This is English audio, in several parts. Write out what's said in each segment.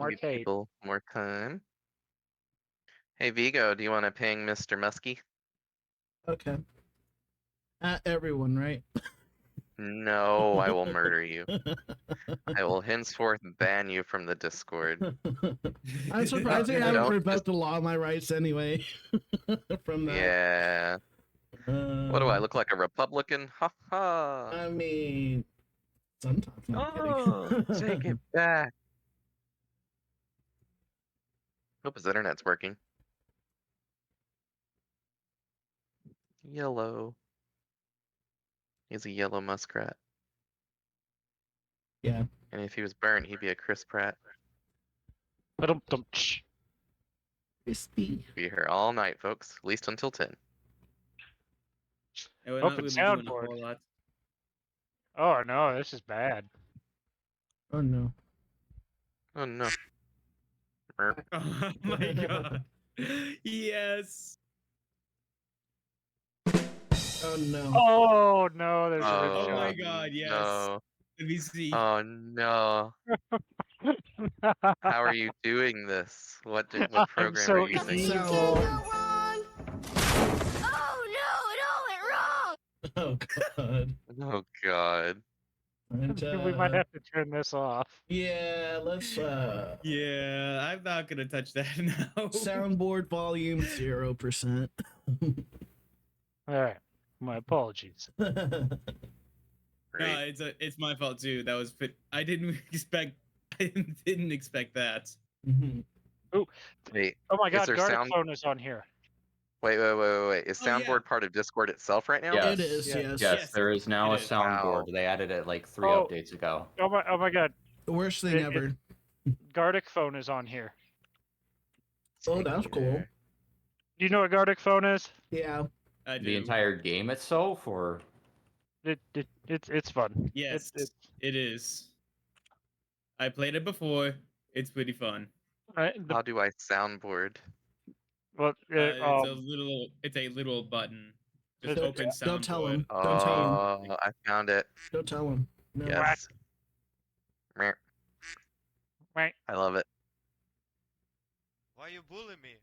more Give tape. people more time. Hey Vigo, do you want to ping Mr. Muskie? Okay. At everyone, right? No, I will murder you. I will henceforth ban you from the Discord. I'm surprised they haven't Don't revoked the law of my rights anyway. From that. Yeah. What do I look like, a Republican? Ha ha. I mean, sometimes. No, I'm kidding. Take it back. Hope his internet's working. Yellow. He's a yellow muskrat. Yeah. And if he was burnt, he'd be a Chris Pratt. Ba-dum-dum-tsh. Crispy. Be here all night, folks. At least until 10. And we're not Open really doing a soundboard. whole lot. Oh no, this is bad. Oh no. Oh no. Merp. Oh my god. Yes. Oh no. Oh no, there's a Oh, rip Oh my shot. god, yes. No. Let me see. Oh no. How are you doing this? What I'm program so are you using? evil. Oh god. Oh god. And, We might have to turn this off. yeah, let's Yeah, I'm not gonna touch that now. soundboard volume 0%. All right, my apologies. No, Great. it's my fault too. That was I didn't expect that. Mhm. Wait. Oh my Is god, there Gardic sound? phone is on here. Wait. Is Oh, yeah. soundboard part of Discord itself right now? Yes. It is, Yeah. yes. Yes, there is now it a is. soundboard. Wow. They added it like 3 Oh. updates ago. Oh my god, The worst thing It- ever. Gardic phone is on here. Oh, that's cool. Do you know what Gardic phone is? Yeah. I do. The entire game itself, or It's fun. Yes, It's it is. I played it before. It's pretty fun. How do I soundboard? well, It's a little button. Just Don't- open soundboard. Don't tell him. Don't tell him. Oh, I found it. Don't tell him. No. Yes. Meh. right. I love it. Why you bullying me?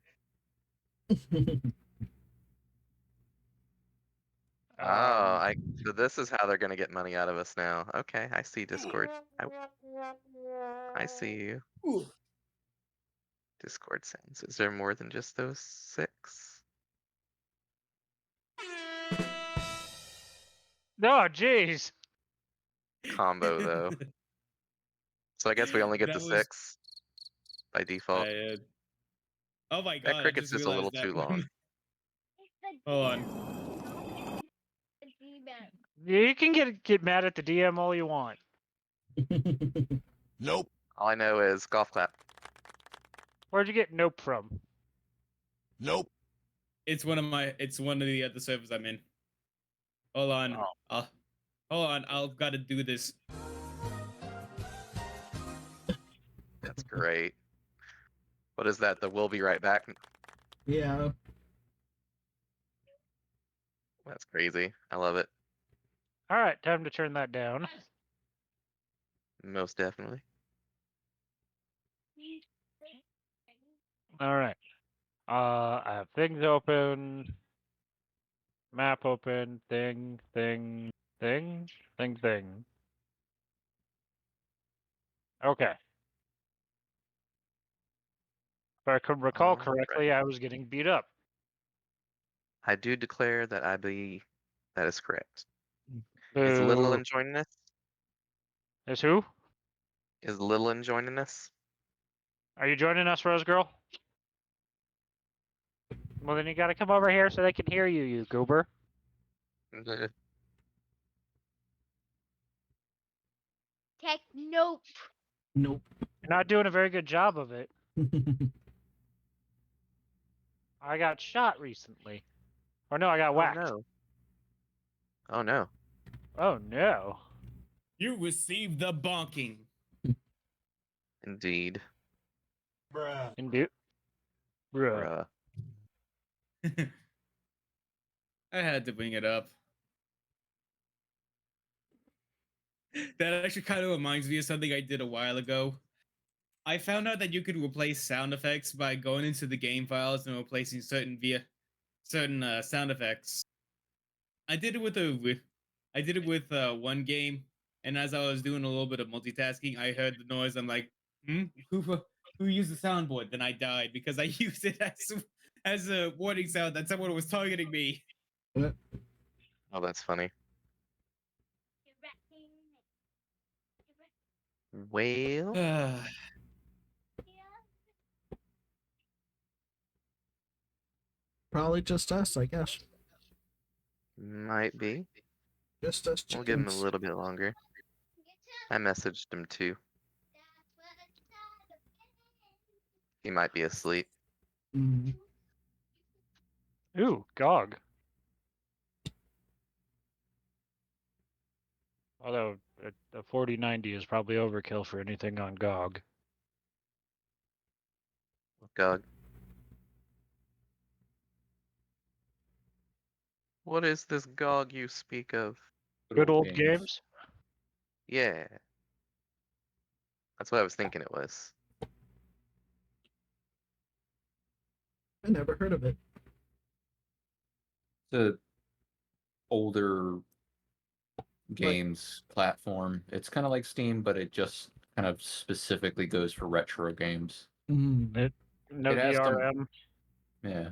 So this is how they're gonna get money out of us now. Okay, I see Discord. I see you. Discord sounds. Is there more than just those 6? No, jeez. Combo though. So I guess we only get That to was- 6 by default. Oh my god. That I cricket's just a little realized too that long. one. Hold on. You can get mad at the DM all you want. Nope. All I know is golf clap. Where'd you get nope from? Nope. It's one of the other servers I'm in. Hold on. Oh. Hold on. I've got to do this. That's great. What is that? The we'll be right back. Yeah. That's crazy. I love it. All right, time to turn that down. Most definitely. All right. I have things open. Map open. Thing. Okay. If I could recall Alright. correctly, I was getting beat up. I do declare that that is correct. Is Littleton Boo. joining us? Is who? Is Littleton joining us? Are you joining us, Rose Girl? Well, then you gotta come over here so they can hear you, you goober. Tech, nope. Nope. You're not doing a very good job of it. I got shot recently. Or no, I got whacked. Oh no. Oh no. Oh no. You received the bonking. Indeed. Bruh. Indeed. Bruh. Bruh. I had to bring it up. That actually kind of reminds me of something I did a while ago. I found out that you could replace sound effects by going into the game files and replacing certain sound effects. I did it with one game, and as I was doing a little bit of multitasking, I heard the noise. I'm like, who used the soundboard? Then I died because I used it as a warning sound that someone was targeting me. Oh, that's funny. Well, Probably just us, I guess. might be. Just us We'll give him a chickens. little bit longer. I messaged him too. He might be asleep. Mm. Ooh, GOG. Although a 4090 is probably overkill for anything on GOG. God. What is this GOG you speak of? Good old games. Yeah. That's what I was thinking it was. I never heard of it. It's a older games platform. It's kind of like Steam, but it just kind of specifically goes for retro games. Mm. No It has some- DRM. Yeah.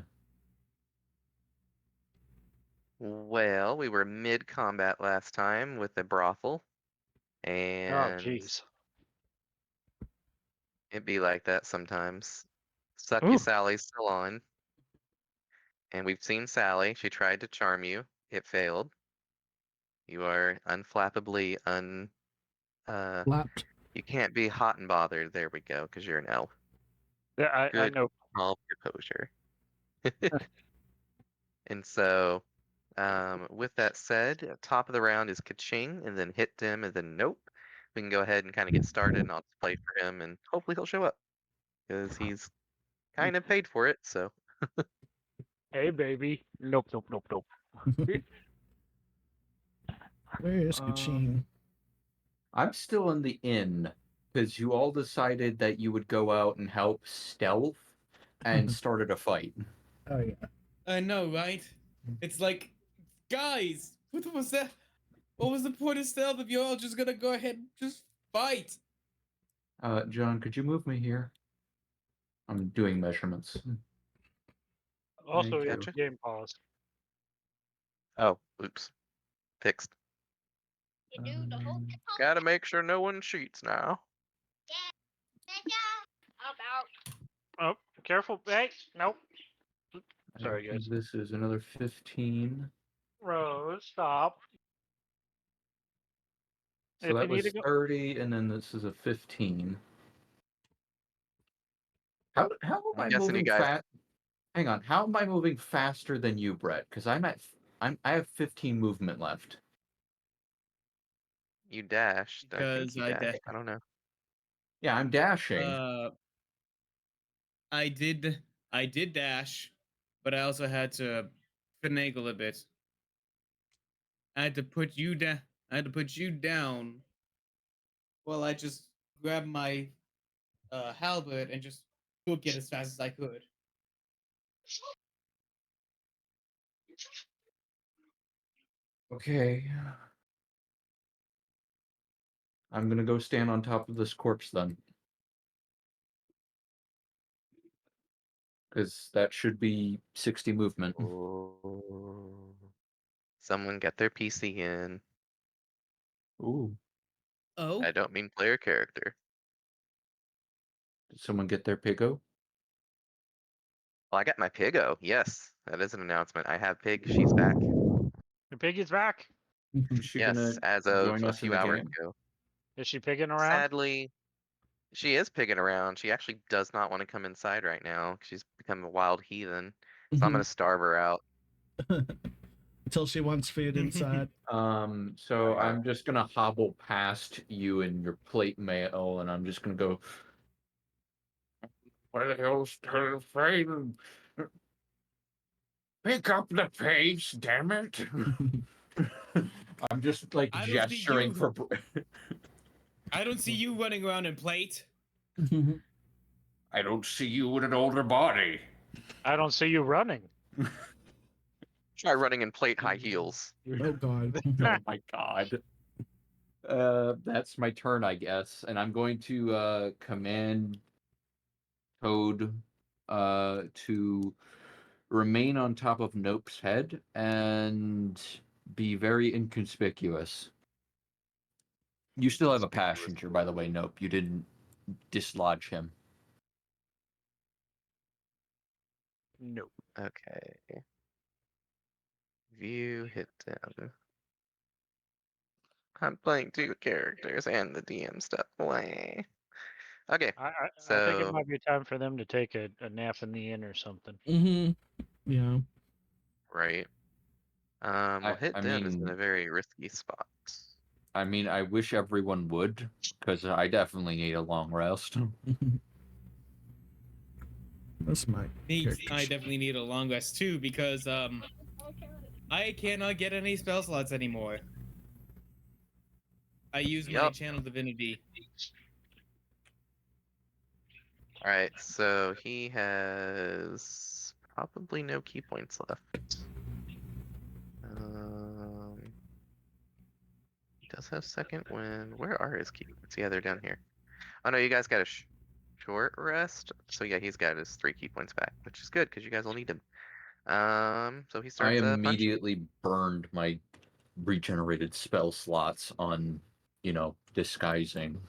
Well, we were mid-combat last time with the brothel. Oh, And jeez. it'd be like that sometimes. Suck Ooh. You Sally's still on. And we've seen Sally. She tried to charm you. It failed. You are unflappably Flapped. you can't be hot and bothered. There we go, because you're an elf. Yeah, I Good know. all composure. And so, with that said, top of the round is Kaching, and then hit him, and then nope. We can go ahead and kind of get started, and I'll just play for him, and hopefully he'll show up. Because he's kind of paid for it, so. Hey, baby. Nope, nope, nope, nope. Where is Kaching? I'm still in the inn because you all decided that you would go out and help stealth and started a fight. Oh yeah. I know, right? It's like, guys, what was that? What was the point of stealth if you're all just gonna go ahead and just fight? John, could you move me here? I'm doing measurements. Also, Thank we have you. game pause. Oh, oops. Fixed. You do the whole Um, Gotta make sure no one cheats now. How about Oh, careful. Hey, nope. Sorry, I think guys. this is another 15. Rose, stop. So If that you need was to go. 30, and then this is a 15. How am I'm I guessing you moving guys- fast? Hang on. How am I moving faster than you, Brett? Because I have 15 movement left. You dashed. I think Because you I dashed. dashed. I don't know. Yeah, I'm dashing. I did dash, but I also had to finagle a bit. I had to put you down. I had to put you down. Well, I just grabbed my halberd and just took it as fast as I could. Okay. I'm gonna go stand on top of this corpse then. Because that should be 60 movement. Oh. Someone get their PC in. Ooh. Oh, I don't mean player character. Did someone get their pigo? Well, I got my Pigo. Yes, that is an announcement. I have Pig. She's back. The piggy's back. Is she Yes, gonna as of join a us in few the hours game? ago. Is she pigging around? Sadly, she is pigging around. She actually does not want to come inside right now. She's become a wild heathen. So I'm gonna starve her out. Until she wants food inside. So I'm just gonna hobble past you and your plate mail, and I'm just gonna go. Where the hell's her frame? Pick up the pace, damn it! I'm just like I don't see gesturing you. for. I don't see you running around in plate. I don't see you with an older body. I don't see you running. Try running in plate high heels. Oh god. Oh my god. That's my turn, I guess, and I'm going to command Toad to remain on top of Nope's head and be very inconspicuous. You still have a passenger, by the way, Nope. You didn't dislodge him. Nope. Okay. View hit them. I'm playing 2 characters and the DM stuff. Way. Okay. I think it So might be time for them to take a nap in the inn or something. Yeah. right. Well, hit I them is in mean- a very risky spot. I mean, I wish everyone would, because I definitely need a long rest. That's my character I sheet. definitely need a long rest too because I cannot get any spell slots anymore. I use my Yup. channel divinity. All right. So he has probably no key points left. He does have second wind. Where are his key points? Yeah, they're down here. Oh no, you guys got a short rest. So yeah, he's got his 3 key points back, which is good because you guys will need him. So he I starts punching. immediately burned my regenerated spell slots on, disguising.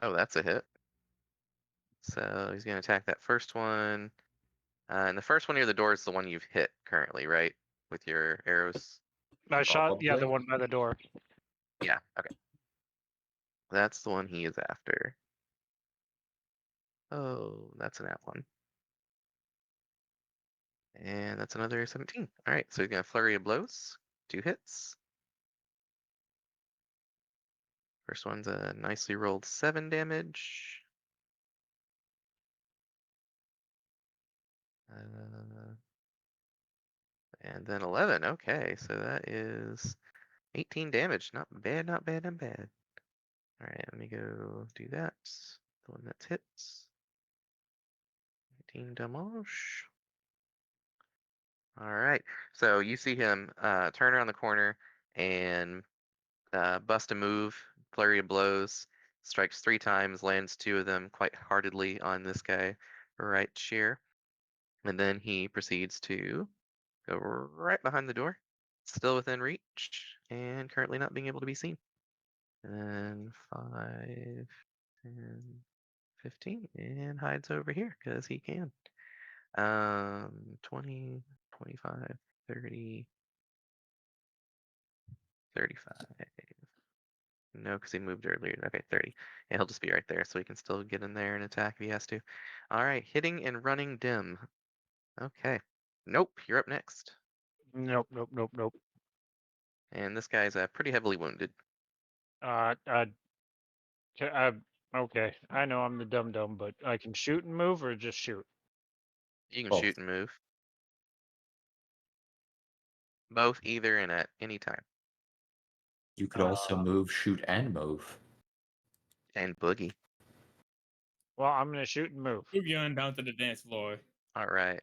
Oh, that's a hit. So he's gonna attack that first one. And the first one near the door is the one you've hit currently, right? With your arrows. I shot the Probably. one by the door. Yeah, okay. That's the one he is after. Oh, that's an at one. And that's another 17. Alright, so he's gonna flurry of blows. 2 hits. First one's a nicely rolled 7 damage. And then 11. Okay, so that is 18 damage. Not bad, not bad, not bad. Alright, let me go do that. The one that hits. 18 damage. Alright, so you see him turn around the corner and bust a move, flurry of blows, strikes 3 times, lands 2 of them quite heartedly on this guy right here. And then he proceeds to go right behind the door, still within reach, and currently not being able to be seen. And 5, 10, 15, and hides over here because he can. 20, 25, 30, 35. No, because he moved earlier. Okay, 30. And he'll just be right there, so he can still get in there and attack if he has to. All right, hitting and running dim. Okay. Nope, you're up next. Nope, nope, nope, nope. And this guy's pretty heavily wounded. Okay. I know I'm the dum-dum, but I can shoot and move or just shoot? You can Both. shoot and move. Both, either, and at any time. You could also move, shoot, and move. And boogie. Well, I'm going to shoot and move. Move on down to the dance floor. All right.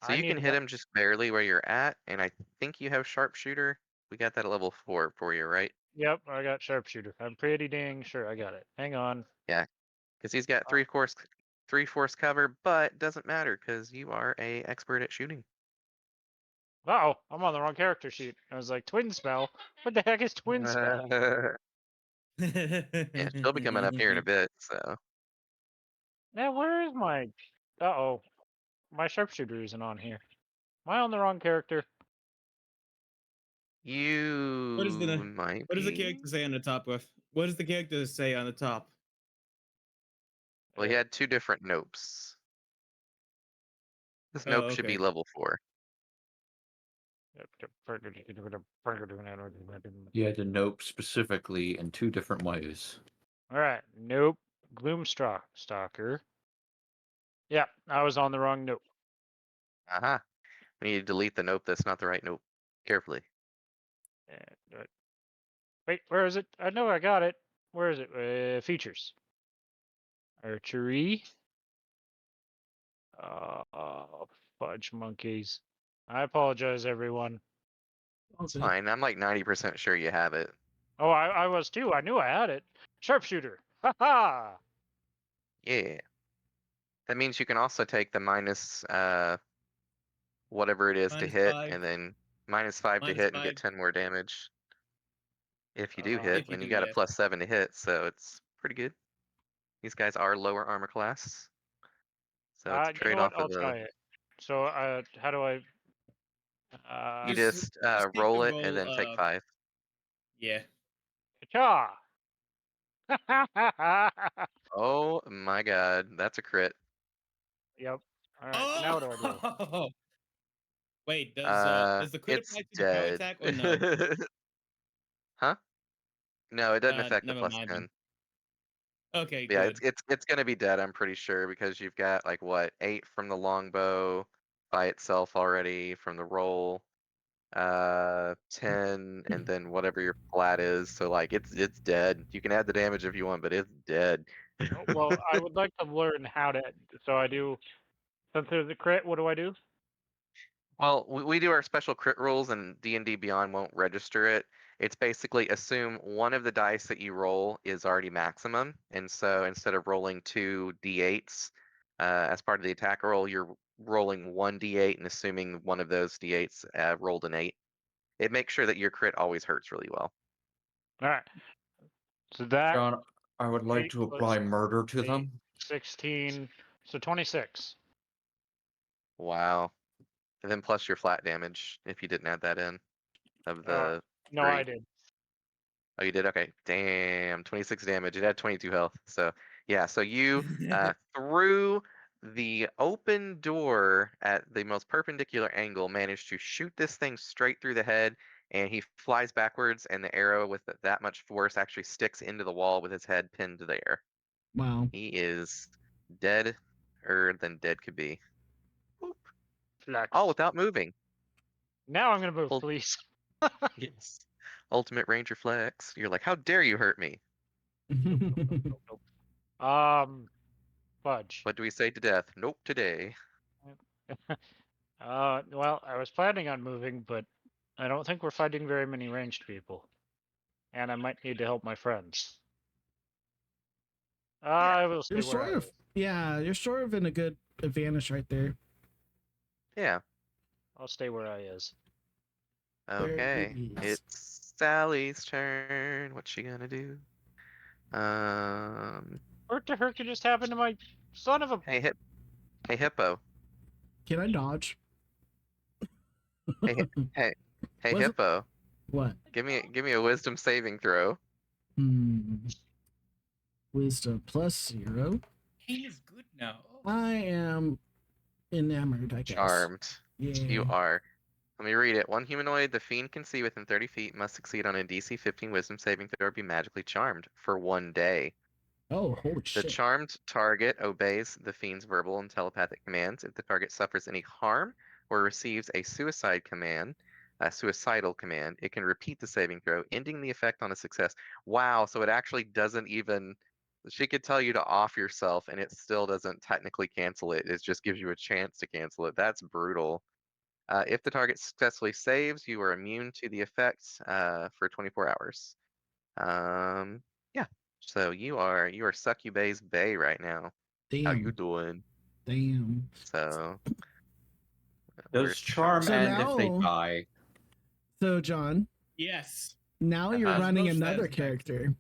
So I you can need hit one- him just barely where you're at, and I think you have sharpshooter. We got that at level 4 for you, right? Yep, I got sharpshooter. I'm pretty dang sure I got it. Hang on. Because he's got 3/4 cover, but doesn't matter because you are a expert at shooting. Uh-oh, I'm on the wrong character sheet. I was like, twin spell? What the heck is twin spell? Yeah, she'll be coming up here in a bit, so Now, where is my... Uh-oh. My sharpshooter isn't on here. Am I on the wrong character? you What is the might What does the be. character say on the top? What does the character say on the top? Well, he had 2 different nopes. This Oh, nope should be okay. level 4. You had to nope specifically in 2 different ways. Alright, nope. Gloomstalker. Yeah, I was on the wrong nope. Aha. We need to delete the nope that's not the right nope. Carefully. Wait, where is it? I know I got it. Where is it? Features. Archery. Fudge monkeys. I apologize, everyone. It's fine. I'm like 90% sure you have it. Oh, I was too. I knew I had it. Sharpshooter. Ha ha. Yeah. That means you can also take the minus whatever it is to Minus hit, 5. and then -5 to Minus hit and get 5. 10 more damage. If you do hit, If you and you do, got a yes. +7 to hit, so it's pretty good. These guys are lower armor class. So it's a You know what? trade-off I'll of try the. it. So, how do I? You Just- just take roll the it and then take roll, 5. Yeah. Cha. Oh my god, that's a crit. Yep. All right. Now what do I do? Oh! Wait, does the crit It's apply to the power dead. attack or no? Huh? No, it doesn't affect the Never mind then. +10. Okay, Yeah, good. it's gonna be dead, I'm pretty sure, because you've got like what, 8 from the longbow by itself already from the roll, 10, and then whatever your flat is. So like it's dead. You can add the damage if you want, but it's dead. Oh, well, I would like to learn how to. So I do. Since there's a crit, what do I do? Well, we do our special crit rules, and D&D Beyond won't register it. It's basically assume one of the dice that you roll is already maximum, and so instead of rolling 2 d8s as part of the attack roll, you're rolling 1 d8 and assuming one of those d8s rolled an 8. It makes sure that your crit always hurts really well. All right. So that John, I would like 8 to plus apply murder to 8, them. 16. So 26. Wow. And then plus your flat damage if you didn't add that in of the No, 3. I did. Oh, you did? Okay. Damn, 26 damage. It had 22 health. So, yeah, so you through the open door at the most perpendicular angle managed to shoot this thing straight through the head, and he flies backwards, and the arrow with that much force actually sticks into the wall with his head pinned to the air. Wow. He is deader than dead could be. Whoop. Flex. All without moving. Now I'm gonna move, Well- please. Yes. Ultimate Ranger Flex. You're like, how dare you hurt me? Fudge. What do we say to death? Nope, today. Well, I was planning on moving, but I don't think we're fighting very many ranged people, and I might need to help my friends. I will stay You're where I sort of, is. yeah, you're sort of in a good advantage right there. Yeah. I'll stay where I is. Okay. is. It's Sally's turn. What's she gonna do? What the heck just happened to my son of a? Hey Hippo. Can I dodge? Hey Hey Was it- Hippo. What? Give me a wisdom saving throw. Wisdom +0. Pain is good now. I am enamored, I guess. Charmed. Yeah. You are. Let me read it. One humanoid the fiend can see within 30 feet must succeed on a DC 15 wisdom saving throw or be magically charmed for 1 day. Oh, holy The shit. charmed target obeys the fiend's verbal and telepathic commands. If the target suffers any harm or receives a suicidal command, it can repeat the saving throw, ending the effect on a success. Wow, so it actually doesn't even. She could tell you to off yourself, and it still doesn't technically cancel it. It just gives you a chance to cancel it. That's brutal. If the target successfully saves, you are immune to the effects for 24 hours. Yeah. So you are Succubus Bay right now. Damn. How you doing? Damn. So Does where's charm So end if they now- die? So, John, Yes. now you're Uh-huh. running No another status effect. character.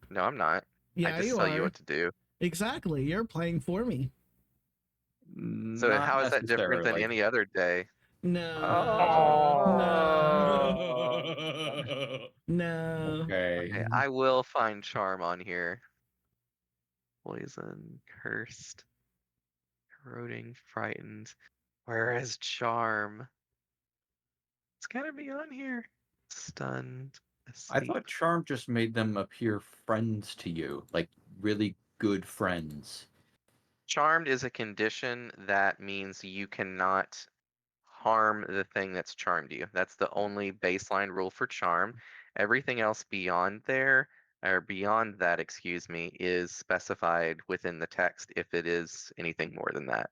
No, I'm not. Yeah, I just you tell are. you what to do. Exactly. You're playing for me. So Not how is that different than necessarily. any other day? No. Oh. No. Okay. Okay, I will find charm on here. Poison, cursed, corroding, frightened. Where is charm? It's gotta be on here. Stunned. I Asleep. thought charm just made them appear friends to you, like really good friends. Charmed is a condition that means you cannot harm the thing that's charmed you. That's the only baseline rule for charm. Everything else beyond there, or beyond that, excuse me, is specified within the text if it is anything more than that.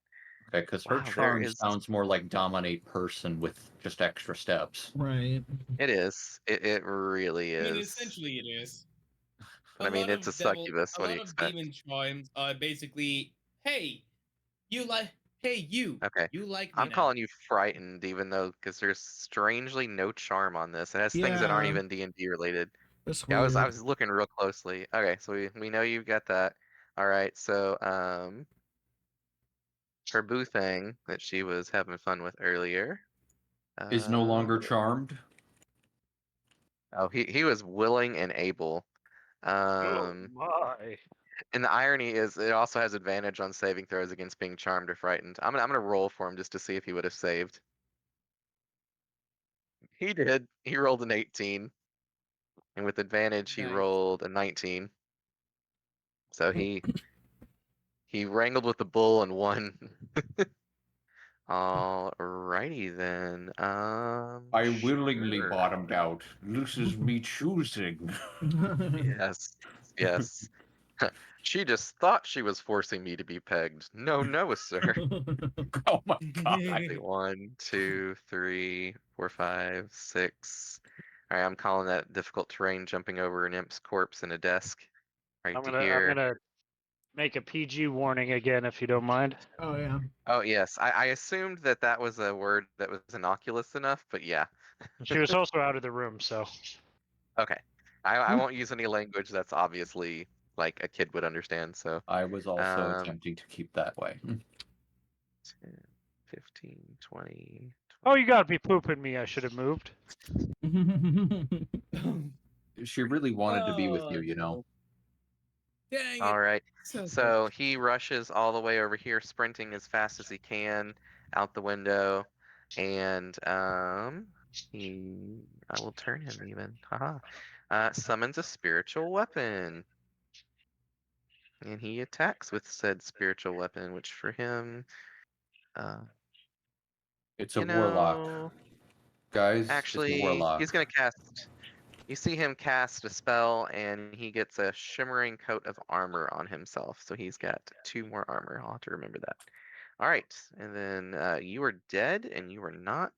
Okay, because her Wow, there charm is. sounds more like dominate person with just extra steps. Right. It is. It really I mean, is. essentially, it is. I mean, it's a succubus. A What do you lot of expect? demon charms are basically, hey, you like, hey, Okay. you like me I'm now. calling you frightened, even though because there's strangely no charm on this. It has things that aren't Yeah. even D&D related. That's Yeah, weird. I was looking real closely. Okay, so we know you've got that. All right, so her boo thing that she was having fun with earlier. Is no longer charmed. Oh, he was willing and able. Oh my. And the irony is, it also has advantage on saving throws against being charmed or frightened. I'm gonna roll for him just to see if he would have saved. He did. He rolled an 18, and with advantage, he Nice. rolled a 19. So he wrangled with the bull and won. Alrighty then. I willingly sure. bottomed out. This is me choosing. Yes, yes. She just thought she was forcing me to be pegged. No, no, sir. Oh my god. Wait, 1, 2, 3, 4, 5, 6. All right, I'm calling that difficult terrain, jumping over an imp's corpse in a desk. Right I'm to gonna here. make a PG warning again if you don't mind. Oh yeah. Oh yes, I assumed that that was a word that was innocuous enough, but yeah. She was also out of the room, so Okay, I won't use any language that's obviously like a kid would understand. So I was also Um, attempting to keep that way. 10, 15, 20. oh, you gotta be pooping me. I should have moved. She really wanted to be with Oh, you, you know. no. Dang it. All right. So So he rushes all the way over here, sprinting as fast as he can out the window, and I will turn him even. Haha. Summons a spiritual weapon, and he attacks with said spiritual weapon, which for him, It's a you warlock. know, Guys, it's a actually, warlock. he's gonna cast. You see him cast a spell, and he gets a shimmering coat of armor on himself. So he's got 2 more armor. I'll have to remember that. All right, and then you are dead, and you are not.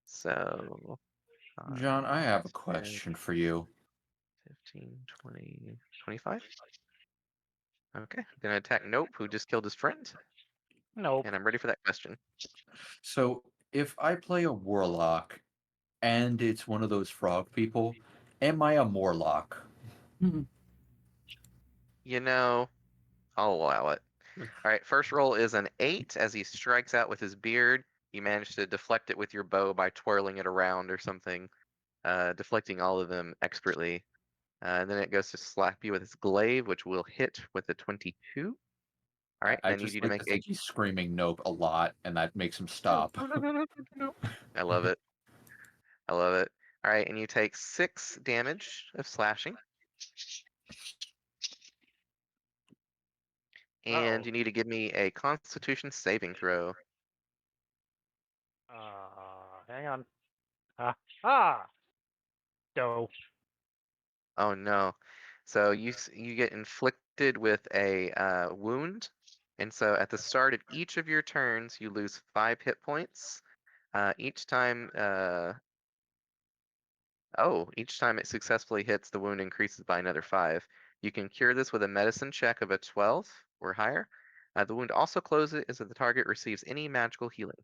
So. John, I have a 10, question for you. 15, 20, 25. Okay, gonna attack Nope, who just killed his friend, Nope. and I'm ready for that question. So, if I play a warlock and it's one of those frog people, am I a Morlock? You know, I'll allow it. All right, first roll is an 8 as he strikes out with his beard. You manage to deflect it with your bow by twirling it around or something, deflecting all of them expertly. And then it goes to slap you with his glaive, which will hit with a 22. All right, I I need just you to like make to think he's screaming nope a lot, and that makes him stop. I love it. I love it. All right, and you take 6 damage of slashing. And Uh-oh. you need to give me a Constitution saving throw. Hang on. Ah. No. Oh no. So you get inflicted with a wound, and so at the start of each of your turns, you lose 5 hit points. Each time, each time it successfully hits, the wound increases by another 5. You can cure this with a medicine check of a 12 or higher. The wound also closes if the target receives any magical healing.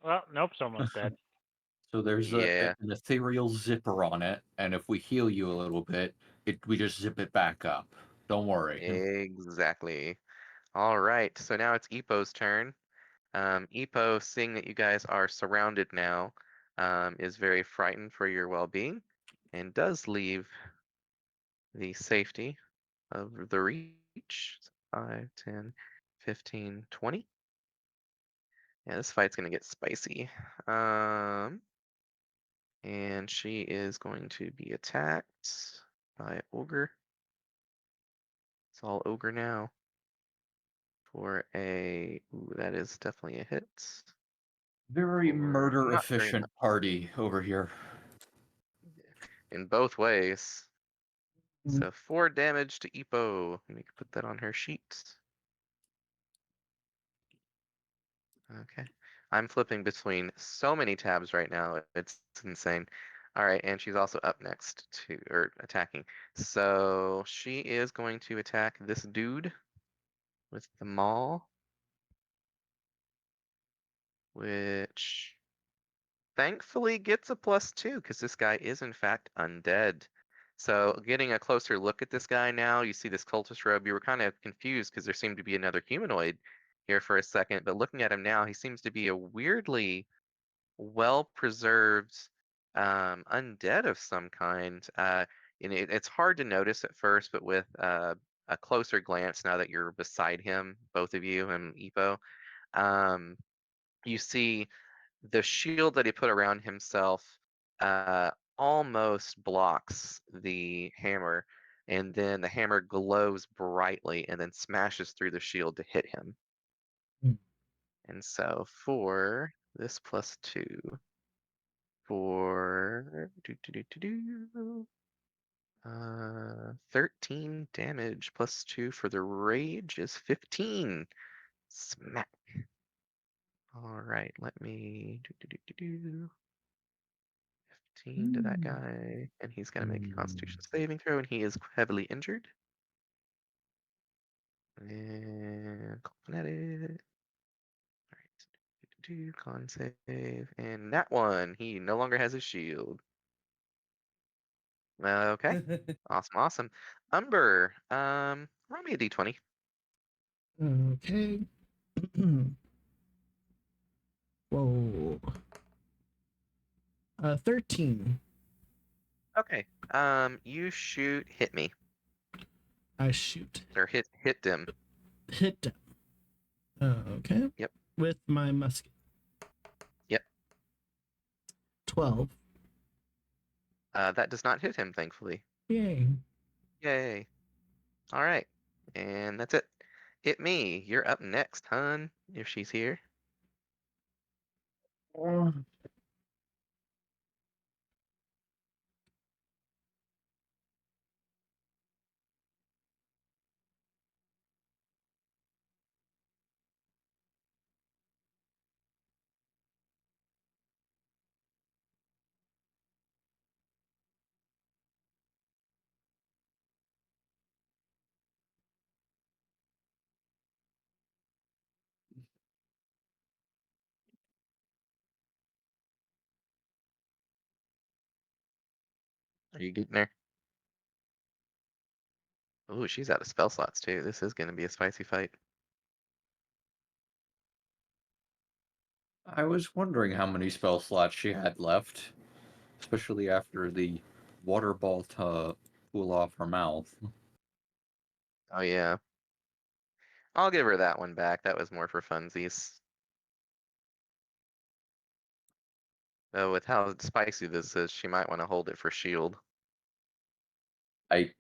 Well, nope's almost dead. So there's Yeah. an ethereal zipper on it, and if we heal you a little bit, we just zip it back up. Don't worry. Exactly. All right, so now it's Epo's turn. Epo, seeing that you guys are surrounded now, is very frightened for your well-being and does leave the safety of the reach. 5, 10, 15, 20. Yeah, this fight's gonna get spicy. And she is going to be attacked by Ogre. It's all Ogre now. For that is definitely a hit. Very Or murder not very efficient party over here. in both ways. So 4 damage to Epo. Let me put that on her sheet. Okay. I'm flipping between so many tabs right now. It's insane. All right, and she's also up next to, or attacking. So she is going to attack this dude with the maul, which thankfully gets a +2 because this guy is in fact undead. So getting a closer look at this guy now, you see this cultist robe. You were kind of confused because there seemed to be another humanoid here for a second, but looking at him now, he seems to be a weirdly well-preserved undead of some kind. And it's hard to notice at first, but with a closer glance, now that you're beside him, both of you and Epo, you see the shield that he put around himself almost blocks the hammer, and then the hammer glows brightly and then smashes through the shield to hit him. And so for this +2, for 13 damage +2 for the rage is 15. Smack. All right, let me 15 to that guy, and he's gonna make a Constitution saving throw, and he is heavily injured. And coughing at it. All right, con save, and that one, he no longer has his shield. Okay, awesome. Umber, roll me a d20. Okay. Whoa. 13. Okay, you shoot, hit me, I shoot. or hit them. Hit them. Okay. Yep. With my musket. Yep. 12. That does not hit him, thankfully. Yay. Yay. All right, and that's it. Hit me. You're up next, hun, if she's here. Are you getting there? Ooh, she's out of spell slots too. This is gonna be a spicy fight. I was wondering how many spell slots she had left, especially after the water ball to cool off her mouth. Oh yeah. I'll give her that one back. That was more for funsies. Though with how spicy this is, she might want to hold it for shield. I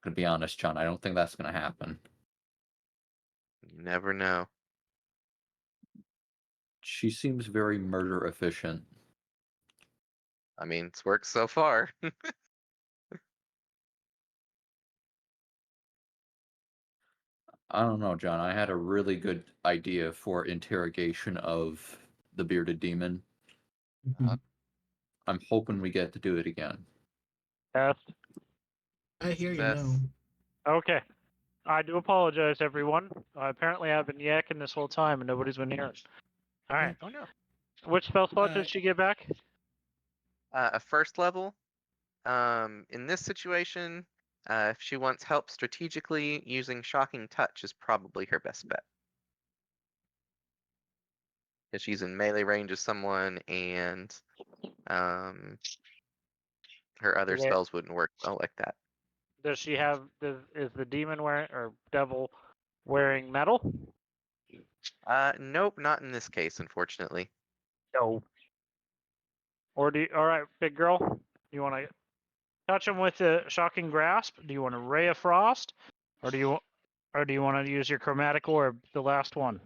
could be honest, John, I don't think that's gonna happen. You never know. She seems very murder efficient. I mean, it's worked so far. I don't know, John. I had a really good idea for interrogation of the bearded demon. Mhm. I'm hoping we get to do it again. Yes. I hear you Success. now. Okay. I do apologize, everyone. Apparently, I've been yakking this whole time and nobody's been hearing. All right. Oh no. Which spell slot did she get back? A first level. In this situation, if she wants help strategically, using Shocking Touch is probably her best bet. Because she's in melee range of someone, and her other Okay. spells wouldn't work well like that. Does she have? Is the demon wearing or devil wearing metal? Nope, not in this case, unfortunately. No. Or do you, all right, big girl? You want to touch him with a shocking grasp? Do you want a ray of frost, or do you want to use your chromatic orb, the last one?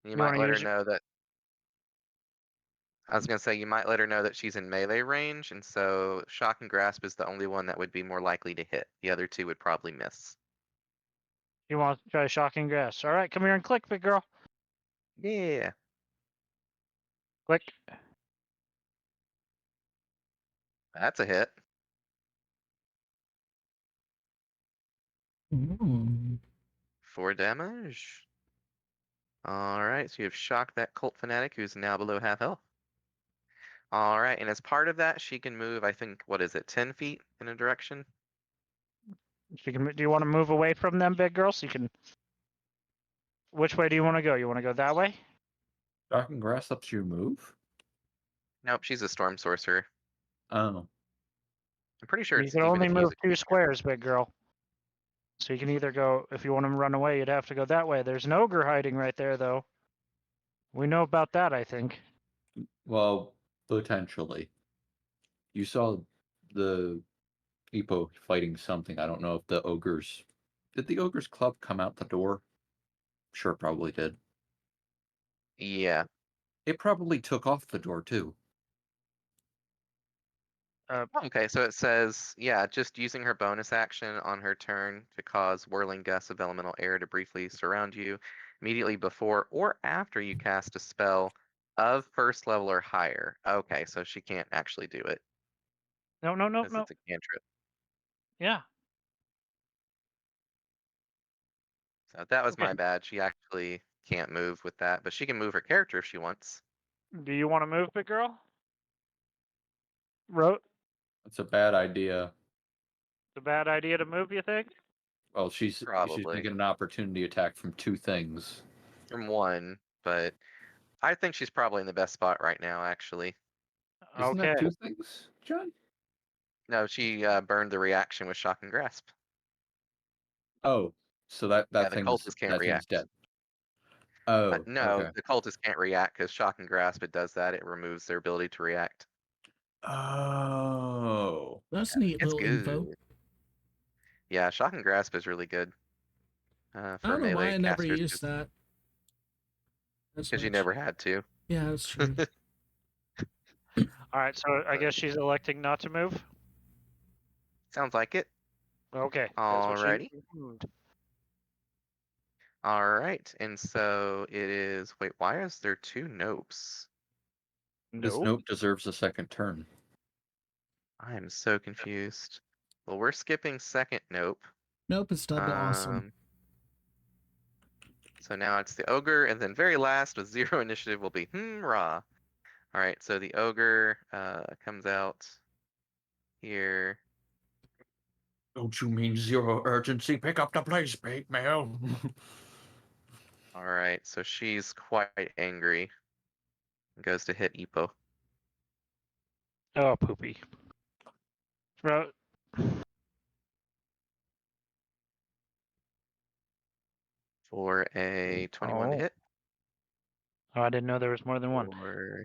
You You might wanna let her use- know that I was gonna say you might let her know that she's in melee range, and so shock and grasp is the only one that would be more likely to hit. The other two would probably miss. You want to try shocking grass? All right, come here and click, big girl. Yeah. Click. That's a hit. Mm. 4 damage. Alright, so you have shocked that cult fanatic who's now below half health. Alright, and as part of that, she can move, I think, what is it, 10 feet in a direction? She can. Do you want to move away from them, big girl? So you can. Which way do you want to go? You want to go that way? Shocking grass ups your move? Nope, she's a storm sorcerer. Oh. I'm pretty sure You it's can even only if you move use a 2 squares, big girl. So you can either go. If you want to run away, you'd have to go that way. There's an ogre hiding right there, though. We know about that, I think. Well, potentially. You saw the Epo fighting something. I don't know if the ogres. Did the ogres club come out the door? Sure, probably did. Yeah. It probably took off the door too. Okay, so it says, yeah, just using her bonus action on her turn to cause whirling gusts of elemental air to briefly surround you immediately before or after you cast a spell of first level or higher. Okay, so she can't actually do it No, no, no, because no. it's a cantrip. Yeah. So that was Okay. my bad. She actually can't move with that, but she can move her character if she wants. Do you want to move, big girl? Wrote. That's a bad idea. It's a bad idea to move, you think? Well, she's Probably. making an opportunity attack from 2 things. From one, but I think she's probably in the best spot right now, actually. Isn't Okay. that 2 things, John? No, she burned the reaction with shock and grasp. Oh, so that Yeah, the thing's cultist can't that thing's react. dead. Oh, No, okay. the cultist can't react because shock and grasp, it does that. It removes their ability to react. Oh. That's neat It's little good. info. Yeah, shock and grasp is really good I for don't know why melee I never casters used that. That's because you not never true. had to. Yeah, that's true. All right. So I guess she's electing not to move. Sounds like it. Okay. That's what she Alrighty. moved. Alright, and so it is. Wait, why is there 2 nopes? This Nope. note deserves a second turn. I am so confused. Well, we're skipping second nope. Nope, it's double awesome. So now it's the ogre, and then very last with 0 initiative will be rah. All right, so the ogre comes out here. Don't you mean 0 urgency? Pick up the place, bait mail. All right, so she's quite angry. Goes to hit Epo. Oh, poopy. Wrote. For a 21 to Oh. hit. Oh, I didn't know there was more than one. Or...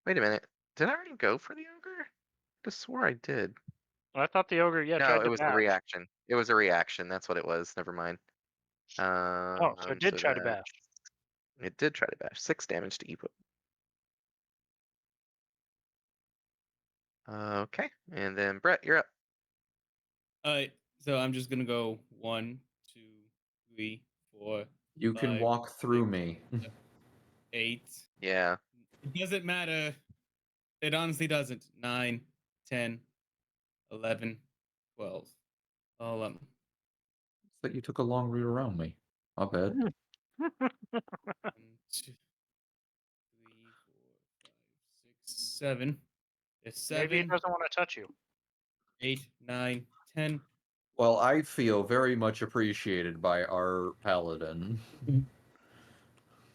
Wait a minute. Did I already go for the ogre? I just swore I did. I thought the ogre, yeah, No, tried it to was a bash. reaction. It was a reaction. That's what it was. Never mind. Oh, so it did try to bash. It did try to bash. 6 damage to Epo. Okay, and then Brett, you're up. So I'm just gonna go 1, 2, 3, 4, You can 5, walk through 6, me. 8. Yeah. It doesn't matter. It honestly doesn't. 9, 10, 11, 12. It's like you took a long route around me. My bad. 1, 2, 3, 4, 5, 6, 7. There's Maybe he 7, doesn't want to touch you. 8, 9, 10. Well, I feel very much appreciated by our paladin.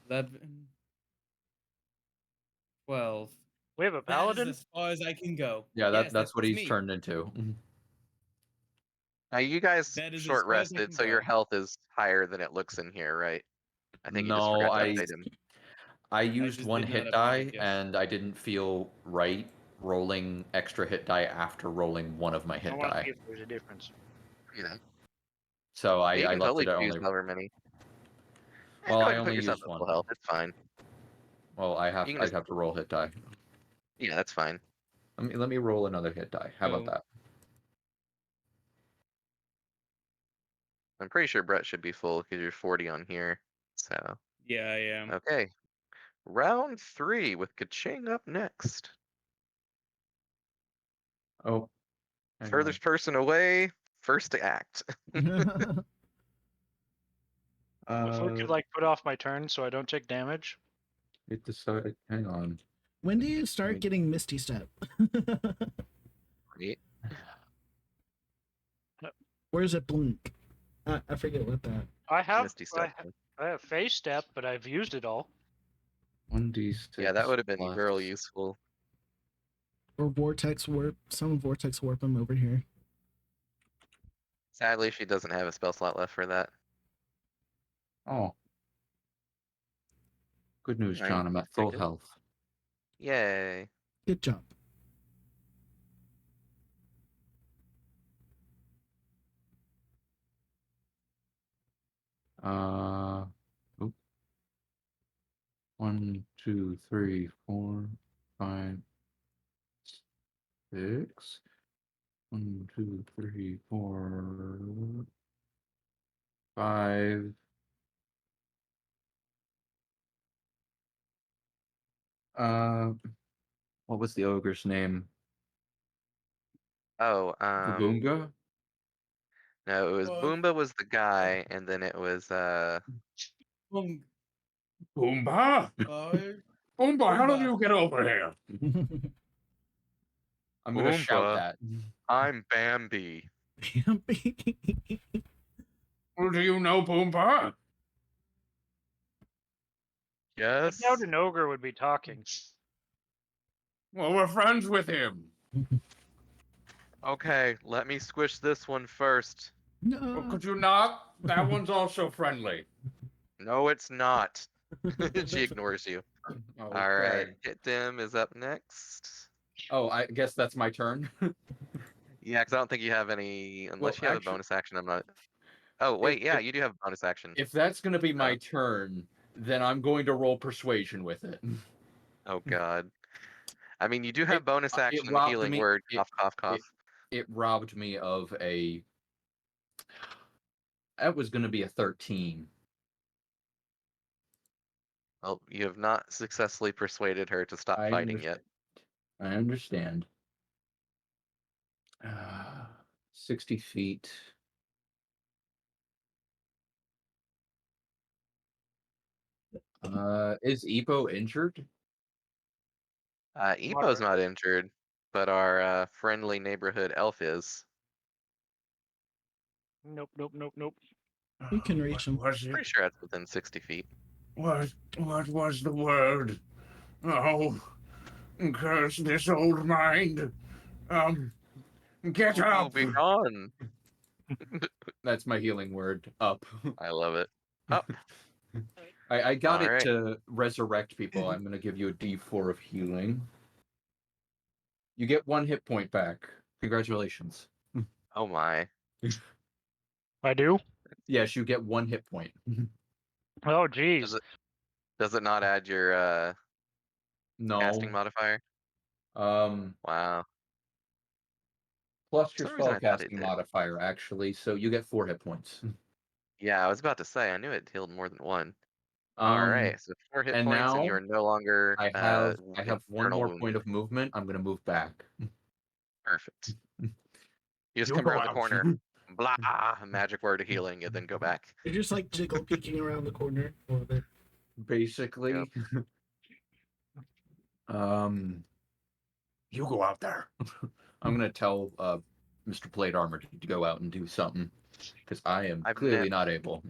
11, 12. We have a That is paladin? as far as I can go. Yeah, Yes, that's what he's me. turned into. Now you guys That is as short far as I rested, can so your go. health is higher than it looks in here, right? I think you just No, forgot to update him. I used just 1 did not hit update die, it yet. and I didn't feel right rolling extra hit die after rolling 1 of my I hit want to die. see if there's a difference. You know. So You I can left totally it at choose only. however many. Well, Go I ahead and put only yourself used at 1. full health. It's fine. Well, You can I'd just- have to roll hit die. Yeah, that's fine. Let me roll another hit die. How about So- that? I'm pretty sure Brett should be full because you're 40 on here. So, Yeah, I am. okay. Round 3 with Kaching up next. Oh. hang on. Furthest person away, first to act. If we could like put off my turn so I don't take damage. It decided. Hang on. When do you start Wait. getting Misty Step? Right? Or is it Blink? I forget what that. I have Misty Step. I have Phase Step, but I've used it all. 1d6. Yeah, that would have been plus- real useful. Or Vortex Warp. Some Vortex Warp them over here. Sadly, she doesn't have a spell slot left for that. Oh. Good news, Right, John. I'm at full good. health. Yay. Good job. Oop. 1, 2, 3, 4, 5, 6. 1, 2, 3, 4, 5. What was the ogre's name? Oh, Gaboonga? no, it was Boomba was the guy, and then it was Um, Boomba! Boomba, how did Boomba. you get over here? I'm gonna shout Boomba. that. I'm Bambi. Well, do you know Boomba? I Yes. doubt an ogre would be talking. Well, we're friends with him. Okay, let me squish this one first. No. Could you not? That one's also friendly. No, it's not. She ignores you. All right, Hit Dim is up next. Oh, I guess that's my turn. Yeah, because I don't think you have any, unless you have actually- a bonus action. I'm not. Oh wait, yeah, you do have a bonus action. If that's gonna be my Oh. turn, then I'm going to roll persuasion with it. Oh god. I mean, you do have It- bonus it action, the robbed healing me- word. it- Cough, cough, cough. It robbed me of a. That was gonna be a 13. Well, you have not successfully persuaded her to stop fighting yet. I understand. 60 feet. Is Epo injured? Epo's not injured, but our friendly neighborhood elf is. Nope, nope, nope, nope. You can reach him. Was Pretty sure that's within 60 feet. What was the word? Oh, curse this old mind. Get Oh, up. be gone. That's my healing word. Up. I love it. Up. I got it Alright. to resurrect people. I'm gonna give you a D4 of healing. You get 1 hit point back. Congratulations. Oh my. I do? Yes, you get 1 hit point. Oh, geez. Does it not add your No. casting modifier? Wow. Plus For your some reason I thought it spellcasting did. modifier, actually, so you get 4 hit points. Yeah, I was about to say, I knew it healed more than one. Um, Alright, so 4 hit and points and now you are no longer I have one infernal more wounded. point of movement. I'm gonna move back. Perfect. You just You come go around the out. corner. Blah, magic word of healing, and then go back. You're just like jiggle peeking around the corner a little bit. Basically. You go out there. I'm gonna tell Mr. Plate Armor to go out and do something because I am I've clearly not able.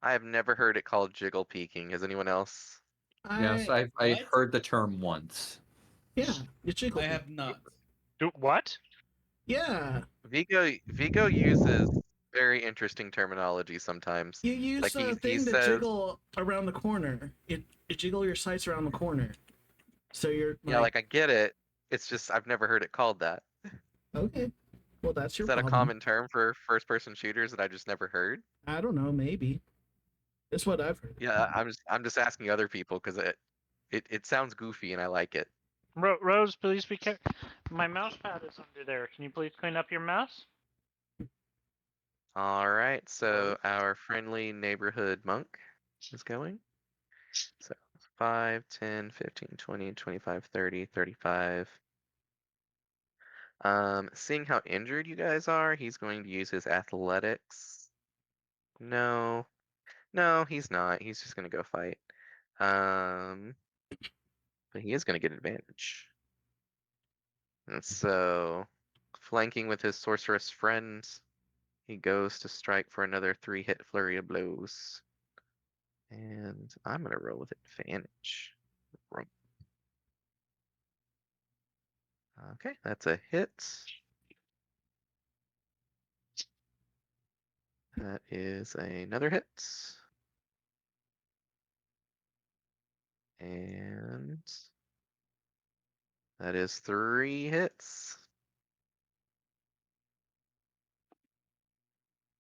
I have never heard it called jiggle peeking. Has anyone else? Yes, I've What? heard the term once. Yeah, you jiggle. I peek. have not. Do what? Yeah, Vigo uses very interesting terminology sometimes. you use Like, the he thing to says- jiggle around the corner. You jiggle your sights around the corner. So you're Yeah, like I get it. It's just I've never heard it called that. okay. Well, that's your Is that a problem. common term for first-person shooters that I just never heard? I don't know. Maybe. That's what I've heard. Yeah, I'm just asking other people because it sounds goofy and I like it. Rose, please be careful. My mouse pad is under there. Can you please clean up your mess? All right, so Rose? our friendly neighborhood monk is going. So 5, 10, 15, 20, 25, 30, 35. Seeing how injured you guys are, he's going to use his athletics. No, he's not. He's just gonna go fight. But he is gonna get advantage. And so, flanking with his sorceress friend, he goes to strike for another 3-hit flurry of blows. And I'm gonna roll with advantage. Okay, that's a hit. That is another hit. And that is 3 hits.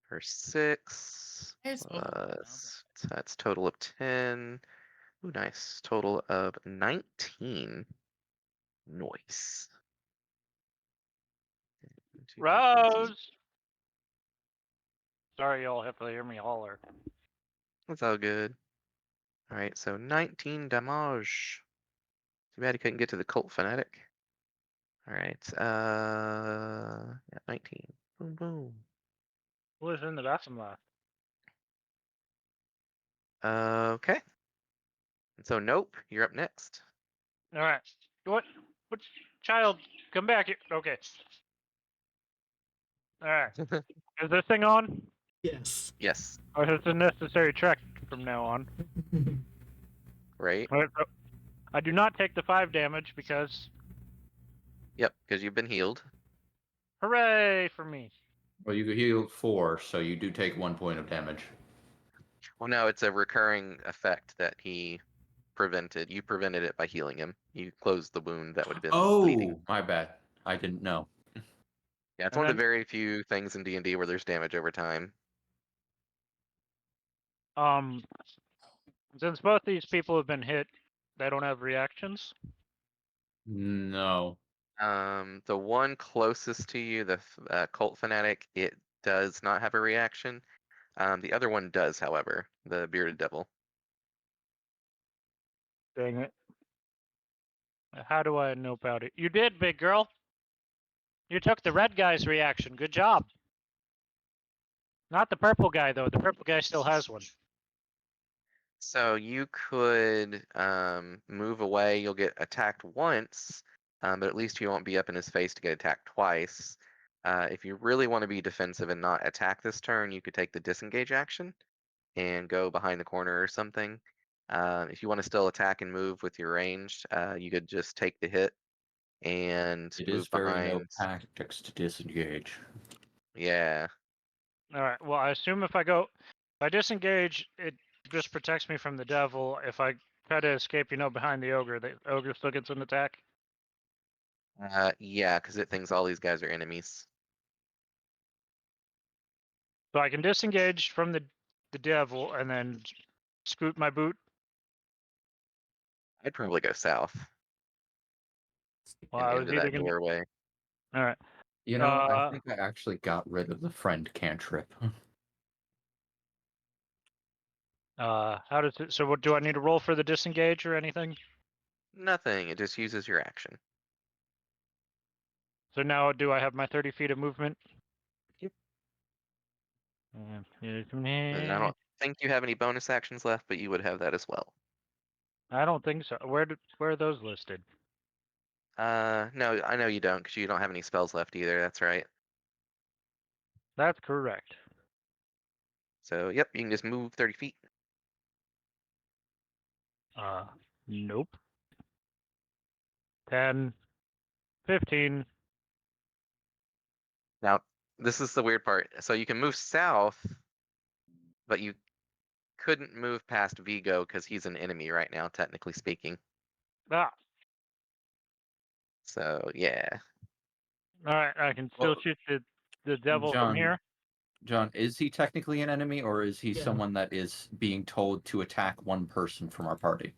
For 6 Yes, oh, plus, that's total of 10. Ooh, nice. Total of 19. Nice. Rose! Sorry, y'all have to hear me holler. That's all good. Alright, so 19 damage. Too bad he couldn't get to the cult fanatic. Alright, yeah, 19. Boom, boom. Who was in the bathroom last? Okay. And so, nope, you're up next. Alright. What? Child, come back here. Okay. Alright. Is this thing on? Yes. Yes, Or is this a necessary trek from now on? right? Alright, so I do not take the 5 damage because Yep, because you've been healed. hooray for me. Well, you healed 4, so you do take 1 point of damage. Well, no, it's a recurring effect that he prevented. You prevented it by healing him. You closed the wound that would have been bleeding. Oh, my bad. I didn't know. Yeah, it's And one of then- the very few things in D&D where there's damage over time. Since both these people have been hit, they don't have reactions. No. The one closest to you, the cult fanatic, it does not have a reaction. The other one does, however, the bearded devil. Dang it. How do I know about it? You did, big girl. You took the red guy's reaction. Good job. Not the purple guy, though. The purple guy still has one. So you could move away. You'll get attacked once, but at least you won't be up in his face to get attacked twice. If you really want to be defensive and not attack this turn, you could take the disengage action and go behind the corner or something. If you want to still attack and move with your ranged, you could just take the hit and It move is very no behind. tactics to disengage. Yeah. All right. Well, I assume if I disengage, it just protects me from the devil. If I try to escape, behind the ogre, the ogre still gets an attack. Yeah, because it thinks all these guys are enemies. So I can disengage from the devil and then scoot my boot. I'd probably go south Well, and I was into either that gonna. doorway. All right. You know, I Uh, think I actually got rid of the friend cantrip. How does it? So, what do I need to roll for the disengage or anything? Nothing. It just uses your action. So now, do I have my 30 feet of movement? Yep. And And I don't think you have any bonus actions left, but you would have that as well. I don't think so. Where are those listed? No, I know you don't, because you don't have any spells left either. That's right. That's correct. So, yep, you can just move 30 feet. Nope. 10, 15. Now, this is the weird part. So you can move south, but you couldn't move past Vigo because he's an enemy right now, technically speaking. Ah. So, yeah. All right. I can still Well, shoot the devil from John, here. John, is he technically an enemy, or is he Yeah. someone that is being told to attack one person from our party?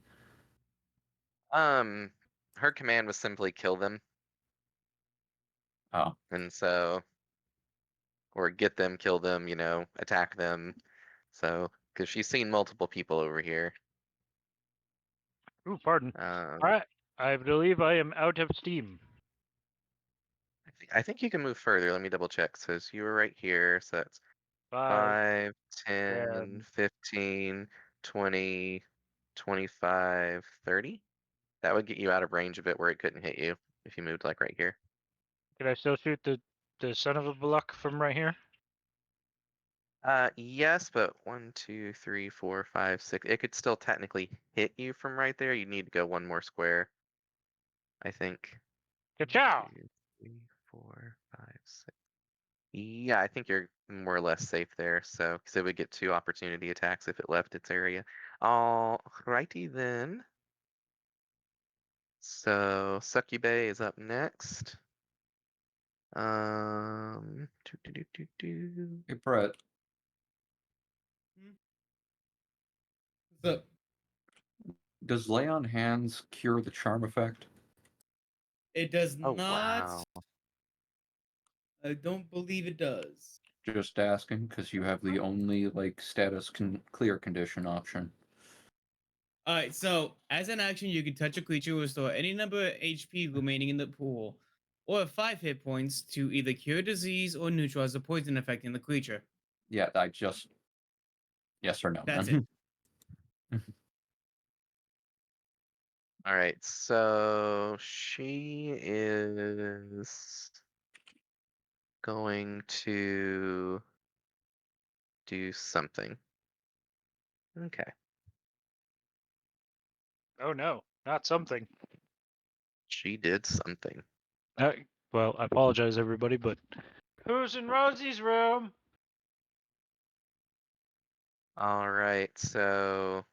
Her command was simply kill them, Oh, and so, or get them, kill them, attack them. So, because she's seen multiple people over here. Ooh, pardon. Um, All right. I believe I am out of steam. I think you can move further. Let me double check. So you were right here. So that's 5, 5, 10, 10. 15, 20, 25, 30. That would get you out of range of it where it couldn't hit you if you moved like right here. Can I still shoot the son of a block from right here? Yes, but 1, 2, 3, 4, 5, 6. It could still technically hit you from right there. You need to go one more square, I think. 1, Ka-chow! 2, 3, 4, 5, 6. Yeah, I think you're more or less safe there. So, because it would get 2 opportunity attacks if it left its area. Alrighty then. So Succubay is up next. Do. hey Brett. So Does lay on hands cure the charm effect? it does Oh not. wow. I don't believe it does. Just asking, because you have the only like status clear condition option. Alright, so as an action, you can touch a creature who restore any number of HP remaining in the pool, or 5 hit points to either cure disease or neutralize the poison affecting the creature. Yeah, I just yes or no. That's then. it. All right, so she is going to do something. Okay. Oh no, not something. She did something. Well, I apologize, everybody, but who's in Rosie's room? All right, so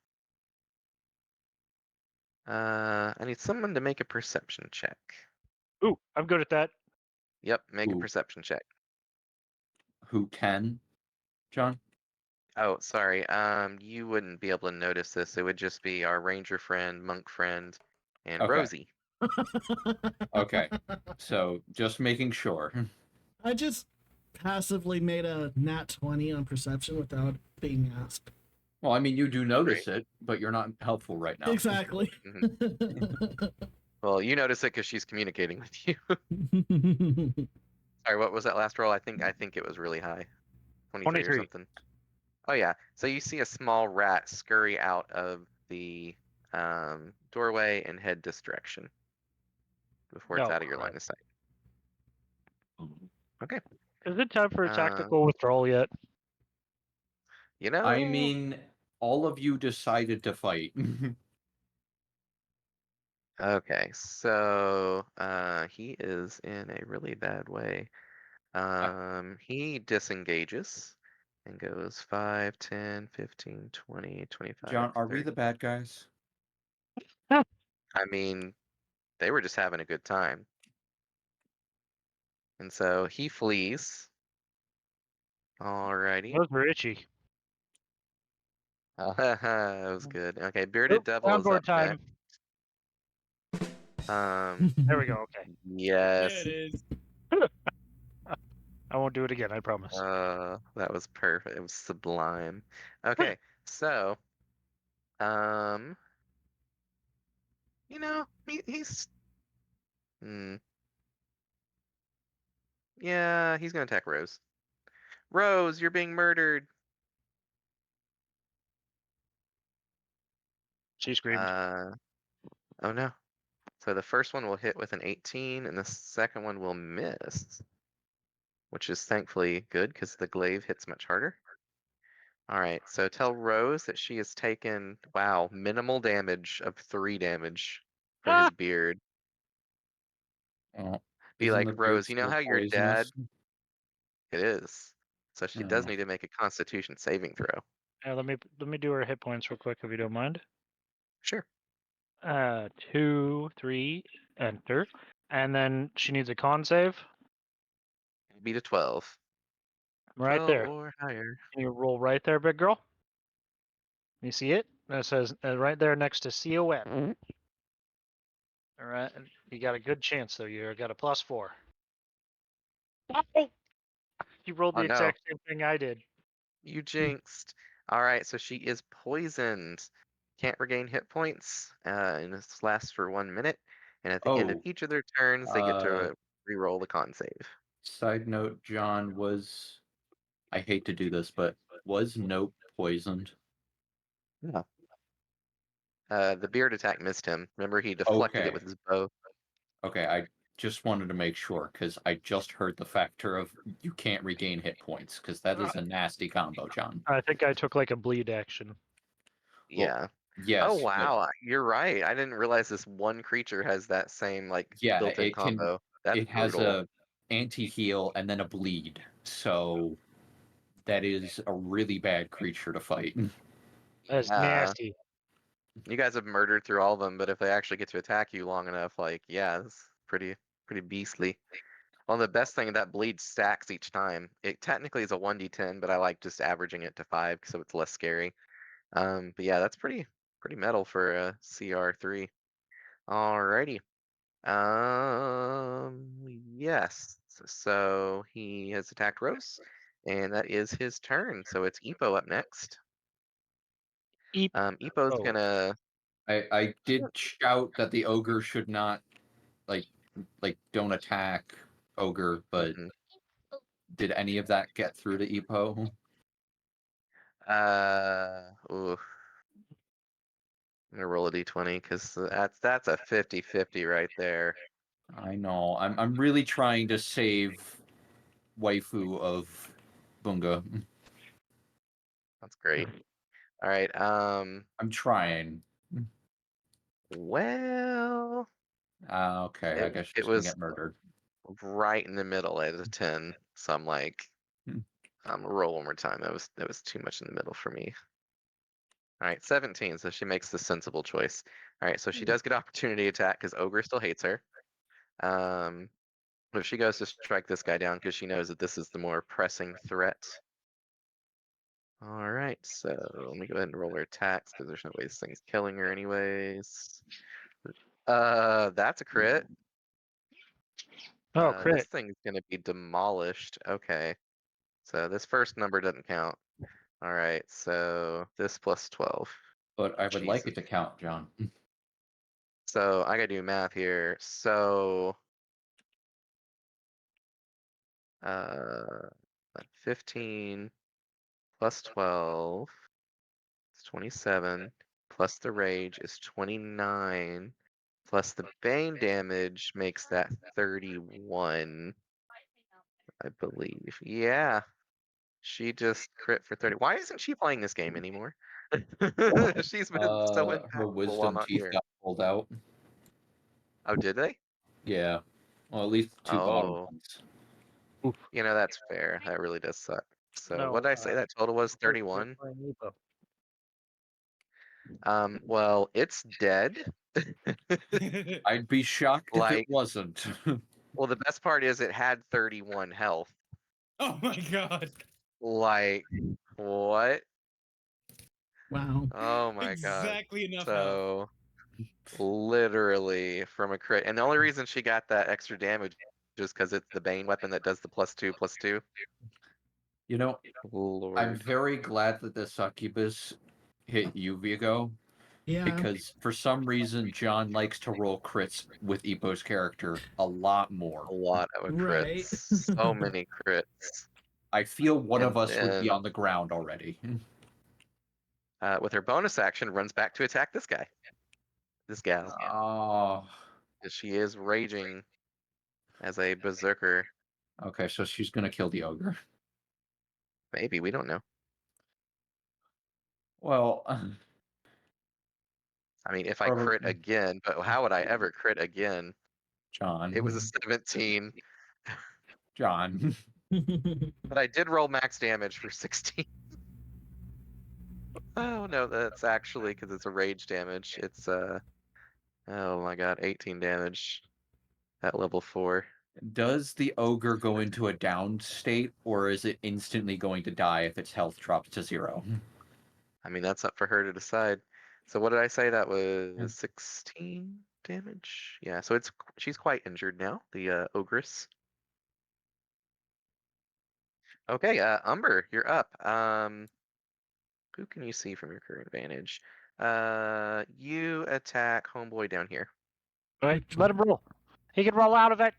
I need someone to make a perception check. Ooh, I'm good at that. Yep, make a Ooh. perception check. Who can, John? Oh, sorry. You wouldn't be able to notice this. It would just be our ranger friend, monk friend, and Okay. Rosie. Okay. So just making sure. I just passively made a nat 20 on perception without being asked. Well, I mean, you do notice it, but you're not helpful right now. Exactly. Well, you notice it because she's communicating with you. Sorry, what was that last roll? I think it was really high. 23 or 23. something. Oh yeah. So you see a small rat scurry out of the doorway and head this direction before it's No out of your line crap. of sight. Okay. Is it time for a Uh, tactical withdrawal yet? You know. I mean, all of you decided to fight. Okay, so he is in a really bad way. He disengages and goes 5, 10, 15, 20, 25, John, are we 30. the bad guys? I mean, they were just having a good time. And so he flees. Alrighty. Those were itchy. That was good. Okay, Bearded Oop, Devil is soundboard up time. next. Um, There we go. Okay. yes. There it is. I won't do it again. I promise. That was perfect. It was sublime. Okay, so, he's, yeah, he's gonna attack Rose. Rose, you're being murdered. She screamed. Oh no. So the first one will hit with an 18, and the second one will miss, which is thankfully good because the glaive hits much harder. All right, so tell Rose that she has taken, wow, minimal damage of 3 damage from his beard. Oh, Be isn't like, the beard Rose, you know still how your dad, poisonous? it is. So she does Oh. need to make a Constitution saving throw. Let me do her hit points real quick if you don't mind. Sure. 2, 3, enter, and then she needs a con save. Beat a 12. Right 12 there. or higher. Can you roll right there, big girl? You see it? It says right there next to CON. All right, and you got a good chance though. You got a +4. You rolled the Oh no, exact same thing I did. you jinxed. All right, so she is poisoned. Can't regain hit points, and this lasts for 1 minute. And at the end of Oh, each of their turns, they get to re-roll the con save. side note, John was. I hate to do this, but was Nope poisoned? Yeah. The beard attack missed him. Remember, he deflected it Okay. with his bow. Okay, I just wanted to make sure because I just heard the factor of you can't regain hit points because that is a nasty combo, John. I think I took like a bleed action. Yeah. Yes. Oh but wow, you're right. I didn't realize this one creature has that same like yeah, built-in it can. combo. That's It has brutal. a anti-heal and then a bleed, so that is a really bad creature to fight. That's nasty. You guys have murdered through all of them, but if they actually get to attack you long enough, like yeah, it's pretty beastly. Well, the best thing that bleed stacks each time. It technically is a 1d10, but I like just averaging it to 5 so it's less scary. But yeah, that's pretty metal for a CR3. Alrighty. Yes. So he has attacked Rose, and that is his turn. So it's Epo up next. Epo's Oh. gonna. I did shout that the ogre should not like don't attack ogre, but Mhm. did any of that get through to Epo? Ooh. I'm gonna roll a d20 because that's a 50-50 right there. I know. I'm really trying to save waifu of Bunga. That's great. All right. I'm trying. Well, Okay, I guess it she's gonna was get murdered. right in the middle at a 10. So I'm like, Hmm. I'm gonna roll one more time. That was too much in the middle for me. All right, 17. So she makes the sensible choice. All right, so she does get opportunity attack because Ogre still hates her. But she goes to strike this guy down because she knows that this is the more pressing threat. All right, so let me go ahead and roll her attacks because there's no way this thing's killing her anyways. That's a crit. Oh, This crit. thing's gonna be demolished. Okay, so this first number doesn't count. All right, so this plus 12. But I would like Jesus. it to count, John. So I gotta do math here. So, 15 plus 12 is 27, plus the rage is 29, plus the bane damage makes that 31, I believe. Yeah, she just crit for 30. Why isn't she playing this game anymore? She's been so Her impactful while wisdom not teeth here. got pulled out. Oh, did they? Yeah. Well, at least the two bottom Oh, ones. you know, that's fair. That really does suck. So No, what did I say that total was? You're 31? playing Epo. Well, it's dead. I'd be shocked if it Like, wasn't. well, the best part is it had 31 health. Oh my god. Like, what? Wow. Oh my god. Exactly enough health. So, literally from a crit. And the only reason she got that extra damage is because it's the Bane weapon that does the +2/+2. You know, I'm Lord. very glad that the succubus hit you, Vigo, Yeah. because for some reason John likes to roll crits with Epo's character a lot more. A lot of Right. crits. So many crits. I feel one of And us would be then, on the ground already. with her bonus action, runs back to attack this guy. This gal. Oh, 'Cause she is raging as a berserker. okay, so she's gonna kill the ogre. Maybe, we don't know. Well, I mean, if I Probably- crit again, but how would I ever crit again? John. It was a 17, John. but I did roll max damage for 16. Oh no, that's actually because it's a rage damage. It's oh my god, 18 damage at level 4. Does the ogre go into a down state, or is it instantly going to die if its health drops to 0? I mean, that's up for her to decide. So what did I say? That was 16? damage. Yeah, so she's quite injured now, the ogress. Okay, Umber, you're up. Who can you see from your current vantage? You attack homeboy down here. Right, let him roll. He can roll out of it.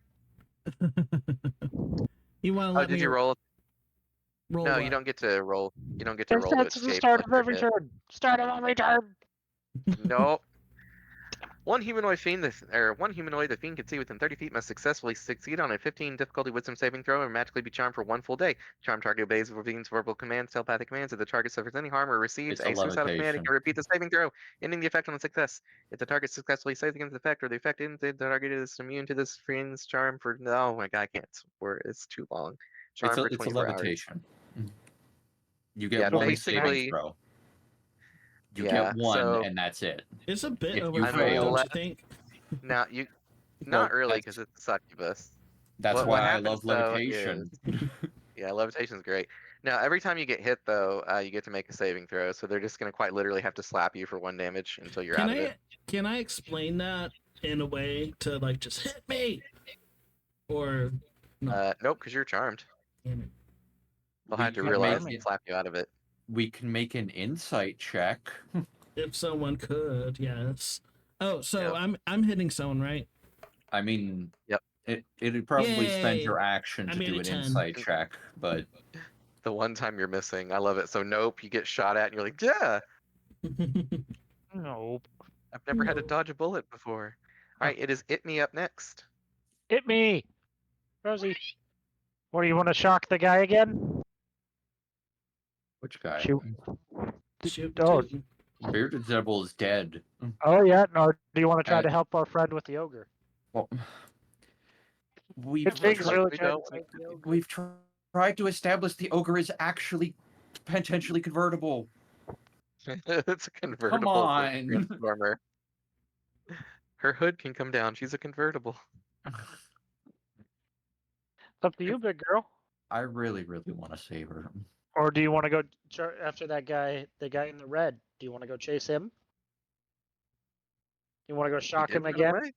You want to Oh, let did me you roll? roll No, what? you don't get to roll. You don't get to It roll to sets at the escape. start unless of you're every hit. turn. Start of every turn. Nope. One humanoid the fiend can see within 30 feet must successfully succeed on a 15 difficulty wisdom saving throw and magically be charmed for 1 full day. Charm target obeys the fiend's verbal commands, telepathic commands. If the target suffers any harm or receives It's a a suicidal command, it levitation. can repeat the saving throw, ending the effect on success. If the target successfully saves against the effect or the effect ends, the target is immune to this fiend's charm for oh my god, I can't. It's too long. Charm for It's a 24 hours. levitation. You Yeah, get one basically- saving throw. You Yeah, get one, so- and that's it. It's a bit If you overpowered, fail- don't you think? Now you, Well, not really, that's- because it's a succubus. That's What why I happens, love though, levitation. Yeah, levitation's great. Now, every time you get hit, though, you get to make a saving throw. So they're just going to quite literally have to slap you for 1 damage until you're out of it. Can I explain that in a way to like just hit me? Or no? Nope, because you're charmed. Damn it. They'll have to could realize make and it- slap you out of it. We can make an insight check. If someone could, yes. Oh, so Yep. I'm hitting someone, right? I mean, Yep. It'd probably spend Yay! your action I to made do a an 10. insight check, but The one time you're missing. I love it. So, nope, you get shot at and you're like, yeah, Nope. I've never had to No. dodge a bullet before. All right, it is It Me up next. Hit me, Rosie. What do you want to shock the guy again? which guy? Shoot. Shoot, Oh, dude. Bearded Devil is dead. oh yeah. No, do you want to try Uh, to help our friend with the ogre? Well, we've Good thing's tried, really we trying don't to save the ogre. we've tried to establish the ogre is actually potentially convertible. It's a convertible. on. Transformer. Her hood can come down. She's a convertible. It's up to you, big girl. I really, really want to save her. Or do you want to go after that guy, the guy in the red? Do you want to go chase him? You want to go shock He did him run again? away.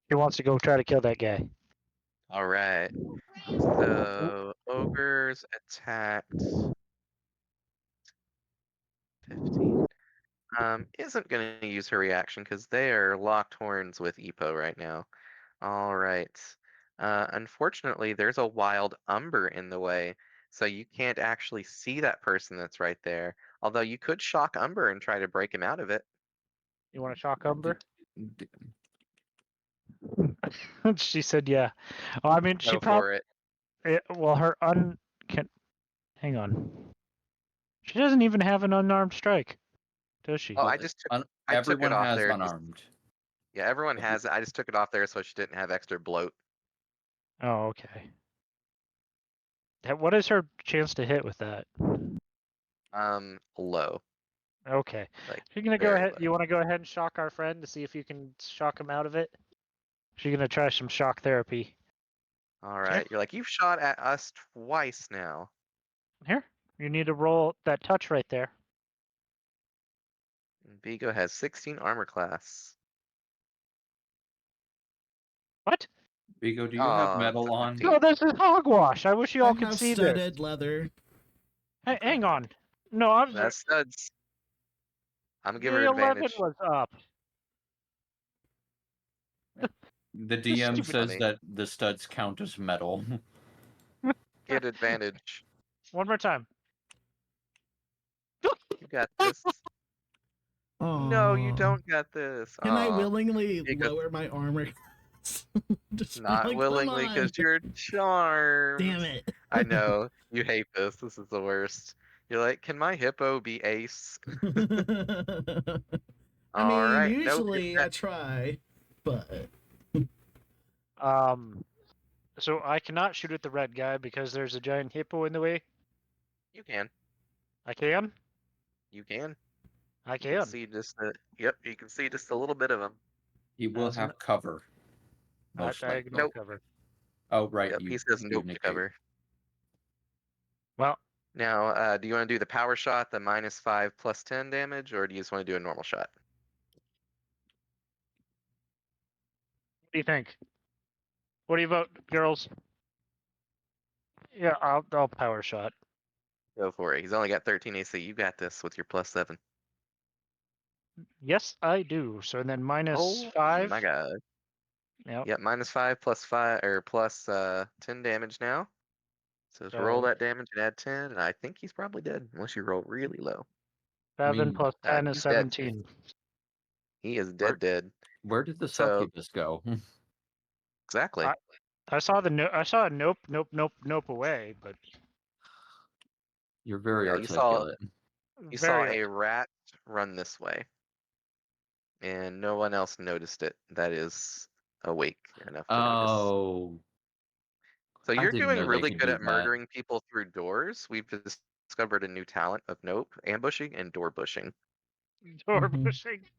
He wants to go try to kill that guy. All right. So ogres attacked 15. Isn't gonna use her reaction because they are locked horns with Epo right now. All right. Unfortunately, there's a wild Umber in the way, so you can't actually see that person that's right there. Although you could shock Umber and try to break him out of it. You want to shock Umber? D- She said, "Yeah." Well, I mean, she Go probably. for it. Well, her can. Hang on. She doesn't even have an unarmed strike, does she? Oh, well, I just took it everyone off has there. unarmed. Yeah, everyone has it. I just took it off there so she didn't have extra bloat. Oh, okay. What is her chance to hit with that? Low. Okay. Like, You're gonna go very ahead. low. You want to go ahead and shock our friend to see if you can shock him out of it? She's gonna try some shock therapy. All right. You're like, you've shot at us twice now. Here, you need to roll that touch right there. And Vigo has 16 armor class. What? Vigo, do you have Aw, metal it's a on? 15. No, this is hogwash. I wish you all I could have see this. studded leather. Hey, hang on. No, I'm. That's studs. I'm gonna give her The 11 advantage. was up. The DM Stupid says money. that the studs count as metal. Get advantage. One more time. You got this. No, you Aw. don't got this. Can I Aw, willingly Because- lower my armor? Just be Not like, "Come willingly, on." because you're charmed. Damn it. I know. You hate this. This is the worst. You're like, can my hippo be ace? I All mean, right. Nope, usually you're I try, but So I cannot shoot at the red guy because there's a giant hippo in the way. You can. I can. You can. I You can can. see just the. Yep, you can see just a little bit of him. He will Doesn't- have cover. I Most likely. ignore Nope. cover. Oh, right. Yep, you, he says you nope to negate. cover. Well, Now, do you want to do the power shot, the -5 +10 damage, or do you just want to do a normal shot? do you think? What do you vote, girls? Yeah, I'll power shot. Go for it. He's only got 13 AC. You got this with your +7. Yes, I do. So then minus Oh 5. my god. Yep. Yep, -5 +5 or plus 10 damage now. So to roll So that damage and add 10, and I think he's probably dead unless you roll really low. 7 mean, plus 10 is he's dead. 17. He is Where- dead. Where did the So- succubus go? Exactly. I saw a nope, nope, nope, nope away, but You're very Yeah, you saw- articulate. You saw very. a rat run this way, and no one else noticed it. That is awake enough to notice. Oh, So I you're didn't doing know they really could good do at that. murdering people through doors. We've discovered a new talent of nope, ambushing and door bushing. Door Mhm. pushing.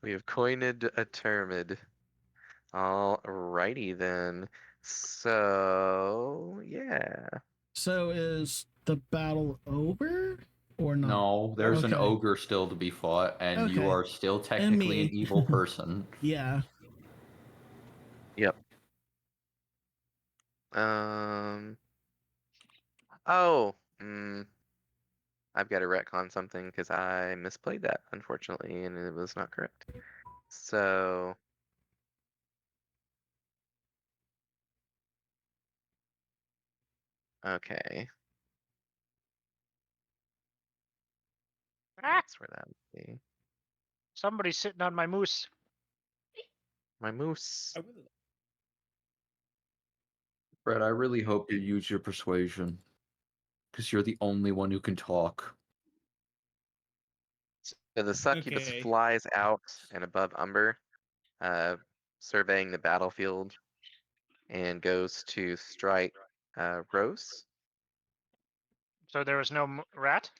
We have coined a term. Alrighty then. So yeah. So is the battle over or not? No, there's an Okay. ogre still to be fought, and you Okay. are still technically an me. evil person. Yeah. Yep. Oh. I've got to retcon something because I misplayed that, unfortunately, and it was not correct. So. Okay. That's where that would be. Somebody's sitting on my moose. My moose. I really Brett, I really hope you use your persuasion, because you're the only one who can talk. So the succubus Okay. flies out and above Umber, surveying the battlefield, and goes to strike Rose. So there was no rat.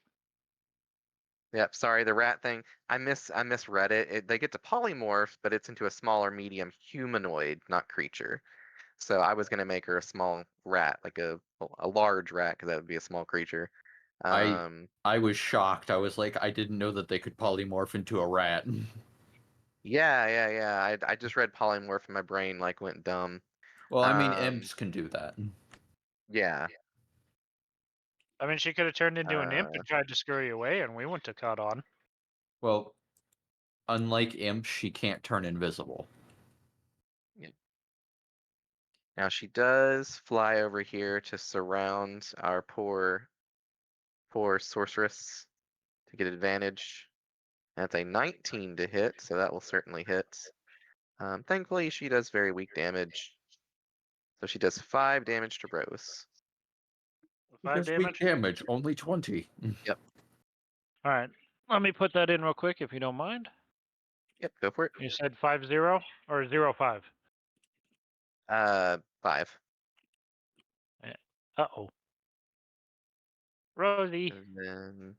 Yep, sorry, the rat thing. I misread it. They get to polymorph, but it's into a smaller medium humanoid, not creature. So I was gonna make her a small rat, like a large rat, because that would be a small creature. I was shocked. I was like, I didn't know that they could polymorph into a rat. Yeah. I just read polymorph and my brain like went dumb. Well, I mean, Um, imps can do that. Yeah. I mean, she could have turned into an imp Uh, and tried to scurry away, and we wouldn't have caught on. Well, unlike imps, she can't turn invisible. Now she does fly over here to surround our poor sorceress to get advantage. That's a 19 to hit, so that will certainly hit. Thankfully, she does very weak damage. So she does 5 damage to Rose. 5 Because weak damage. damage, only 20. All right. Let me put that in real quick, if you don't mind. Yep, go for it. You said 5-0 or 0-5. 5. Uh-oh. Rosie. And then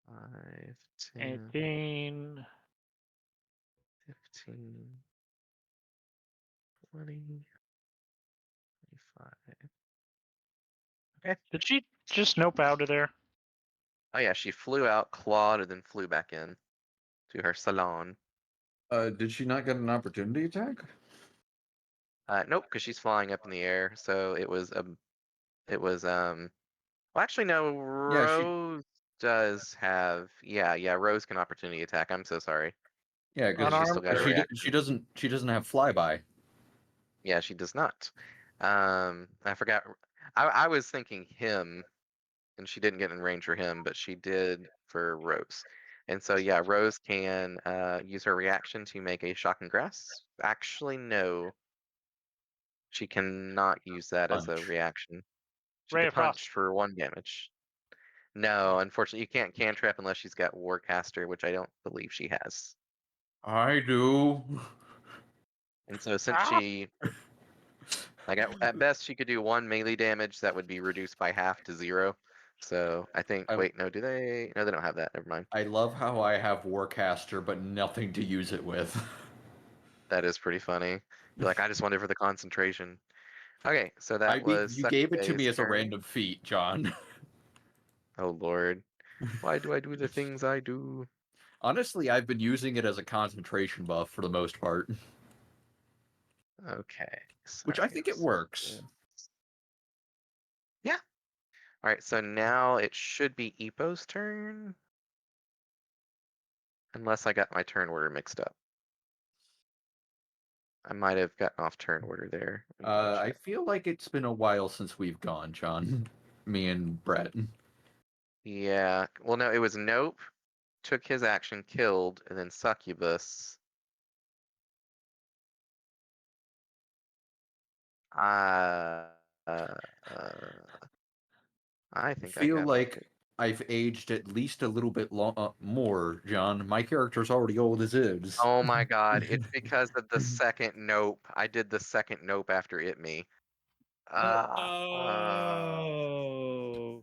5, 10, 18. 15, 20, 25. Did she just nope out of there? Oh yeah, she flew out, clawed, and then flew back in to her salon. Did she not get an opportunity attack? Nope, because she's flying up in the air. So it was well, actually no, Yeah, she- Rose does have yeah, Rose can opportunity attack. I'm so sorry. Yeah, Because she's still got a she reaction. she doesn't have flyby. Yeah, she does not. I forgot. I was thinking him, and she didn't get in range for him, but she did for Rose. And so yeah, Rose can use her reaction to make a shocking grasp. Actually, no, she cannot use that as a Punch. reaction. She Ray could of Frost. punch for 1 damage. No, unfortunately, you can't cantrip unless she's got Warcaster, which I don't believe she has. I do. And so since Ah! she, like at best, she could do 1 melee damage that would be reduced by half to 0. So I think, wait, no, do they? No, they don't have that. Never mind. I love how I have Warcaster, but nothing to use it with. That is pretty funny. You're like, I just wanted for the concentration. Okay, so that I mean, was you gave it to me Succubay's as a turn. random feat, John. Oh Lord, why do I do the things I do? Honestly, I've been using it as a concentration buff for the most part, Okay. which I sorry, think it let's- works. Yeah. All right. So now it should be Epo's turn, unless I got my turn order mixed up. I might have gotten off turn order there. Let me double I check. feel like it's been a while since we've gone, John. Me and Brett. Yeah. Well, no, it was Nope. Took his action, killed, and then Succubus. Uh, uh, I think I Feel got like I've aged at least a little bit more, John. My character's already old as is. Oh my god, it's because of the second Nope. I did the second Nope after it me. Oh.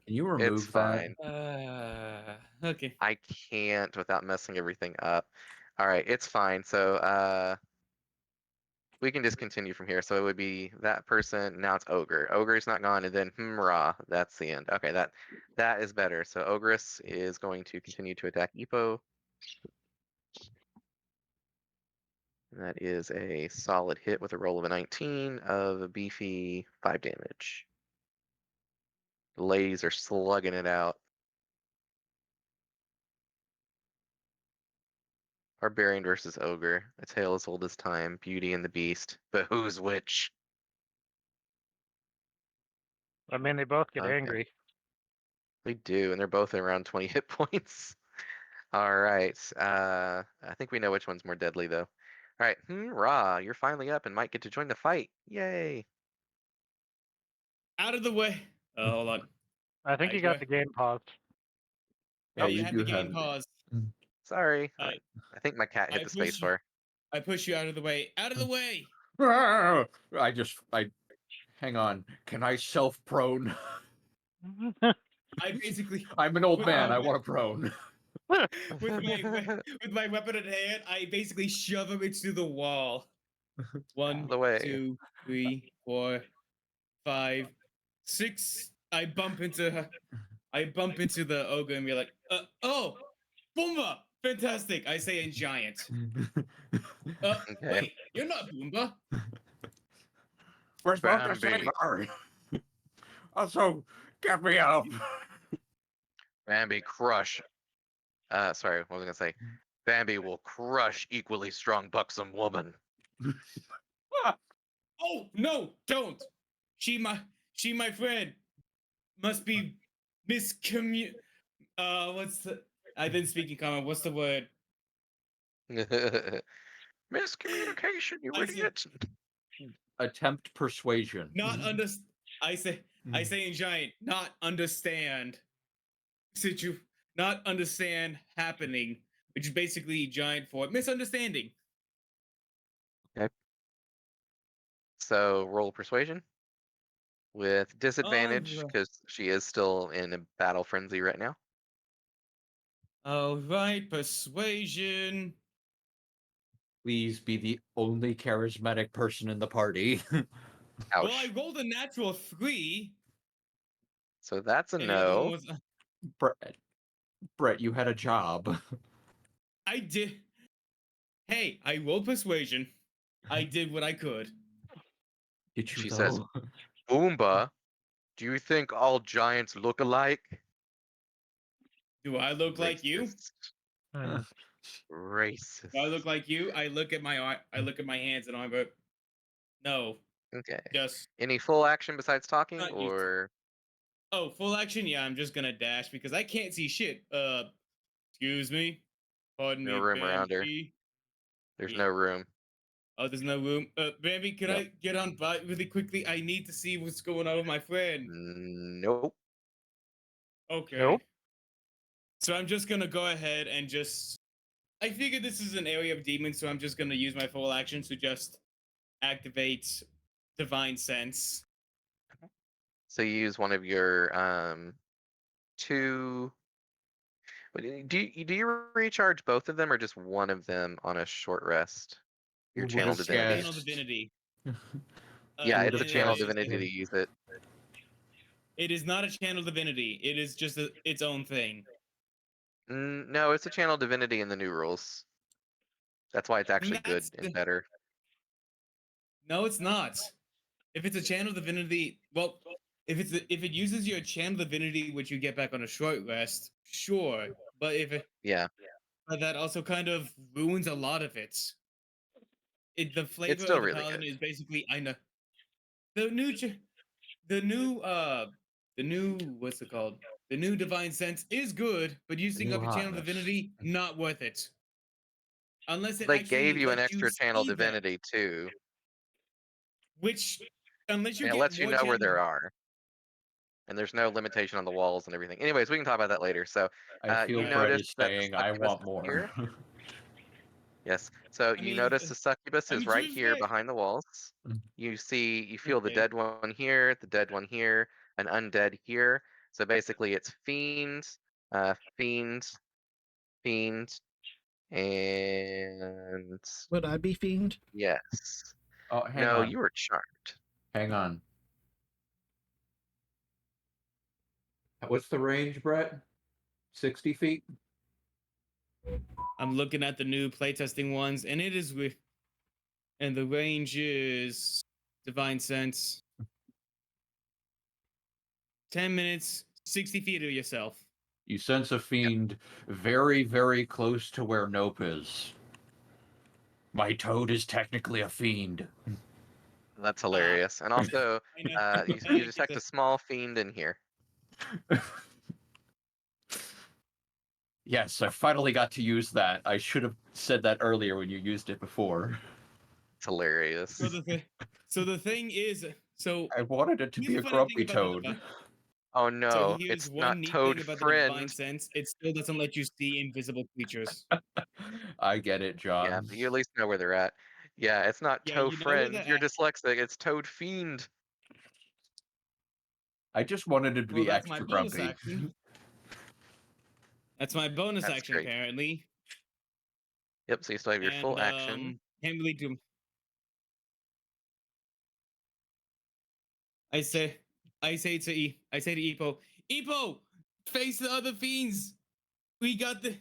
Can you It's remove that? fine. Okay. I can't without messing everything up. All right, it's fine. So we can just continue from here. So it would be that person. Now it's Ogre. Ogre's not gone, and then Ra. That's the end. Okay, that is better. So Ogress is going to continue to attack Epo. That is a solid hit with a roll of a 19 of a beefy 5 damage. The ladies are slugging it out. Barbarian versus Ogre. A tale as old as time. Beauty and the Beast. But who's which? I mean, they both get Okay. angry. They do, and they're both around 20 hit points. All right. I think we know which one's more deadly, though. All right. Ra, you're finally up and might get to join the fight. Yay. Out of the way. Hold on. I think I you got go- the game paused. Yeah, Oh, you had do the game have. paused. Sorry. I- I think my cat hit I the space push you- bar. I push you out of the way. Out of the way. I hang on. Can I self prone? I basically I'm an old With man. my I we- want to prone. with my weapon in hand, I basically shove him into the wall. One, the way. 2, 3, 4, 5, 6. I bump into the ogre and be like, oh, Boomba! Fantastic! I say in giant. Okay. Wait, you're not Boomba. Where's Bambi. the secretary? Also, get me up. Bambi crush. Sorry, what was I gonna say? Bambi will crush equally strong buxom woman. Oh no, don't. She my friend. Must be miscommu. What's the? I didn't speak in common. What's the word? Miscommunication, you I said- idiot. Attempt persuasion. Not under. I say in giant. Not understand. Not understand happening, which is basically giant for misunderstanding. So roll persuasion with disadvantage Alright. because she is still in a battle frenzy right now. All right, persuasion. Please be the only charismatic person in the party. Ouch. Well, I rolled a natural 3. So that's a And the other one no. was Brett, you had a job. I did. Hey, I rolled persuasion. I did what I could. Did you She though? says, Boomba, do you think all giants look alike? Do I look like you? Racist. Racist. Do I look like you? I look at my hands and I go, no, Okay. just Any full action besides talking, Not you. or oh, full action. Yeah, I'm just gonna dash because I can't see shit. Excuse me, pardon no me, room around her? Bambi. There's Yeah. no room. Oh, there's no room. Bambi, can No. I get on by really quickly? I need to see what's going on with my friend. Nope. Okay. Nope. So I'm just gonna go ahead and just. I figured this is an area of demons, so I'm just gonna use my full action to just activate Divine Sense. So you use one of your two. Do you recharge both of them or just one of them on a short rest? Your We'll channel discuss. divinity. Channel Divinity. Yeah, we'll it's a discuss. channel divinity to use it. It is not a channel divinity. It is just its own thing. No, it's a channel divinity in the new rules. That's why it's actually good That's and better. No, it's not. If it's a channel divinity, well, if it uses your channel divinity, which you get back on a short rest, sure. But Yeah, but that also kind of ruins a lot of it. The it's flavor still of the really paladin good. is basically I know the new the new the new what's it called? The new divine sense is good, but using new up your channel hotness. divinity not worth it. Unless it They actually gave you an lets you extra channel see them, divinity too. which unless you And it get lets you more know where channel there are. And there's no limitation on the walls and everything. Anyways, we can talk about that later. So I feel you Right. Brett notice is that the saying, I succubus want is more. here. Yes. So I you mean, notice the succubus I'm is right here Tuesday. behind the walls. Mm. You feel the Okay. dead one here, the dead one here, an undead here. So basically it's fiend, fiend, fiend, and Would I be fiend? yes. Oh, hang No, on. you were charmed. Hang on. What's the range, Brett? 60 feet? I'm looking at the new playtesting ones, and it is with, and the range is divine sense. 10 minutes, 60 feet of yourself. You sense a fiend very, very close to where Nope is. My toad is technically a fiend. That's hilarious. And also, I know. you detect a small fiend in here. Yes, I finally got to use that. I should have said that earlier when you used it before. It's hilarious. So the thing is, so I wanted it to be here's a the funny thing grumpy about the toad. divine. Oh So no, here's it's one not neat Toad thing about the friend. divine sense: it still doesn't let you see invisible creatures. I get it, Yeah, John. but you at least know where they're at. Yeah, it's not Yeah, Toe you know where friend. they're You're at. dyslexic. It's Toad fiend. I just wanted it to Well, be that's my extra bonus grumpy. action. That's my bonus That's action, great. apparently. Yep. So you still have your full And action. can't really do. I say, I say to Epo, Epo, face the other fiends. We got the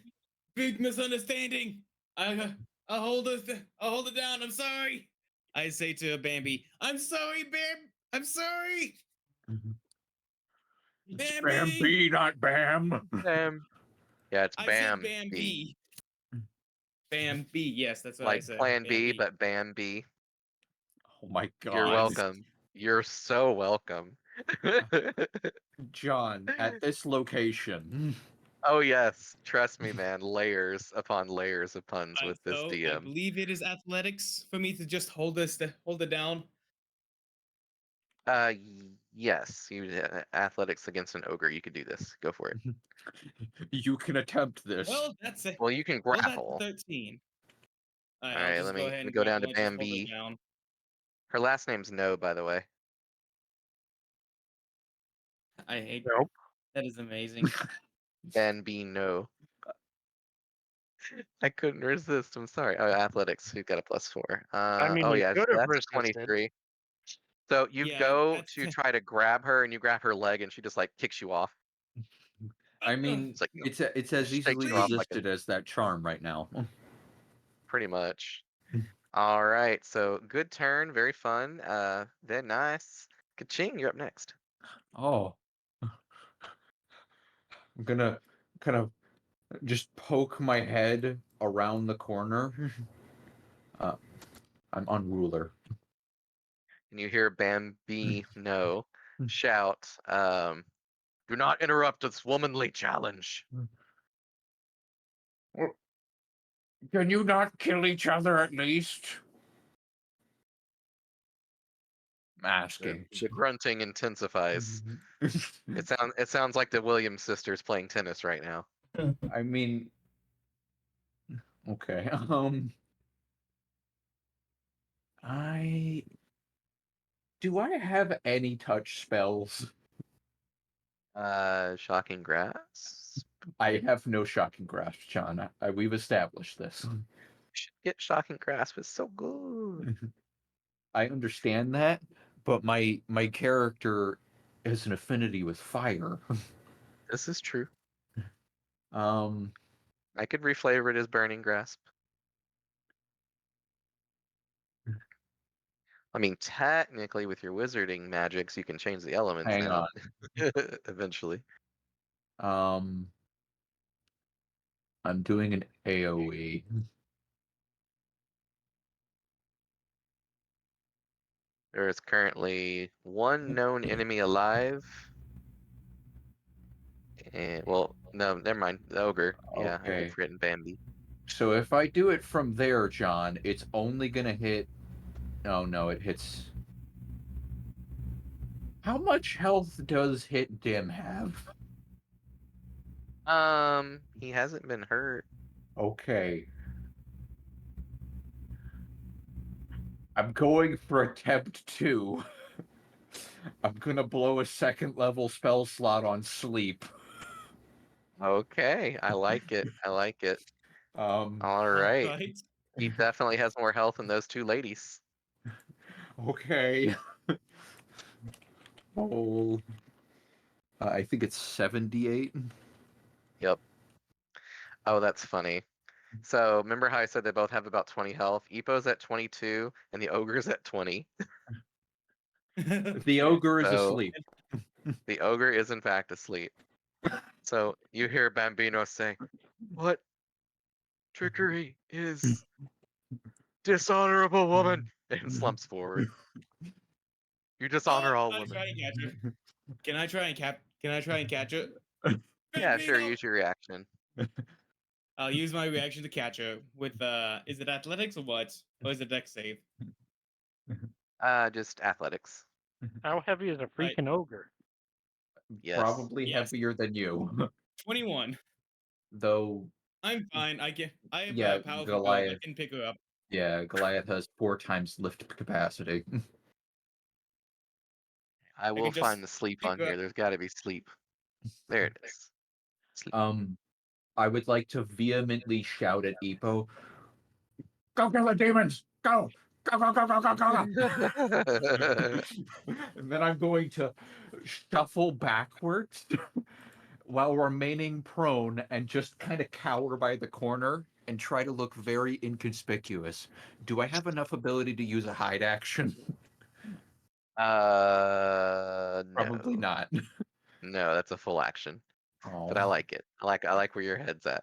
big misunderstanding. I'll hold it down. I'm sorry. I say to Bambi, I'm sorry, Bam. I'm sorry, It's Bambi. Bambi, not Bam. Bam. Yeah, it's I said Bam B. Bambi. Bambi. Yes, that's what I Like said. Plan B, Bambi. but Bam B. Oh my You're god. welcome. You're so welcome. John, at this location. Oh yes, trust me, man. Layers upon layers of puns with this So I DM. believe it is athletics for me to just hold it down. Yes. You athletics against an ogre. You could do this. Go for it. You can attempt this. Well, that's it. Well, you can Well, that's grapple. 13. All All right, I'll right. just Let go me ahead and go down grapple to and just hold Bambi. it down. Her last name's No, by the way. I hate Nope. that. Is amazing. Bambi No. I couldn't resist. I'm sorry. Oh, athletics. Who got a +4? I mean, Oh you yeah. So could have that's a resisted. 23. So you Yeah, go that's to try to grab her, and you grab her leg, and she just like kicks you off. I mean, It's like no, it's as just takes easily you off like a resisted as that charm right now. pretty much. All right. So good turn. Very fun. Very nice. Ka-ching. You're up next. Oh. I'm gonna kind of just poke my head around the corner. I'm unruler. And you hear Bambi No shout, "Do not interrupt this womanly challenge." Can you not kill each other at least? I'm asking. The grunting intensifies. It sounds like the Williams sisters playing tennis right now. I mean, okay. I do I have any touch spells? Shocking grass. I have no shocking grasp, John. We've established this. You should get shocking grasp. It's so good. I understand that, but my character has an affinity with fire. This is true. I could reflavor it as Burning Grasp. I mean, technically, with your wizarding magics, you can change the elements Hang now. Eventually. I'm doing an AoE. There is currently one known enemy alive. And well, no, never mind. The ogre. Yeah, I Okay. keep forgetting Bambi. So if I do it from there, John, it's only gonna hit. Oh no, it hits. How much health does Hit Dim have? He hasn't been hurt. Okay. I'm going for attempt 2. I'm gonna blow a 2nd level spell slot on sleep. Okay, I like it. I like it. All All right. right. He definitely has more health than those two ladies. Okay. Oh. I think it's 78. Yep. Oh, that's funny. So remember how I said they both have about 20 health? Epo's at 22 and the ogre's at 20. The ogre is So- asleep. The ogre is in fact asleep. So you hear Bambino say, "What trickery is dishonorable woman?" and slumps forward. You dishonor all Can I women. try and catch it? Can I try and catch it? Yeah, sure. Bambino! Use your reaction. I'll use my reaction to catch it with is it athletics or what? Or is it dex save? Just athletics. How heavy is a Right. freaking ogre? Yes. Probably Yes. heavier than you. 21. Though, I'm fine. I have Yeah, a powerful build. I Goliath. can pick her up. yeah, Goliath has 4 times lift capacity. I will can find just the sleep pick on her here. up. There's got to be sleep. There it is. Sleep. I would like to vehemently shout at Epo, "Go kill the demons! Go! Go, go, go, go, go, go!" And then I'm going to shuffle backwards while remaining prone and just kind of cower by the corner and try to look very inconspicuous. Do I have enough ability to use a hide action? Probably No. not. No, that's a full action. Oh. But I like it. I like where your head's at.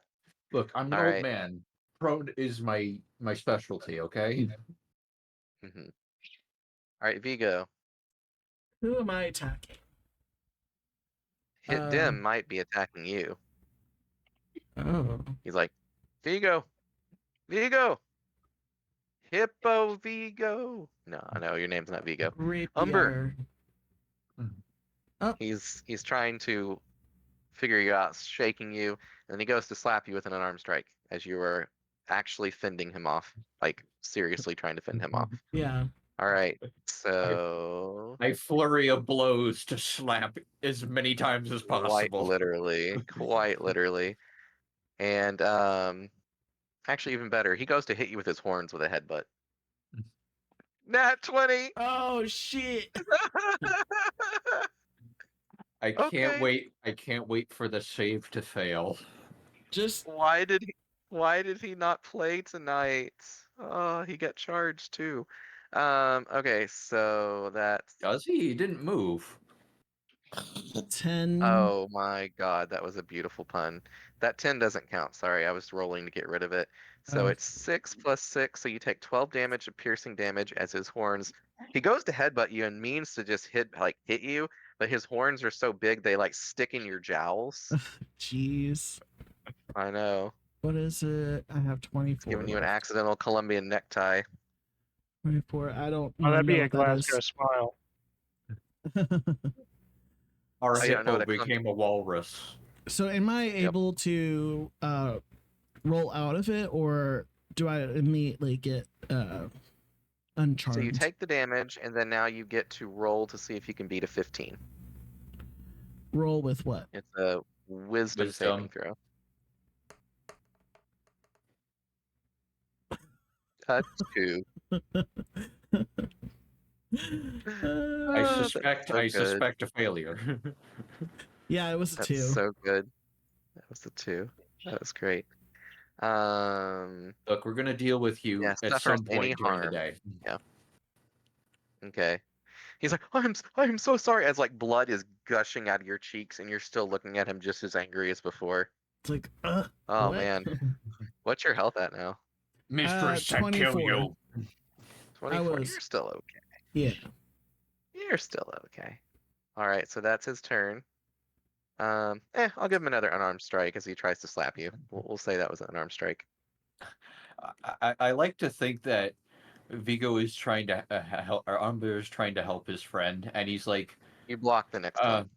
Look, I'm an All old right. man. Prone is my specialty, okay? Mm-hmm. All right, Vigo. Who am I attacking? Hit Dim might be attacking you. Oh. He's like, Vigo, Vigo, Hippo Vigo. No, I know your name's not Vigo. Umber. Rapier. He's trying to figure you out, shaking you, and then he goes to slap you with an unarmed strike as you are actually fending him off, like seriously trying to fend him off. Yeah. All right, so I flurry of blows to slap as many times as quite possible. literally, and actually even better, he goes to hit you with his horns with a headbutt. Nat 20. Oh shit. I can't Okay. wait. I can't wait for the save to fail. Just Why did he not play tonight? Oh, he got charged too. Okay, so that's Does he? He didn't move. 10. oh my god, that was a beautiful pun. That 10 doesn't count. Sorry, I was rolling to get rid of it. So Oh. it's 6 plus 6, so you take 12 damage of piercing damage as his horns. He goes to headbutt you and means to just hit you, but his horns are so big they like stick in your jowls. Jeez. I know. What is it? I have 24. Giving you an left. accidental Colombian necktie. 24. I don't. Oh, that'd be know a what that Glasgow smile. Our Oh, you don't know hippo what a became a walrus. So, am I able to roll out of it, or do I immediately get uncharmed? So you take the damage, and then now you get to roll to see if you can beat a 15. roll with what? It's a wisdom saving throw. Touch 2. I suspect. so I good. suspect a failure. Yeah, it was a That's 2. so good. That was the 2. That was great. Look, we're gonna deal with you Yeah, at suffers some any point during the harm. day. Yeah. Okay. He's like, I'm so sorry. As like blood is gushing out of your cheeks, and you're still looking at him just as angry as before. It's like, Oh what? man, what's your health at now? Mistress, I kill 24. you. 24. was- You're still okay. Yeah. You're still okay. All right, so that's his turn. I'll give him another unarmed strike as he tries to slap you. We'll say that was an unarmed strike. I like to think that Vigo is trying to help, or Umber is trying to help his friend, and he's like, You block the next one.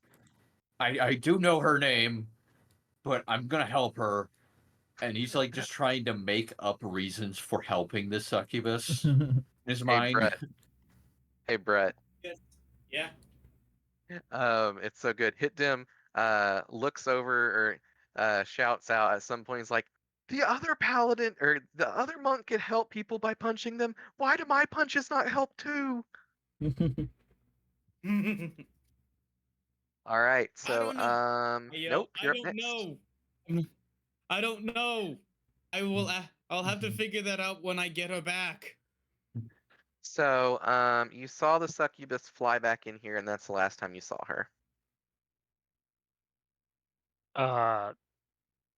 I do know her name, but I'm gonna help her. And he's like just trying to make up reasons for helping this succubus in his Hey mind. Brett. Hey Brett. Yeah. It's so good. Hit dim. Looks over or shouts out at some point. He's like, the other paladin or the other monk can help people by punching them. Why do my punches not help too? All right, so nope, you're up next. I don't know. I will. I'll have to figure that out when I get her back. So you saw the succubus fly back in here, and that's the last time you saw her.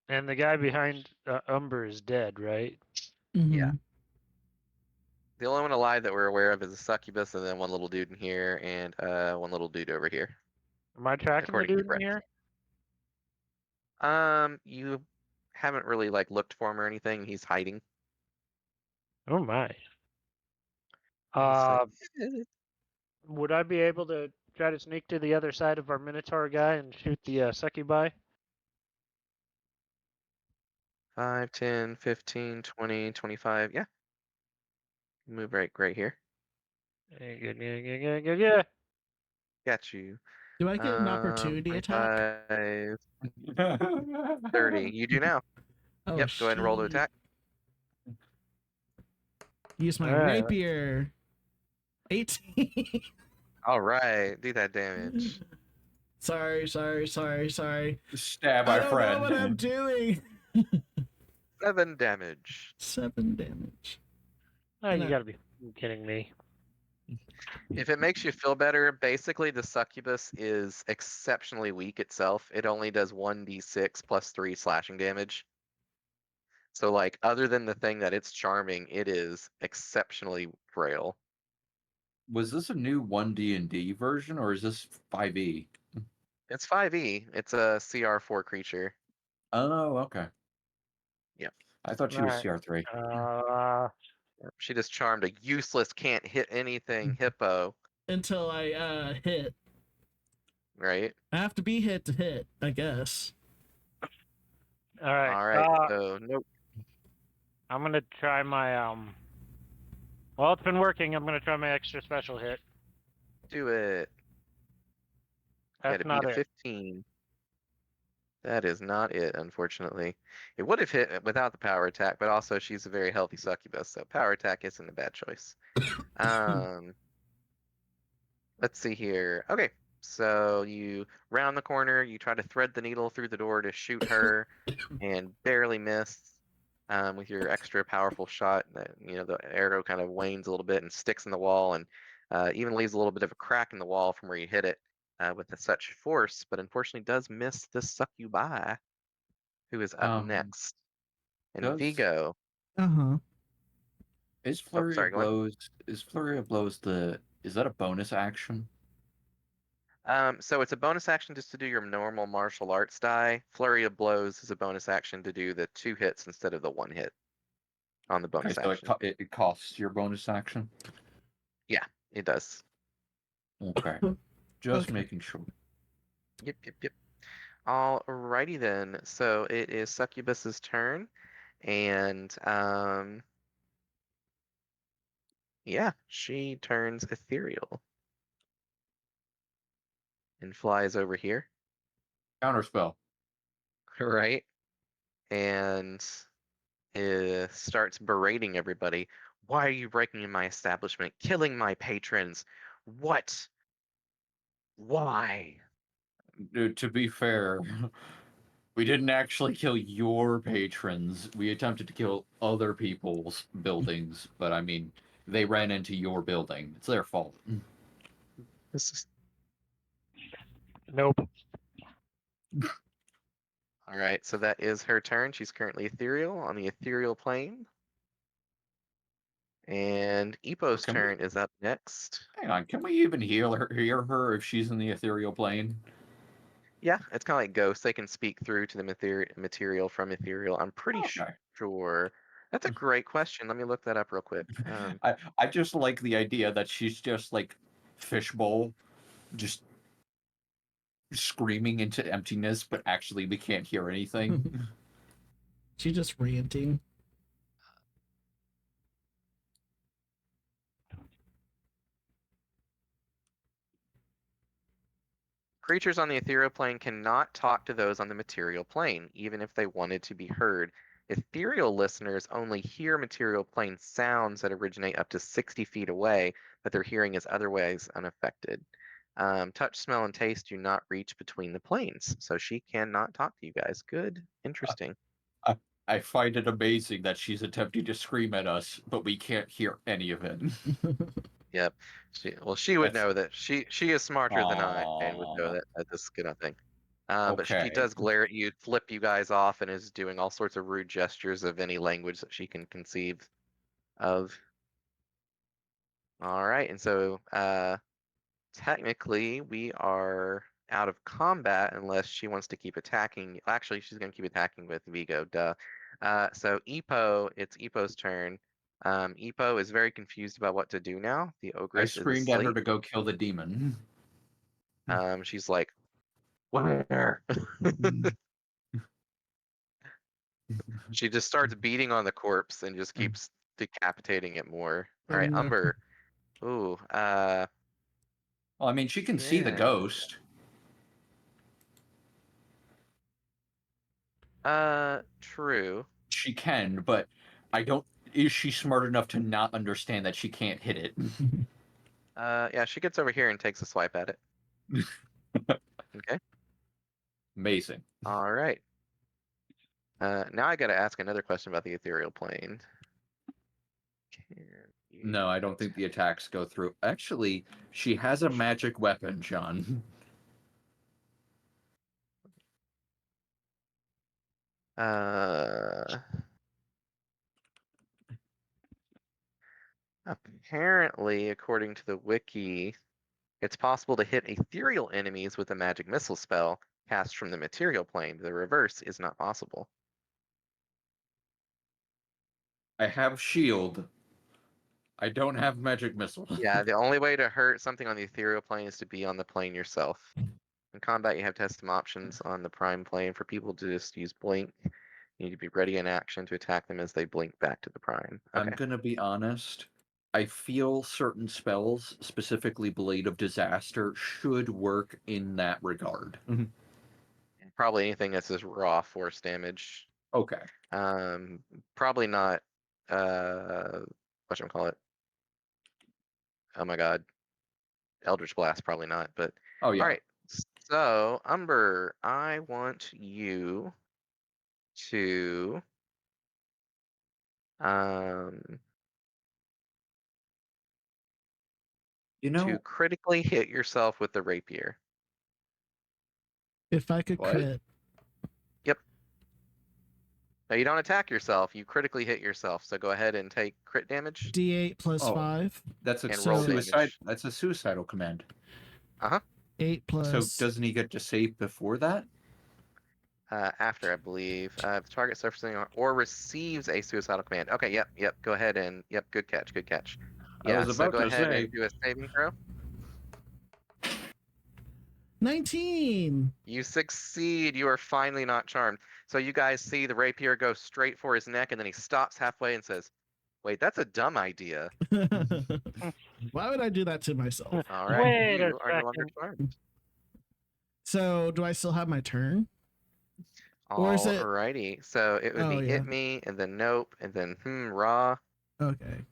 And the guy behind Umber is dead, right? Yeah. The only one alive that we're aware of is a succubus, and then one little dude in here, and one little dude over here. Am I tracking the According to dude in Brett. here? You haven't really like looked for him or anything. He's hiding. Oh my. He's like, Would I be able to try to sneak to the other side of our Minotaur guy and shoot the succubi? 5, 10, 15, 20, 25. Yeah. Move right here. Yeah. Got you. Do I get an opportunity attack? 25, 30. You do now. Oh, Yep, go ahead and roll to shit. attack. Use my Alright. rapier. 18. All right, do that damage. Sorry. Stab I our don't friend. know what I'm doing. 7 damage. 7 damage. Oh, you No. gotta be kidding me. If it makes you feel better, basically the succubus is exceptionally weak itself. It only does 1d6 plus 3 slashing damage. So like other than the thing that it's charming, it is exceptionally frail. Was this a new 1D&D version, or is this 5e? It's 5e. It's a CR4 creature. Oh, okay. Yep. I thought she was Alright. CR3. She just charmed a useless, can't hit anything hippo, Until I hit. right? I have to be hit to hit, I guess. Alright. All right. So nope. I'm gonna try my well, it's been working. I'm gonna try my extra special hit. Do it. That's Gotta not beat a it. 15. That is not it, unfortunately. It would have hit without the power attack, but also she's a very healthy succubus, so power attack isn't a bad choice. Let's see here. Okay, so you round the corner, you try to thread the needle through the door to shoot her, and barely miss with your extra powerful shot. The arrow kind of wanes a little bit and sticks in the wall, and even leaves a little bit of a crack in the wall from where you hit it with such force, but unfortunately does miss the succubi, who is up next. And does- Vigo. Is Flurry sorry, of go on. Blows? Is Flurry of Blows is that a bonus action? So it's a bonus action just to do your normal martial arts die. Flurry of Blows is a bonus action to do the 2 hits instead of the 1 hit on the bonus Okay, so action. it costs your bonus action. Yeah, it does. Okay, just Okay. making sure. Yep. Alrighty then. So it is Succubus's turn, and yeah, she turns ethereal and flies over here, Counterspell. right? And starts berating everybody. Why are you breaking in my establishment, killing my patrons? What? Why? To be fair, We didn't actually kill your patrons. We attempted to kill other people's buildings, but I mean, they ran into your building. It's their fault. This is Nope. all right. So that is her turn. She's currently ethereal on the ethereal plane. And Epo's Can we- turn is up next. Hang on, can we even hear her if she's in the ethereal plane? Yeah, it's kind of like ghosts. They can speak through to the material from ethereal. I'm pretty Okay. sure. That's a great question. Let me look that up real quick. I just like the idea that she's just like fishbowl, just screaming into emptiness, but actually we can't hear anything. She's just ranting. Creatures on the ethereal plane cannot talk to those on the material plane, even if they wanted to be heard. Ethereal listeners only hear material plane sounds that originate up to 60 feet away, but their hearing is otherwise unaffected. Touch, smell, and taste do not reach between the planes, so she cannot talk to you guys. Good, interesting. I find it amazing that she's attempting to scream at us, but we can't hear any of it. Yep. She would That's- know that she is smarter than I and would know Aw. that this kind of thing. But she Okay. does glare at you, flip you guys off, and is doing all sorts of rude gestures of any language that she can conceive of. All right, and so technically we are out of combat unless she wants to keep attacking. Actually, she's going to keep attacking with Vigo. Duh. So it's Epo's turn. Epo is very confused about what to do now. The I ogress is screamed at her asleep. to go kill the demon. She's like, where? She just starts beating on the corpse and just keeps decapitating it more. All right, Oh, no. Umber. Ooh, Well, I mean, she can see the yeah. ghost. True. She can, but I don't. Is she smart enough to not understand that she can't hit it? Yeah, she gets over here and takes a swipe at it. Okay. Amazing. All right. Now I gotta ask another question about the ethereal plane. Can you No, I don't think the attacks go through. Actually, she has a magic weapon, John. Apparently, according to the wiki, it's possible to hit ethereal enemies with a magic missile spell cast from the material plane. The reverse is not possible. I have shield. I don't have magic missile. Yeah, the only way to hurt something on the ethereal plane is to be on the plane yourself. In combat, you have to have some options on the prime plane for people to just use blink. You need to be ready in action to attack them as they blink back to the prime. I'm Okay. gonna be honest. I feel certain spells, specifically Blade of Disaster, should work in that regard. Probably anything that's just raw force damage. Okay. Probably not whatchamacallit. Oh my god. Eldritch Blast, probably not, but Oh yeah. alright. So, Umber, I want you to You to know critically hit yourself with the rapier. If I could What? crit, Now you don't attack yourself, you critically hit yourself. So go ahead and take crit damage. D8 plus Oh. 5, that's a And roll suicide. damage. That's a suicidal command. 8 plus. So doesn't he get to save before that? After, I believe. The target surfacing or receives a suicidal command. Okay, yep. Go ahead and good catch. I was So about go to ahead say. and do a saving throw. 19! You succeed. You are finally not charmed. So you guys see the rapier go straight for his neck, and then he stops halfway and says, "Wait, that's a dumb idea." Why would I do that to myself? All right, Wait a you are no longer second. charmed. So, do I still have my turn? Or is it- Alrighty. So it would Oh, be yeah. hit me, and then nope, and then raw. Okay.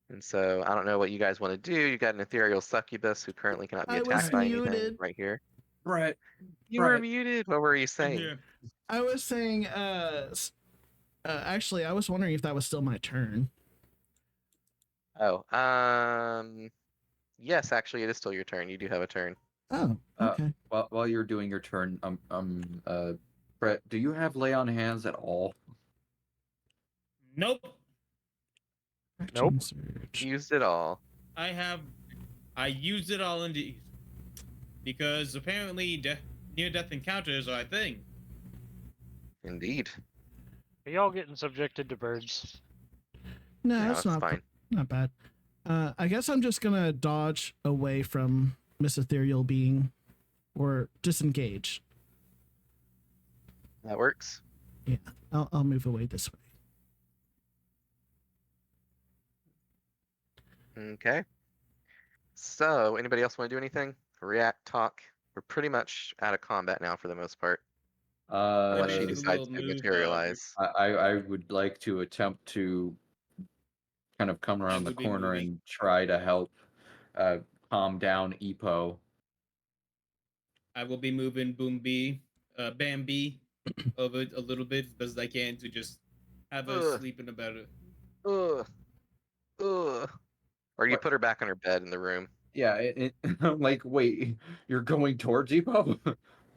And so I don't know what you guys want to do. You got an ethereal succubus who currently cannot be I was attacked by anything muted. right here. Brett. You were Right. muted. What were you saying? Yeah. I was saying, actually, I was wondering if that was still my turn. Oh, yes, actually, it is still your turn. You do have a turn. Oh, okay. While you're doing your turn, Brett, do you have lay on hands at all? Nope. Nope. Action surge. Used it all. I used it all indeed. Because apparently near-death encounters are a thing. Indeed. Are y'all getting subjected to birds? No, No, that's it's not fine. not bad. I guess I'm just gonna dodge away from Miss Ethereal Being, or disengage. That works. I'll move away this way. Okay. So, anybody else want to do anything? React, talk. We're pretty much out of combat now for the most part, unless she Maybe a decides little to move, materialize. I would like to attempt to kind of come around the would be corner moving. and try to help calm down Epo. I will be moving Bambi over a little bit as best as I can to just have her Ugh. sleep in about it. Ugh. Ugh. Or you What? put her back on her bed in the room. Yeah, I'm like, wait, you're going towards Epo?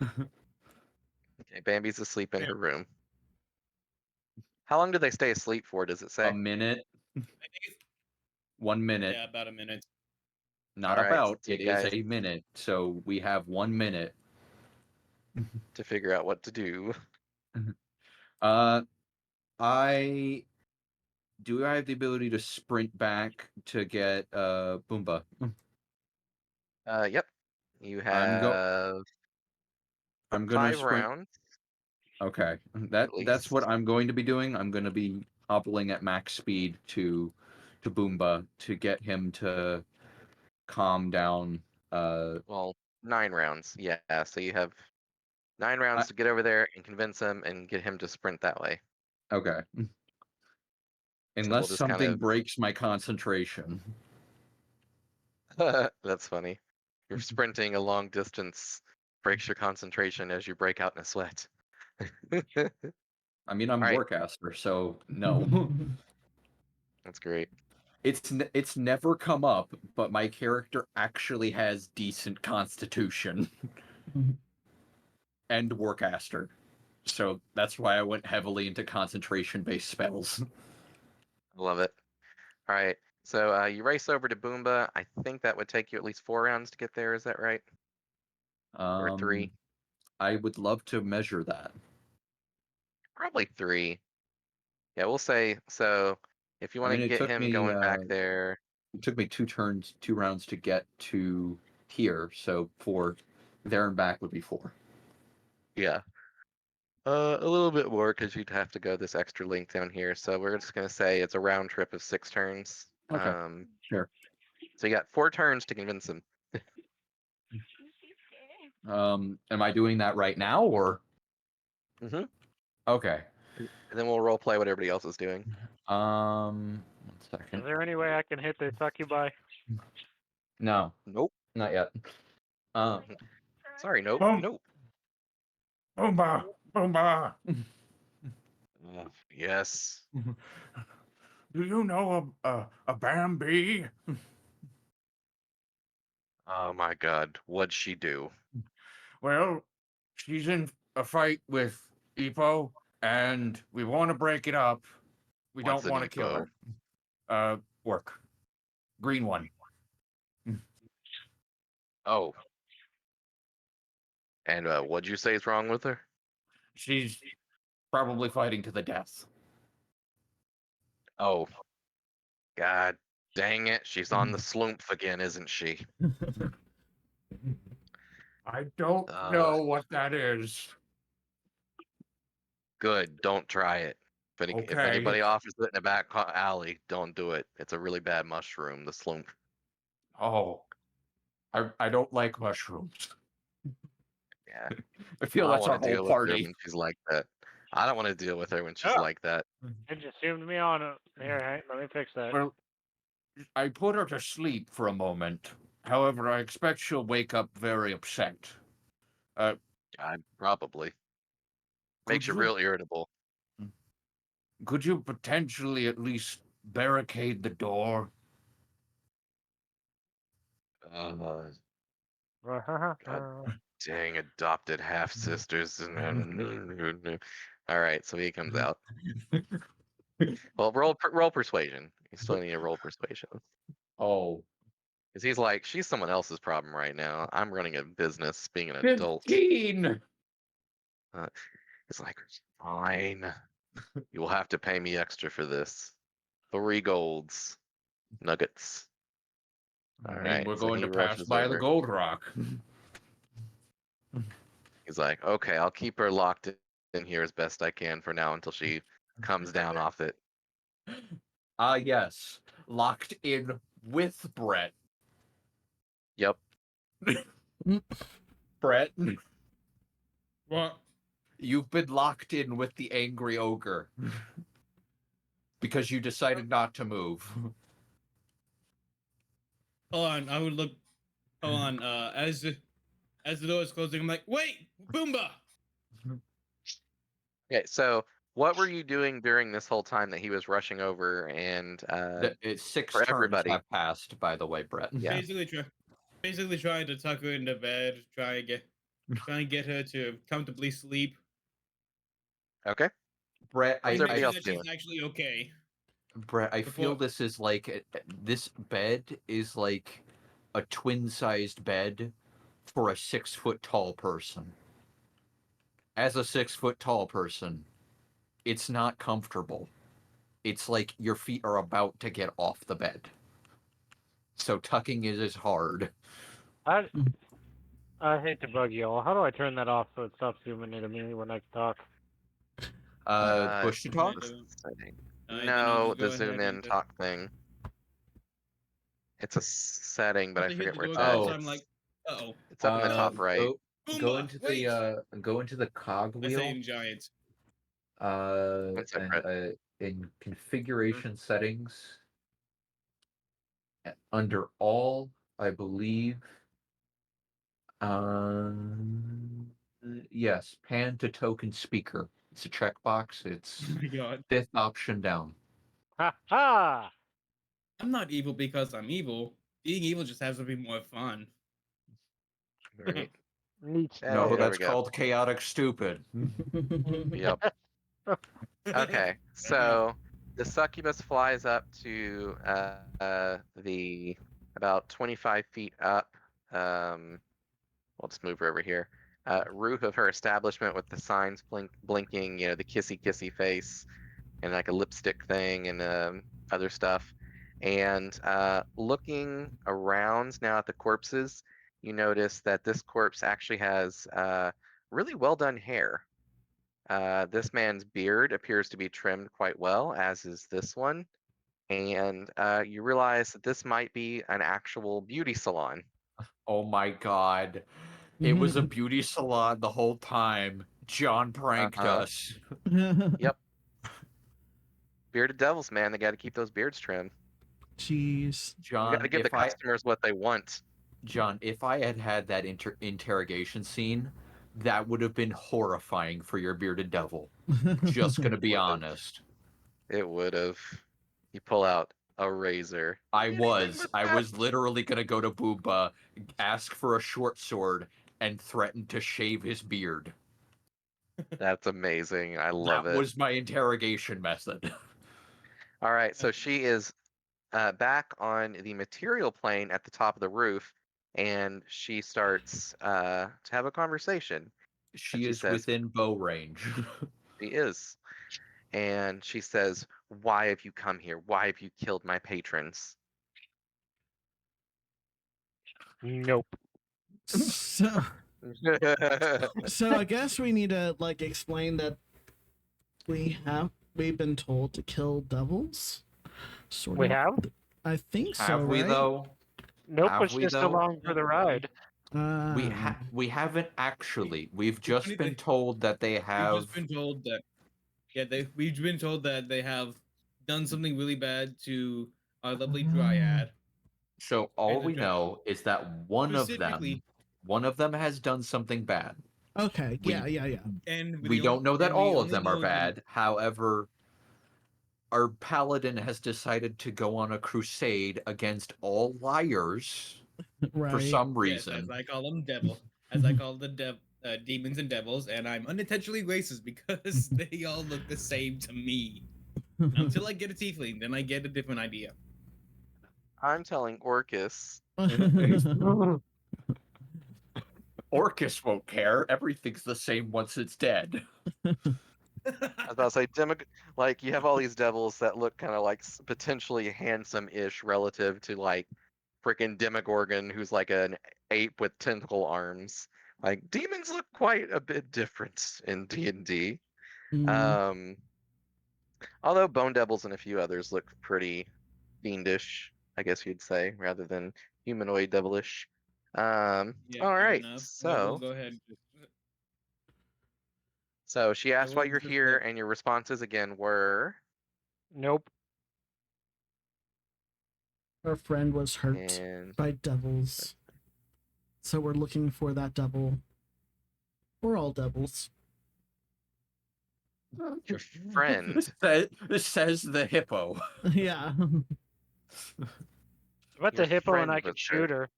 Okay, Bambi's asleep in Yeah. her room. How long do they stay asleep for, does it say? A minute. I think it's 1 minute. yeah, about a minute. Not All right, about. so you It is guys- a minute. So we have 1 minute. To figure out what to do. I have the ability to sprint back to get Boomba. Yep. You I'm go- have I'm gonna 5 sprint. rounds. Okay, At that's what least. I'm going to be doing. I'm going to be hobbling at max speed to Boomba to get him to calm down. Well, 9 rounds. Yeah, so you have 9 rounds to get over there and convince him and get him to sprint that way. Okay. So Unless we'll just something kind breaks my concentration. of. That's funny. You're sprinting a long distance, breaks your concentration as you break out in a sweat. I mean, I'm Alright. Warcaster, so no. That's great. It's never come up, but my character actually has decent constitution and Warcaster. So that's why I went heavily into concentration-based spells. I love it. All right. So you race over to Boomba. I think that would take you at least 4 rounds to get there. Is that right? Or 3? I would love to measure that. Probably 3. Yeah, we'll say so. If you I want mean, to it get took him me going back there, it took me 2 rounds to get to here, so 4 there and back would be 4. yeah. A little bit more because you'd have to go this extra length down here. So we're just gonna say it's a round trip of 6 turns. Okay. Sure. So you got 4 turns to convince him. Am I doing that right now or? Mhm. Okay. And then we'll role play what everybody else is doing. 1 Is second. there any way I can hit the succubi? No, Nope. not yet. Sorry, nope. Boom. Nope. Boomba! Boomba! Yes. Do you know a Bambi? Oh my God. What'd she do? Well, she's in a fight with Epo, and we want to break it up. We What's don't an want to kill Epo? her. Work. Green one. Oh. And what'd you say is wrong with her? She's probably fighting to the death. Oh. God dang it. She's on the sloomp again, isn't she? I don't know what that is. Good. Don't try it. If Okay. anybody offers it in a back alley, don't do it. It's a really bad mushroom, the sloomp. Oh. I don't like mushrooms. Yeah. I feel I that's don't our want to whole deal with her party. when she's like that. I don't want to deal with her when she's Oh. like that. It just zoomed me on it. Here, hey, let me fix that. Well, I put her to sleep for a moment. However, I expect she'll wake up very upset. Probably makes you Could real irritable. Could you potentially at least barricade the door? God dang adopted half sisters. All right, so he comes out. Well, roll persuasion. You still need to roll persuasion Oh, because he's like, she's someone else's problem right now. I'm running a business, being an adult. 15! It's like, fine. You will have to pay me extra for this. 3 golds, nuggets. All I mean, right, we're so going he to pass rushes by the over. gold rock. He's like, okay, I'll keep her locked in here as best I can for now until she comes down off it. Yes. Locked in with Brett. Yep. Brett, What? you've been locked in with the angry ogre. Because you decided not to move. Hold on, I would look. Hold on. As the door is closing, I'm like, wait, Boomba. Okay, so what were you doing during this whole time that he was rushing over and It's 6 for turns everybody. have passed, by the way, Brett. Yeah. Basically trying to tuck her into bed, trying to get her to comfortably sleep. Okay. Brett, How's I, everybody I else That doing? she's actually okay. Brett, I feel Before- this is like this bed is like a twin-sized bed for a 6-foot tall person. As a 6-foot tall person, it's not comfortable. It's like your feet are about to get off the bed. So tucking it is hard. I hate to bug y'all. How do I turn that off so it stops zooming into me when I talk? Push to talk. Setting. Then No, I'll just the go zoom ahead in and talk thing. It's a setting, but I hit forget the where it's door at. again, Oh. so I'm like, uh-oh. It's up in the top right. Go Boomba, into wait! the cog I say wheel. in giant. One sec, And Brett. in configuration settings, under all, I believe. Yes, pan to token speaker. It's a checkbox. It's Oh my god. 5th option down. Ha ha! I'm not evil because I'm evil. Being evil just has to be more fun. Right. Neat. Hey, No, there that's we go. called chaotic stupid. Yep. Okay, so the succubus flies up to the about 25 feet up. We'll just move her over here. Roof of her establishment with the signs blinking, the kissy face and like a lipstick thing and other stuff. And looking around now at the corpses, you notice that this corpse actually has really well done hair. This man's beard appears to be trimmed quite well, as is this one. And you realize that this might be an actual beauty salon. Oh my god. It was a beauty salon the whole time. John pranked us. Yep. Bearded devils, man. They got to keep those beards trimmed. Jeez. You got John, to give the customers what they want. If I had had that interrogation scene, that would have been horrifying for your bearded devil. Just gonna be Would've. honest. It would have. You pull out a razor. I was literally gonna go to Boomba, ask for a short sword, and threaten to shave his beard. That's amazing. I love That it. was my interrogation method. All right, so she is back on the material plane at the top of the roof, and she starts to have a conversation. She she is says- within bow range. She is. And she says, "Why have you come here? Why have you killed my patrons?" Nope. So I guess we need to like explain that we've been told to kill devils. Sort We of. have? I think so. Have we right? though? Nope, Have it's we, just though? along for the ride. We haven't actually. We've just funny been thing- told that they We've have. just been told that. Yeah, we've been told that they have done something really bad to our lovely dryad. So all And the we know is that one of them specifically- has done something bad. Okay. We- Yeah. And We don't know that all of them are know them- bad. However, our paladin has decided to go on a crusade against all liars Right. for some Yes, reason. as I call them, devil. As I call the demons and devils, and I'm unintentionally racist because they all look the same to me. Until I get a tiefling, then I get a different idea. I'm telling Orcus. Orcus won't care. Everything's the same once it's dead. I was about to say, like you have all these devils that look kind of like potentially handsome-ish relative to like freaking Demogorgon, who's like an ape with tentacle arms. Like demons look quite a bit different in D&D. Mm. Although Bone Devils and a few others look pretty fiendish, I guess you'd say, rather than humanoid devilish. Yeah, All fair right, enough. so We'll go ahead. so she asked why will you're just here, look. and your responses again were, Nope. Our friend was hurt and by devils, so we're looking for that devil. Or all devils. your friend. This says the hippo. Yeah. But the Your hippo and friend I can was shoot hurt. her.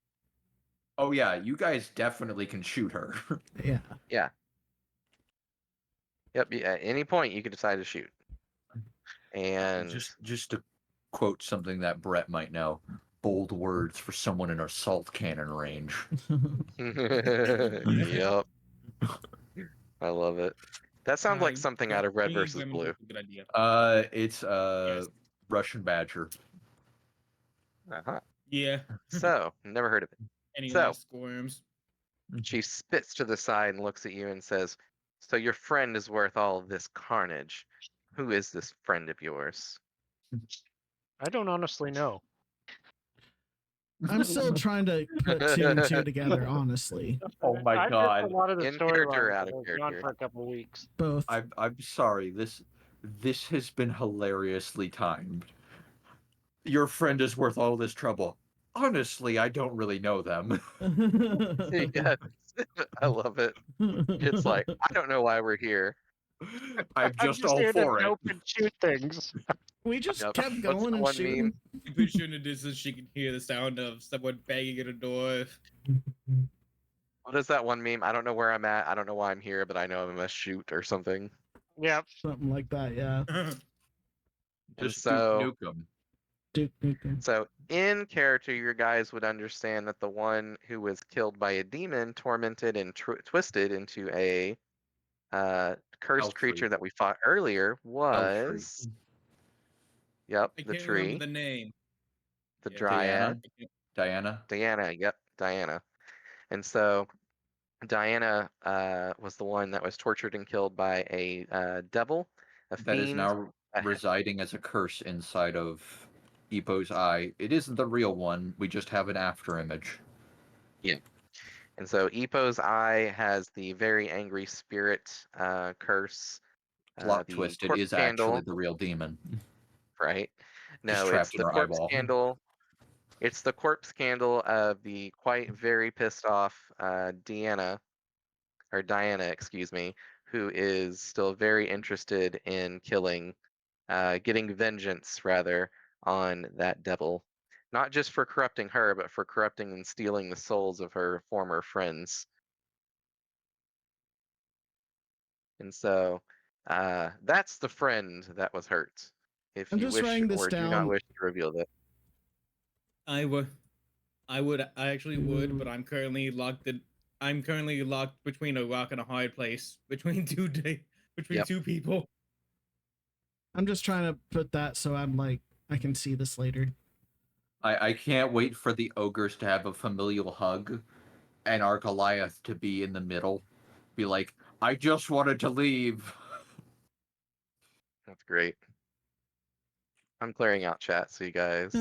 Oh yeah, you guys definitely can shoot her. Yeah. Yeah. Yep. At any point, you can decide to shoot. And just to quote something that Brett might know, bold words for someone in assault cannon range. yep, I love it. That sounds like something out of Red Bringing versus women Blue. is a good idea. It's Yes. Russian Badger. Uh-huh. Yeah. So, never heard of it. Anyone So- that squirms. She spits to the side and looks at you and says, "So your friend is worth all of this carnage. Who is this friend of yours?" I don't honestly know. I'm still trying to put two and two together, honestly. Oh my I've God. missed a lot of the In character, storyline out that of has gone character. for a couple weeks. Both. I'm sorry. This has been hilariously timed. Your friend is worth all this trouble. Honestly, I don't really know them. Yes, I love it. It's like, I don't know why we're here. I'm I'm just all here for to it. nope and shoot things. we just Yep. kept What's going the and one shooting. meme? You put her in a distance, she can hear the sound of someone banging at a door. What is that one meme? I don't know where I'm at. I don't know why I'm here, but I know I'm a shoot or something. Yeah. Something like that, yeah. Just so- nuke them. Duke Nukem. So, in character, your guys would understand that the one who was killed by a demon, tormented and twisted into a cursed Elfrey. creature that we fought earlier, was yep, I the can't tree, remember the name. the Yeah. dryad, Diana. Diana. Yep, Diana. And so, Diana was the one that was tortured and killed by a devil, a That is fiend. now a- residing as a curse inside of Epo's eye. It isn't the real one. We just have an after image. And so Epo's eye has the very angry spirit curse. Plot The twist, it corpse is candle, actually the real demon. right? Just No, it's trapped in the her corpse eyeball. candle. It's the corpse candle of the quite very pissed off Diana, excuse me, who is still very interested in getting vengeance rather on that devil. Not just for corrupting her, but for corrupting and stealing the souls of her former friends. And so that's the friend that was hurt. If I'm you just wish writing this or do not down. wish to reveal that. I actually would, but I'm currently locked between a rock and a hard place, between Yep. two people. I'm just trying to put that so I'm like, I can see this later. I can't wait for the ogres to have a familial hug and our Goliath to be in the middle. Be like, I just wanted to leave. That's great. I'm clearing out chat so you guys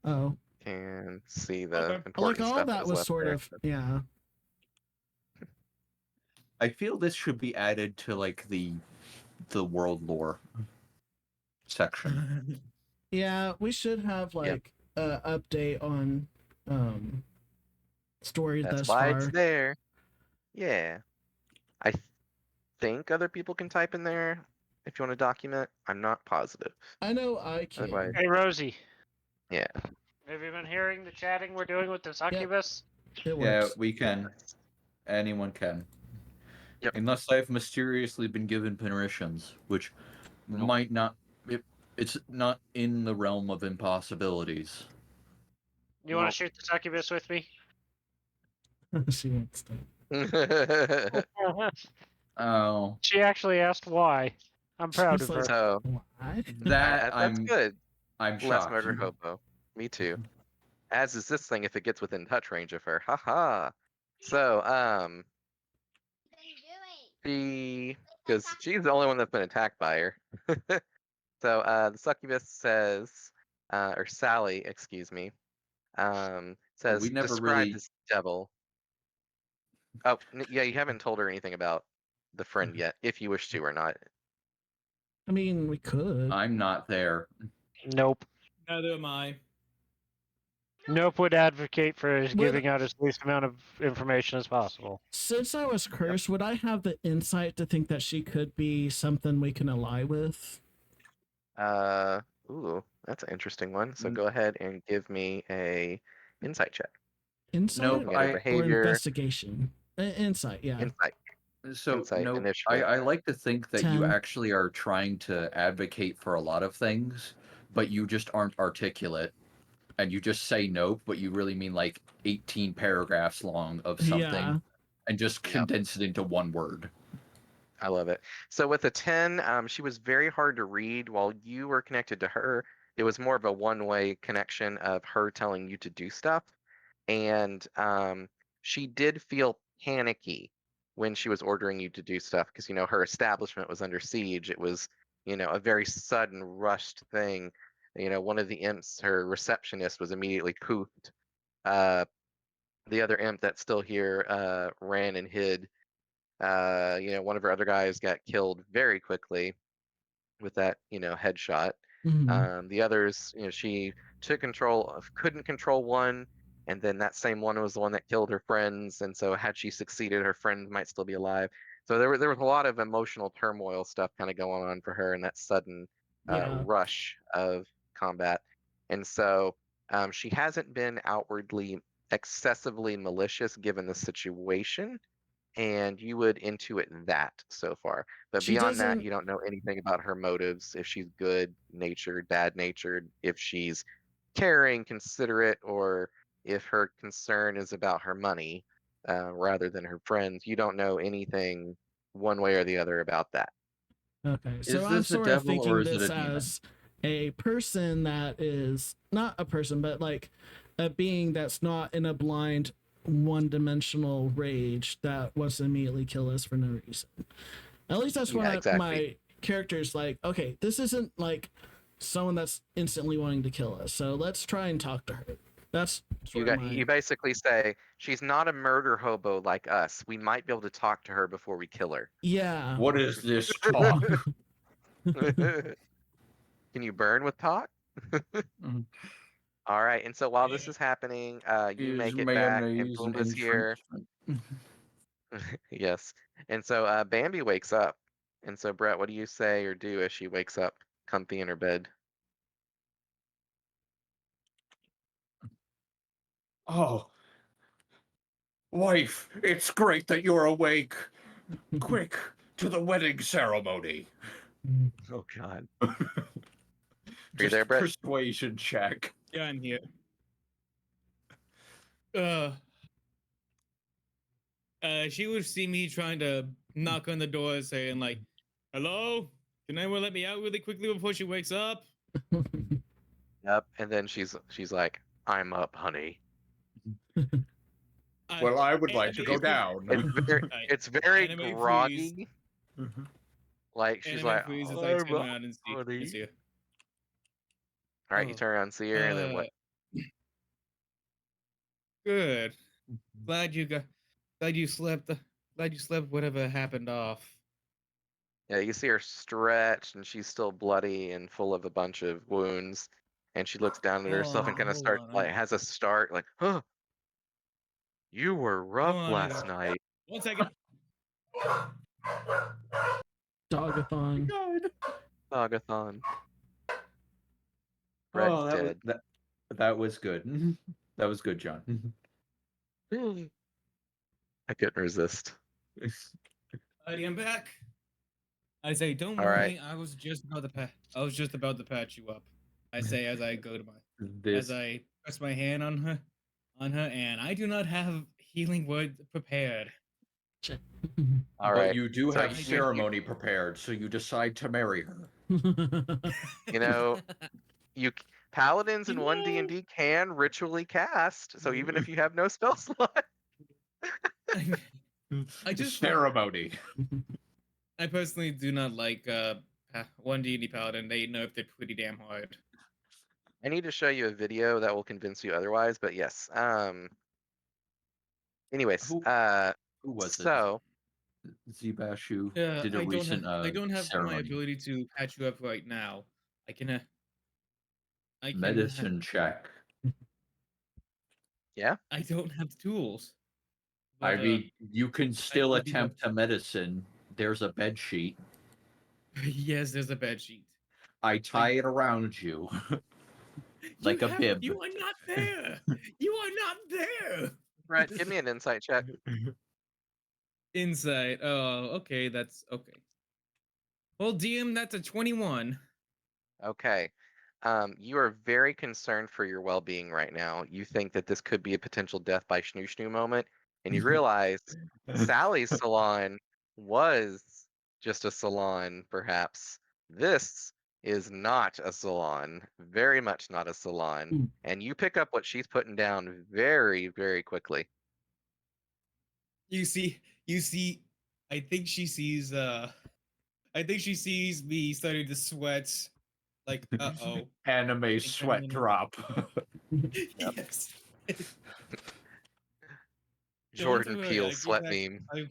Oh. can see the Okay. Like important all stuff that that's was left sort there. of, yeah. I feel this should be added to like the world lore section. Yeah, we should have like a update on stories That's thus why far. it's there. Yeah. I think other people can type in there if you want to document. I'm not positive. I know I can. Otherwise- Hey, Rosie. Yeah. Have you been hearing the chatting we're doing with the succubus? It Yeah, works. we can. Anyone can. Yep. Unless I've mysteriously been given permissions, which might not. It's not in the realm of impossibilities. You want Nope. to shoot the succubus with me? She wants to. Oh, She actually asked why. I'm proud She's of her. like, so Why? that that's good. I'm Less shocked. murder hobo. Me too. As is this thing if it gets within touch range of her. Haha. So, What are you doing? because she's the only one that's been attacked by her. So the succubus says, or Sally, excuse me, says, we never describe really- this devil. Oh, yeah, you haven't told her anything about the friend yet, if you wish to or not. I mean, we could. I'm not there. Nope. Neither am I. Nope would advocate for Would- giving out as least amount of information as possible. Since I was cursed, would I have the insight to think that she could be something we can ally with? Ooh, that's an interesting one. So Mm. go ahead and give me a insight check. Insight Nope, You got a or behavior, investigation? Insight, yeah. insight. So Insight no, initiative. I like to think that you 10. actually are trying to advocate for a lot of things, but you just aren't articulate, and you just say nope, but you really mean like 18 paragraphs long of something, Yeah. and just Yep. condense it into one word. I love it. So with a 10, she was very hard to read while you were connected to her. It was more of a one-way connection of her telling you to do stuff. And she did feel panicky when she was ordering you to do stuff because, her establishment was under siege. It was, a very sudden, rushed thing. One of the imps, her receptionist, was immediately poofed. The other imp that's still here ran and hid. One of her other guys got killed very quickly with that, headshot. Mhm. The others, she took control of, couldn't control one, and then that same one was the one that killed her friends. And so, had she succeeded, her friend might still be alive. So there was a lot of emotional turmoil stuff kind of going on for her in that sudden Yeah. rush of combat. And so, she hasn't been outwardly excessively malicious given the situation, and you would intuit that so far. But She beyond that, doesn't- you don't know anything about her motives, if she's good natured, bad natured, if she's caring, considerate, or if her concern is about her money rather than her friends. You don't know anything one way or the other about that. Okay, Is so I'm this a sort of devil or thinking is it this a demon? as a person that is not a person, but like a being that's not in a blind, one-dimensional rage that wants to immediately kill us for no reason. At least that's Yeah, what exactly. my character's like. Okay, this isn't like someone that's instantly wanting to kill us, so let's try and talk to her. That's sort of my... You basically say she's not a murder hobo like us. We might be able to talk to her before we kill her. Yeah. What is this talk? Can you burn with talk? Mhm. All right, and so while this is happening, you Is make it back, and mayonnaise an Pumbaa's here. infringement? Yes, and so Bambi wakes up, and so Brett, what do you say or do as she wakes up, comfy in her bed? Oh, wife, it's great that you're awake. Quick, to the wedding ceremony. Oh God, Just there, Brett? persuasion check. Yeah, I'm here. She would see me trying to knock on the door saying like, hello? Can anyone let me out really quickly before she wakes up? Yep, and then she's like, "I'm up, honey." Well, I would like to go Anime- down. It's very Anime freeze. groggy. Mm-hmm. Like she's Anime like, freeze is "I'm like turn up, around and see. honey." and see her. All right, you Oh. turn around, see her, and then what? Good. Glad you slept. Glad you slept. Whatever happened off. Yeah, you see her stretched, and she's still bloody and full of a bunch of wounds. And she looks down at herself and kind of Hold starts on, like has a start like, "Huh, you were rough on, I last got- night." 1 second. Dogathon. God. Dogathon. Brett's Oh, that was dead. that was good. That was good, John. I couldn't resist. I am back. I say, don't All worry. right. I was just about to patch you up. I say as I go to This as I press my hand on her, and I do not have healing word prepared. All but right. you do So have you- ceremony prepared, so you decide to marry her. You know, paladins in You one know- D&D can ritually cast. So even if you have no spell slot, I just ceremony. I personally do not like one D&D paladin. They know if they're pretty damn hard. I need to show you a video that will convince you otherwise. But yes. Anyways. Who was So. it? Zebashu did a I don't recent have I don't have my ceremony. ability to patch you up right now. I can Medicine check. Yeah. I don't have the tools. I But, mean, you can still will be attempt a medicine. There's a bed sheet. yes, there's a bed sheet. I tie it around you. Like a bib. You are not there. You are not there. Brett, give me an insight check. Insight. Oh, okay. That's okay. Well, DM, that's a 21. Okay. You are very concerned for your well-being right now. You think that this could be a potential death by snoo snoo moment, and you realize Sally's salon was just a salon, perhaps. This is not a salon, very much not a salon, and you pick up what she's putting down very, very quickly. You see. I think she sees me starting to sweat. Like, uh-oh. Anime sweat gonna- drop. Yes. Jordan Don't worry, Peele sweat meme. I can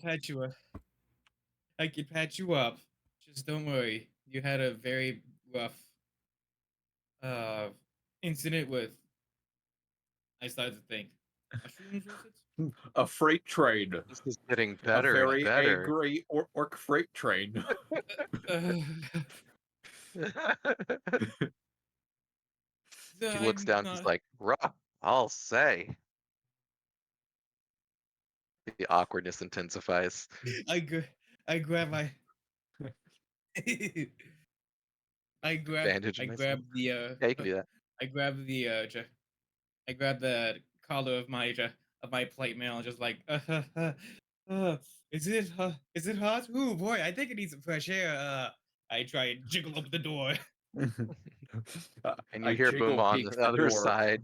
patch you up. Just don't worry. You had a very rough incident with. I started to think. Mushrooms, was it? A freight train. This is getting A better very and better. angry orc freight train. She looks down. She's like, "Rough, I'll say." The awkwardness intensifies. I grab my. I Bandage myself. grab the Yeah, you can do that. I grab the I grab the collar of my plate mail and just like is it hot? Ooh boy, I think it needs some fresh air. I try and jiggle up the door. And you I hear jiggle Booma on peek the other door. side.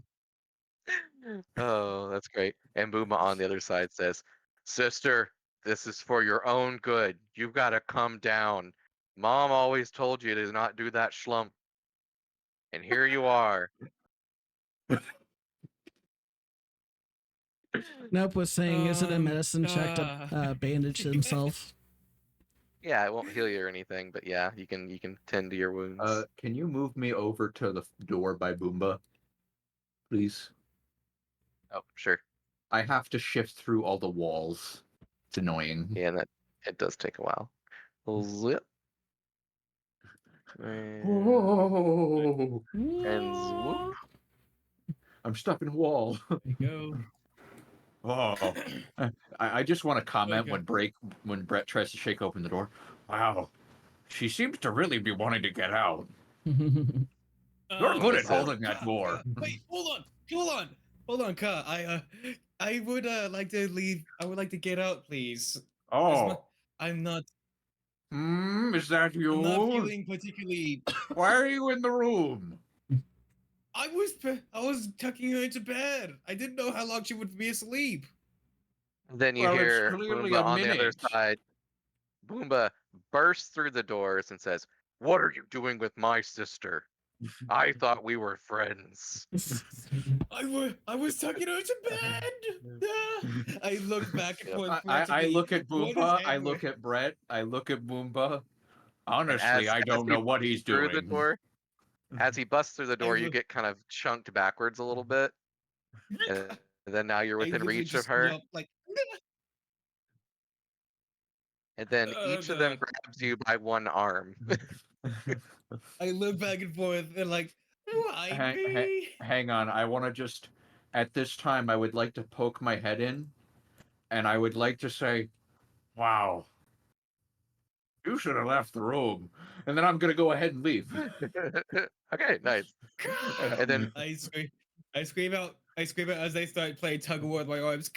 Oh, that's great. And Booma on the other side says, "Sister, this is for your own good. You've got to come down. Mom always told you to not do that schlump. And here you are." Nope was saying, is it a medicine check to Ah. bandage himself? Yeah, it won't heal you or anything, but yeah, you can tend to your wounds. Can you move me over to the door by Boomba, please? Oh, sure. I have to shift through all the walls. It's annoying. Yeah, and it does take a while. Zip. And, Oh, and swoop. I'm stuck in a wall. There you go. Oh, I just want to comment Okay. when Brett tries to shake open the door. Wow, she seems to really be wanting to get out. You're good at Listen. holding that door. Wait, hold on, Ka. I would like to leave. I would like to get out, please. Oh, I'm not is that you? I'm not feeling particularly. Why are you in the room? I was tucking her into bed. I didn't know how long she would be asleep. Then you Well, it's hear clearly Boomba a on the other minute. side. Boomba bursts through the doors and says, "What are you doing with my sister? I thought we were friends." I was tucking her into bed. I look back and forth. I look at What is Boomba. I angry? look at Brett. I look at Boomba. And Honestly, I don't know what he's through doing. the door, as he busts through the door, you look- get kind of chunked backwards a little bit, and then now you're I within literally reach of just her. yelp, like and then Oh, each of them God. grabs you by one arm. I look back and forth and like, why me? Hang on. I want to just, at this time, I would like to poke my head in, and I would like to say, "Wow, you should have left the room." And then I'm gonna go ahead and leave. Okay, nice. And then I scream out as they start playing tug of war with my arms.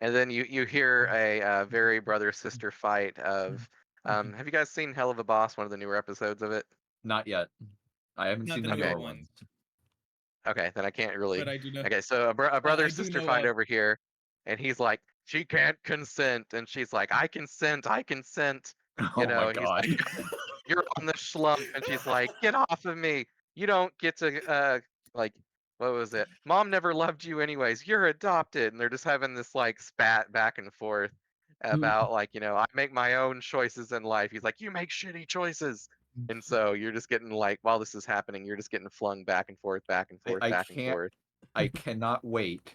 you hear a very brother sister fight of. Have you guys seen Hell of a Boss? One of the newer episodes of it. Not yet. I haven't Not seen the the newer newer ones. ones. Okay, then I can't really. But I do know. Okay, so a brother I do sister know fight of. over here, and he's like, she can't consent, and she's like, I consent, I consent. You Oh my know, he's god. like, you're on the slump, and she's like, get off of me. You don't get to like, what was it? Mom never loved you anyways. You're adopted, and they're just having this like spat back and forth about like, I make my own choices in life. He's like, you make shitty choices. And so you're just getting like, while this is happening, you're just getting flung back and forth, back and forth, I back and can't. forth. I cannot wait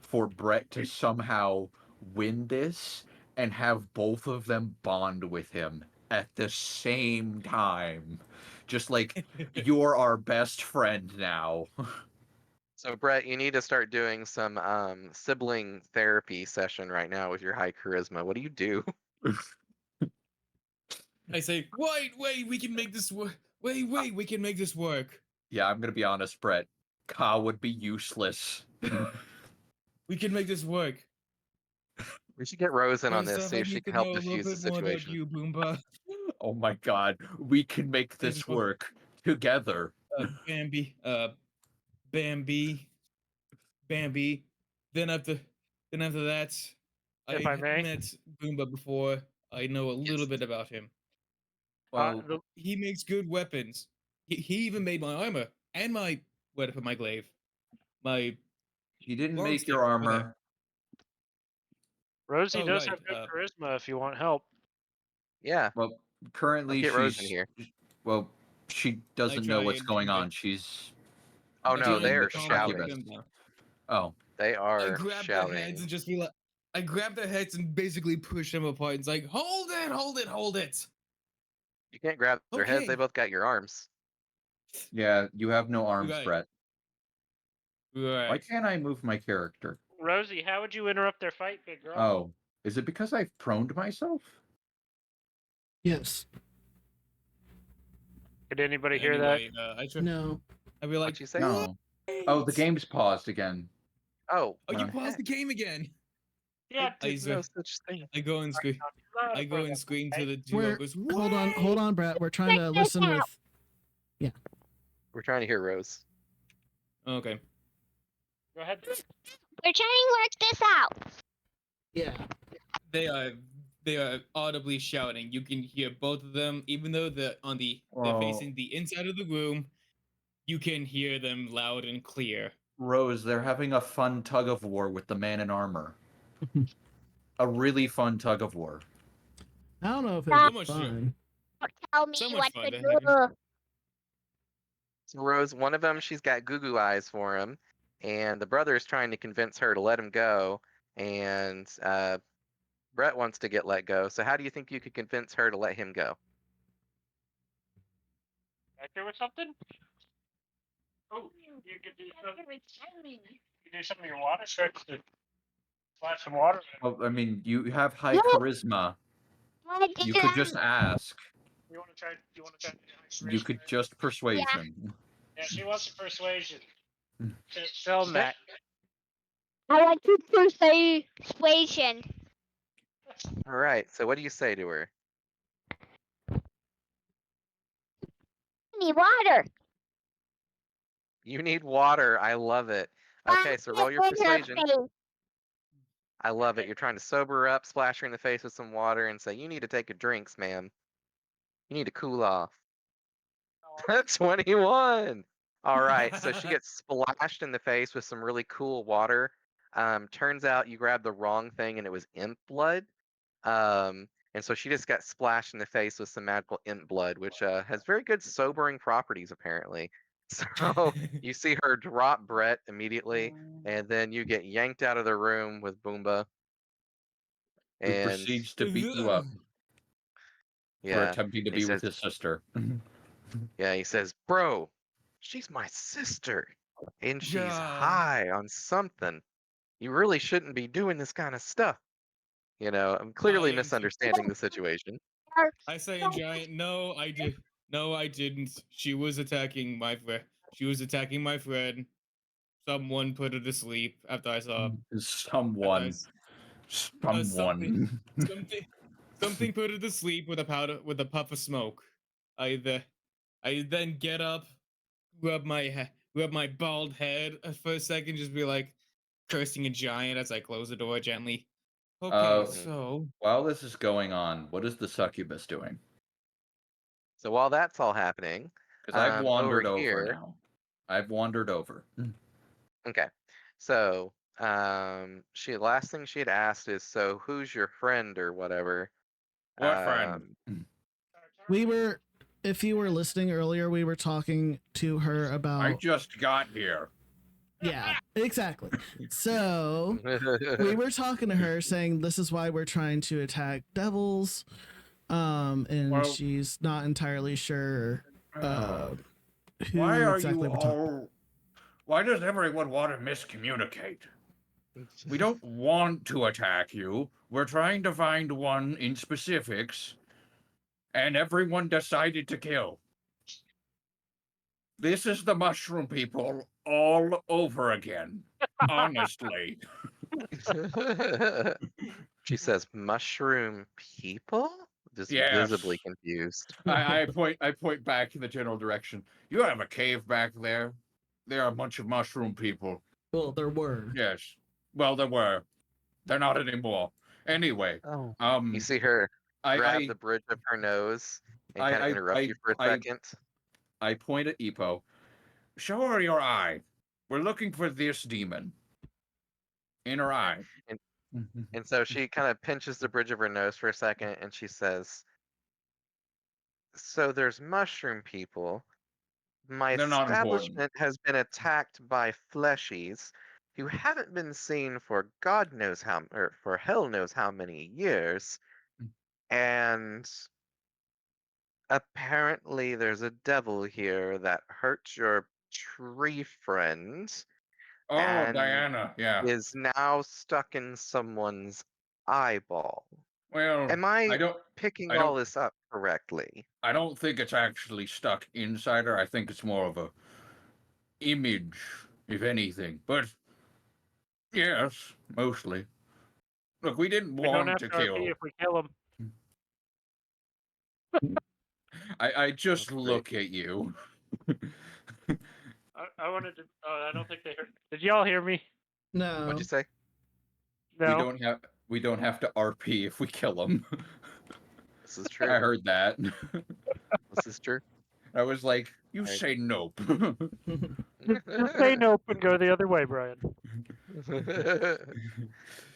for Brett to somehow win this and have both of them bond with him at the same time. Just like, you're our best friend now. So Brett, you need to start doing some sibling therapy session right now with your high charisma. What do you do? I say, wait, we can make this work. Wait, we can make this work. Yeah, I'm gonna be honest, Brett. Ka would be useless. We can make this work. We should get Rose in on First this, off, see I if she need can to help know a little diffuse the bit more about situation. you, Boomba. Oh my god, we can make This this is what- work together. Bambi, Bambi. Then after that, If I may. met Boomba before. I know a little Yes. bit about him. Well, He makes good weapons. He even made my armor and my weapon, my glaive. My he didn't long make stick your over there. armor. Rosie Oh, does right, have good charisma if you want help. Yeah, Well, let's currently get Rose in she's here. well, she doesn't know try what's and going on. convince- She's Oh I no, try they and are calm both of shouting. them down. Oh, They I are grab their heads shouting. and just be like, I grab their heads and basically push them apart. It's like, hold it. You can't grab their heads, they Okay. both got your arms. yeah, you have no arms, Right. Brett. Why Right. can't I move my character? Rosie, how would you interrupt their fight, big girl? Oh, is it because I've proned myself? Yes. Did anybody hear that? Anyway, I try. No. I be like, What'd you say? No. Oh, the game's paused again. Oh, Oh, you Uh, paused the game again. Yeah, I did I no swear. such thing. I go and scream. I go and scream to the We're duo. Goes, hold on, Brett. We're trying to listen with. We're trying to hear Rose. Okay. Go ahead. We're trying to work this out. Yeah. They are audibly shouting. You can hear both of them, even though they're Oh. facing the inside of the room. You can hear them loud and clear. Rose, they're having a fun tug of war with the man in armor. A really fun tug of war. I don't know if So it's much fun. Tell me So much what fun to to do. have So Rose, one of them, she's got goo goo eyes for him, and the brother is trying to convince her to let him go, and Brett wants to get let go. So how do you think you could convince her to let him go? Back there with something? Oh, you could do something. You could do some of your water tricks to splash some water. Well, I mean, you have high No. charisma. You could just ask. You want to try? You want to try? You could just persuasion. Yeah, she wants a persuasion. Tell them that. I want to persuasion. All right. So what do you say to her? I need water. You need water. I love it. Okay, so roll your persuasion. I love it. You're trying to sober her up, splash her in the face with some water, and say, "You need to take a drinks, ma'am. You need to cool off." 21. All right, so she gets splashed in the face with some really cool water. Turns out you grabbed the wrong thing, and it was imp blood. And so she just got splashed in the face with some magical imp blood, which has very good sobering properties, apparently. So you see her drop Brett immediately, and then you get yanked out of the room with Boomba. Who and proceeds to beat you up for yeah, attempting to he be with says, his sister. yeah, he says, "Bro, she's my sister, and she's John. high on something. You really shouldn't be doing this kind of stuff." You know, I'm clearly am- misunderstanding the situation. I say in giant, no, I did. No, I didn't. She was attacking my friend. She was attacking my friend. Someone put her to sleep after I saw. Someone. Something, Someone. something put her to sleep with a puff of smoke. I then get up, rub my bald head for a second, just be like cursing a giant as I close the door gently. Okay, Mhm. so While this is going on, what is the succubus doing? So while that's all happening, Because I've wandered over here, now. I've wandered over. okay. So she last thing she had asked is, so who's your friend or whatever? What friend? We were, if you were listening earlier, we were talking to her I about. just got here. Yeah, exactly. So we were talking to her saying this is why we're trying to attack devils. And Well- she's not entirely sure who Why are exactly you we're talking. all? Why does everyone want to miscommunicate? We don't want to attack you. We're trying to find one in specifics, and everyone decided to kill. This is the mushroom people all over again. Honestly. She says, "Mushroom people?" Just visibly Yes. confused. I point back in the general direction. You have a cave back there. There are a bunch of mushroom people. Well, there were. Yes. Well, there were. They're not anymore. Anyway, Oh. um, You see her grab I the bridge of her nose and I- kind of I- interrupt I- you for a I- second. I point at Epo. Show her your eye. We're looking for this demon. In her eye. And so she kind of pinches the bridge of her nose for a second and she says, "So there's mushroom people. My They're not important. establishment has been attacked by fleshies who haven't been seen for God knows how, or for hell knows how many years. And apparently there's a devil here that hurt your tree friend Oh, and Diana, yeah. is now stuck in someone's eyeball. Well, Am I don't picking I all don't this up correctly?" I don't think it's actually stuck inside her. I think it's more of a image, if anything. But yes, mostly. Look, we didn't We don't want have to to RP kill. if we kill him. I just That's great. look at you. I wanted to. Oh, I don't think they heard. Did y'all hear me? No. What'd you say? No. We don't have to RP if we kill him. This is I true. heard that. This is true. I was like, you Right. say nope. Just say nope and go the other way, Brian.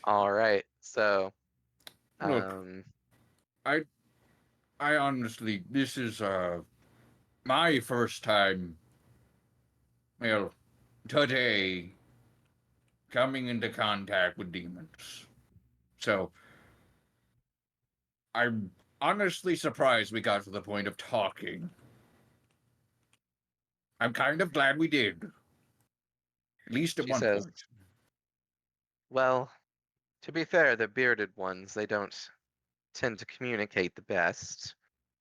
All right. So, Look, I honestly, this is my first time, well, today, coming into contact with demons. So, I'm honestly surprised we got to the point of talking. I'm kind of glad we did. At least at she one says, point. "Well, to be fair, the bearded ones, they don't tend to communicate the best.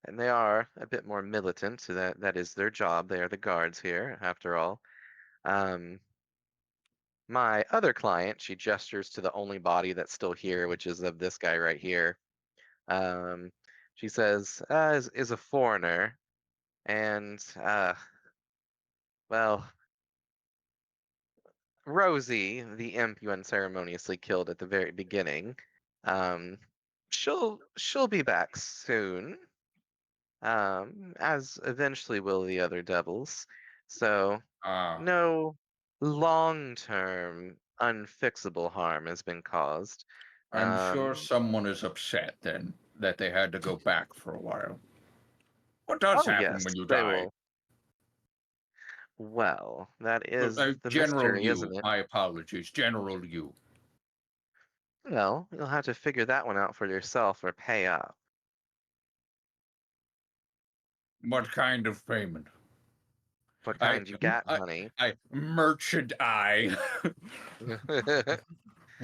And they are a bit more militant, so that is their job. They are the guards here, after all. My other client," she gestures to the only body that's still here, which is of this guy right here. She says, is a foreigner, and well, Rosie, the imp you unceremoniously killed at the very beginning, um, she'll be back soon, as eventually will the other devils. So no long-term unfixable harm has been caused. I'm sure someone is upset then that they had to go back for a while. What does Oh happen yes, when you they die? will. Well, that is the General mystery, you. isn't it? My apologies. General you. Well, you'll have to figure that one out for yourself or pay up. What kind of payment? What I- kind you got, honey? Merchant eye.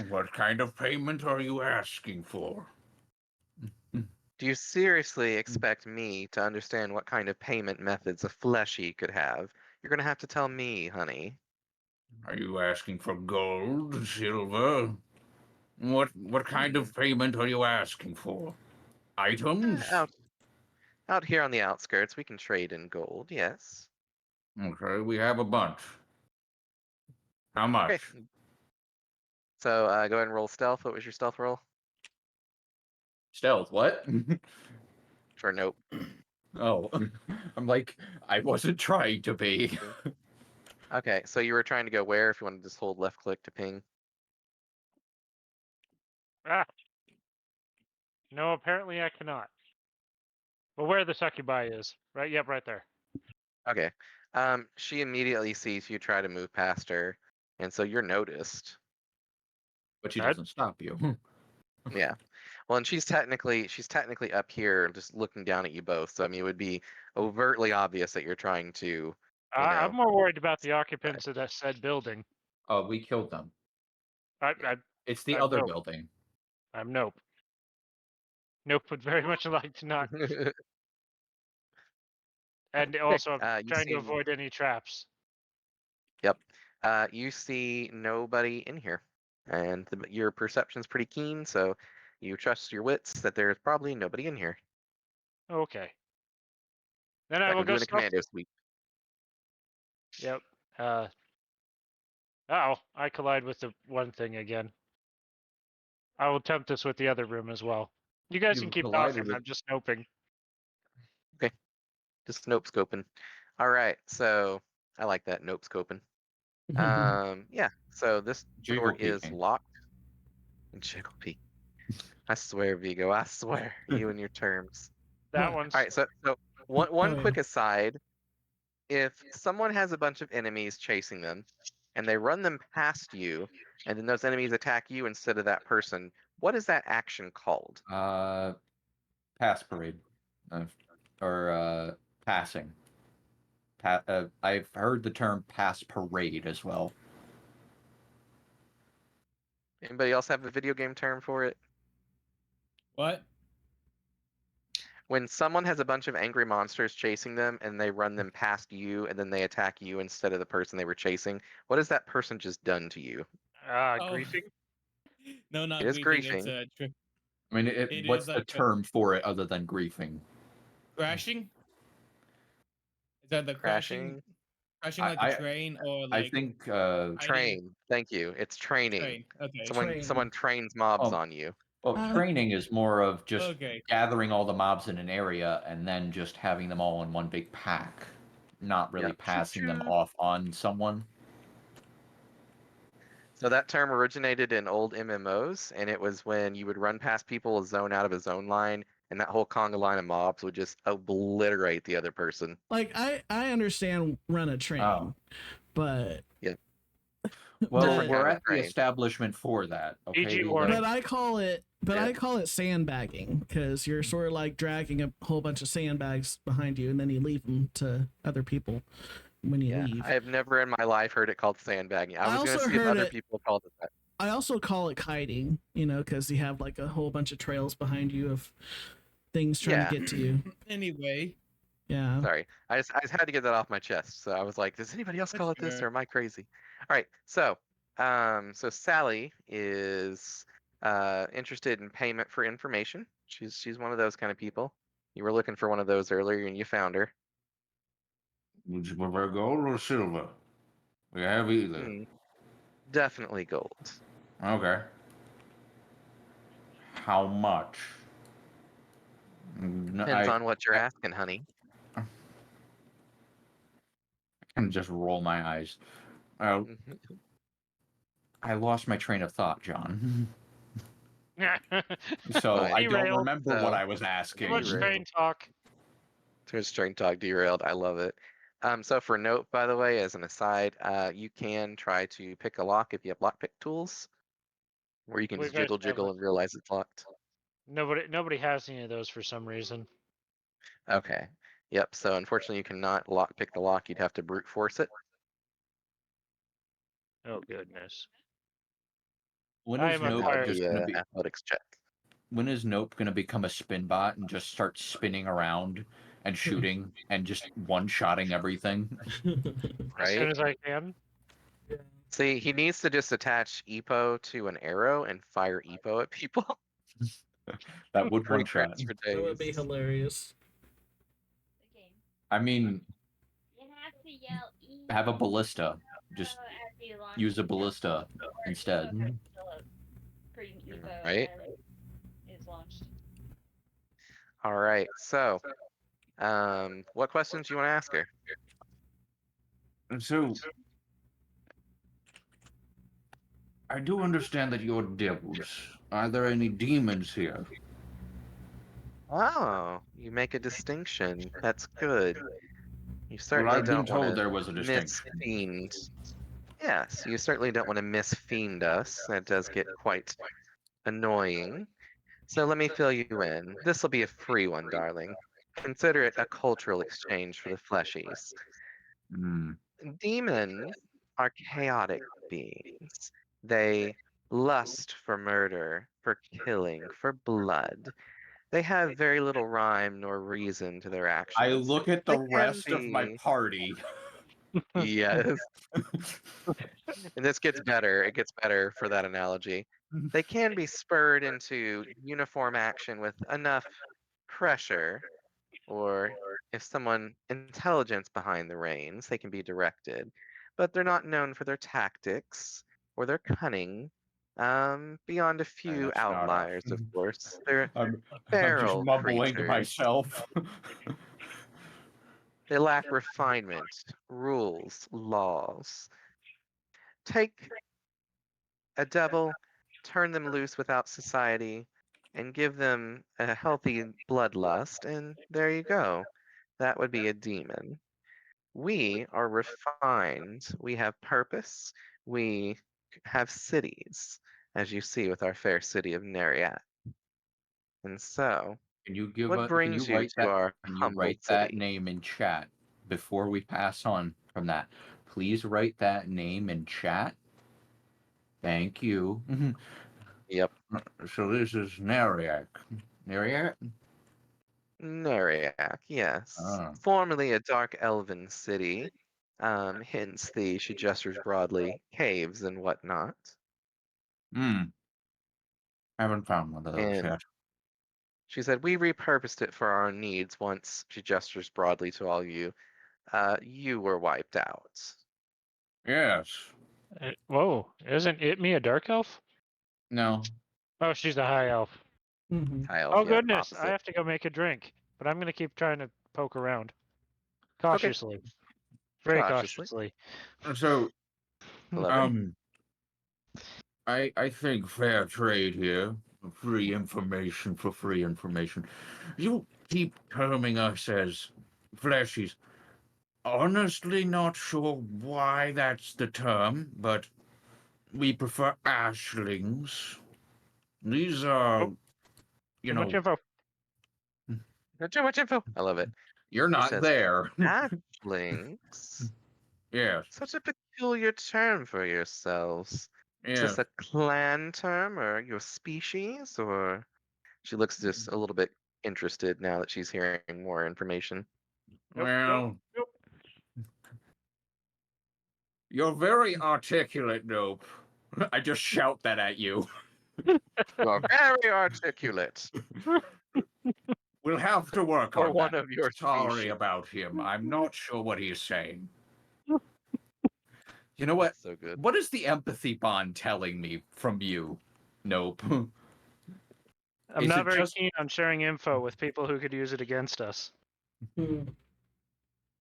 What kind of payment are you asking for? Do you seriously expect me to understand what kind of payment methods a fleshy could have? You're gonna have to tell me, honey. Are you asking for gold, silver? What kind of payment are you asking for? Items? Out here on the outskirts, we can trade in gold, yes. Okay, we have a bunch. How much? Okay. So go ahead and roll stealth. What was your stealth roll? Stealth, what? For nope. Oh, I'm like, I wasn't trying to be. Okay, so you were trying to go where if you want to just hold left click to ping? Ah. No, apparently I cannot. But where the succubi is, right? Yep, right there. Okay. She immediately sees you try to move past her, and so you're noticed. But she That- doesn't stop you. Yeah. Well, and she's technically up here just looking down at you both. So I mean it would be overtly obvious that you're trying to, you know. I'm more worried about the occupants of that said building. Oh, we killed them. It's the I other know. building. I'm nope. Nope would very much like to not. And also, I'm you trying to seem- avoid any traps. Yep. You see nobody in here, and your perception's pretty keen, so you trust your wits that there's probably nobody in here. Okay. Then I Like will I'm go doing a stealth. commando sweep. Yep. Oh, I collide with the one thing again. I will attempt this with the other room as well. You guys You can keep collided talking. with- I'm just noping. Just nope scoping. All right, so I like that nope scoping. Yeah. So this door Jiggle is peeking. locked. Jiggle peek. I swear, Vigo. I swear, you and your terms. That What? one's All right. So one Oh, quick yeah. aside. If someone has a bunch of enemies chasing them, and they run them past you, and then those enemies attack you instead of that person, what is that action called? Pass parade, or passing. I've heard the term pass parade as well. Anybody else have a video game term for it? What? When someone has a bunch of angry monsters chasing them and they run them past you and then they attack you instead of the person they were chasing, what has that person just done to you? Oh. griefing. No, not It is griefing. It's griefing. I mean, It what's is the like a- term for it other than griefing? crashing. Is that the crashing? Crashing? Crashing like a train or I like think hiding- Train. Thank you. It's training. Train. Okay. Someone trains mobs Oh. on you. well, Uh, training is more of just Okay. gathering all the mobs in an area and then just having them all in one big pack, not really Yep. passing them off on someone. So that term originated in old MMOs, and it was when you would run past people a zone out of a zone line, and that whole conga line of mobs would just obliterate the other person. Like I understand run a train, Oh. but Well, Different we're kind of at the train. establishment for that. Okay, PG we warning. but I call it Yeah. I call it sandbagging because you're sort of like dragging a whole bunch of sandbags behind you and then you leave them to other people when you Yeah, leave. I have never in my life heard it called sandbagging. I I was going also to see if heard other it- people called it that. I also call it kiting, because you have like a whole bunch of trails behind you of things trying Yeah. to get to you. Anyway, Yeah. Sorry, I just had to get that off my chest. So I was like, does anybody else That's call it this, fair. or am I crazy? All right, so Sally is interested in payment for information. She's one of those kind of people. You were looking for one of those earlier, and you found her. Would you prefer gold or silver? We have either. Definitely gold. Okay. How much? Depends on what you're asking, honey. I can just roll my eyes. I lost my train of thought, John. So Fine. I don't Derailed. remember So- what I was Too asking. much Derailed. train talk. Too much train talk derailed. I love it. So for note, by the way, as an aside, you can try to pick a lock if you have lockpick tools. where you can We just guys jiggle have jiggle a- and realize it's locked. Nobody has any of those for some reason. Okay. Yep. So unfortunately, you cannot pick the lock. You'd have to brute force it. Oh goodness. When I is am And Nope that would acquired. just be gonna a be? athletics check. When is Nope gonna become a spin bot and just start spinning around and shooting and just one-shotting everything? As soon Right? as I can. See, he needs to just attach EPO to an arrow and fire EPO at people. That would Free one-shot. crits for That would be days. hilarious. I mean, You have to yell E. have a ballista. Just use a ballista instead. Right? All right. So, what questions do you want to ask her? So, I do understand that you're devils. Are there any demons here? Oh, you make a distinction. That's good. You Well, certainly I've been don't want told to there was a miss distinction. fiend. Yes, you certainly don't want to miss fiend us. That does get quite annoying. So let me fill you in. This will be a free one, darling. Consider it a cultural exchange for the fleshies. Hmm. Demons are chaotic beings. They lust for murder, for killing, for blood. They have very little rhyme nor reason to their actions. I look at the They can rest of my be- party. Yes. And this gets better. It gets better for that analogy. They can be spurred into uniform action with enough pressure, or if someone intelligence behind the reins, they can be directed. But they're not known for their tactics or their cunning. Beyond a few That's not a- outliers, of course. They're I'm just feral mumbling to creatures. myself. They lack refinement, rules, laws. Take a devil, turn them loose without society, and give them a healthy bloodlust, and there you go. That would be a demon. We are refined. We have purpose. We have cities, as you see with our fair city of Neriat. And so, Can you give what a? Can you brings you write to that? our Can you humble write that city? name in chat before we pass on from that? Please write that name in chat. Thank you. Yep, So this is Nariak. Neriak? Neriak, yes. Ah. Formerly a dark elven city. Hence she gestures broadly, caves and whatnot. Hmm. Haven't found one of those And yet. she said, we repurposed it for our needs once, she gestures broadly to all you. You were wiped out. Yes. Whoa, isn't it me a dark elf? No. Oh, she's a high elf. Mhm. High elf, Oh yeah, goodness, I opposite. have to go make a drink, but I'm gonna keep trying to poke around cautiously, very Cautiously. cautiously. So, Love it. I think fair trade here. Free information for free information. You keep terming us as fleshies. Honestly, not sure why that's the term, but we prefer ashlings. These are, Oh, you too much know, info. Not too much info. I love it. you're She not says, there. Ashlings? Yes, Such a peculiar term for yourselves. Is yes. this a clan term or your species? Or she looks just a little bit interested now that she's hearing more information. Nope, Well, nope. you're very articulate, Nope. I just shout that at you. You are very articulate. We'll have to work For on one that. of your Sorry species. about him. I'm not sure what he's saying. You know what? So good. What is the empathy bond telling me from you? Nope. I'm Is not it very just- keen on sharing info with people who could use it against us. Mhm.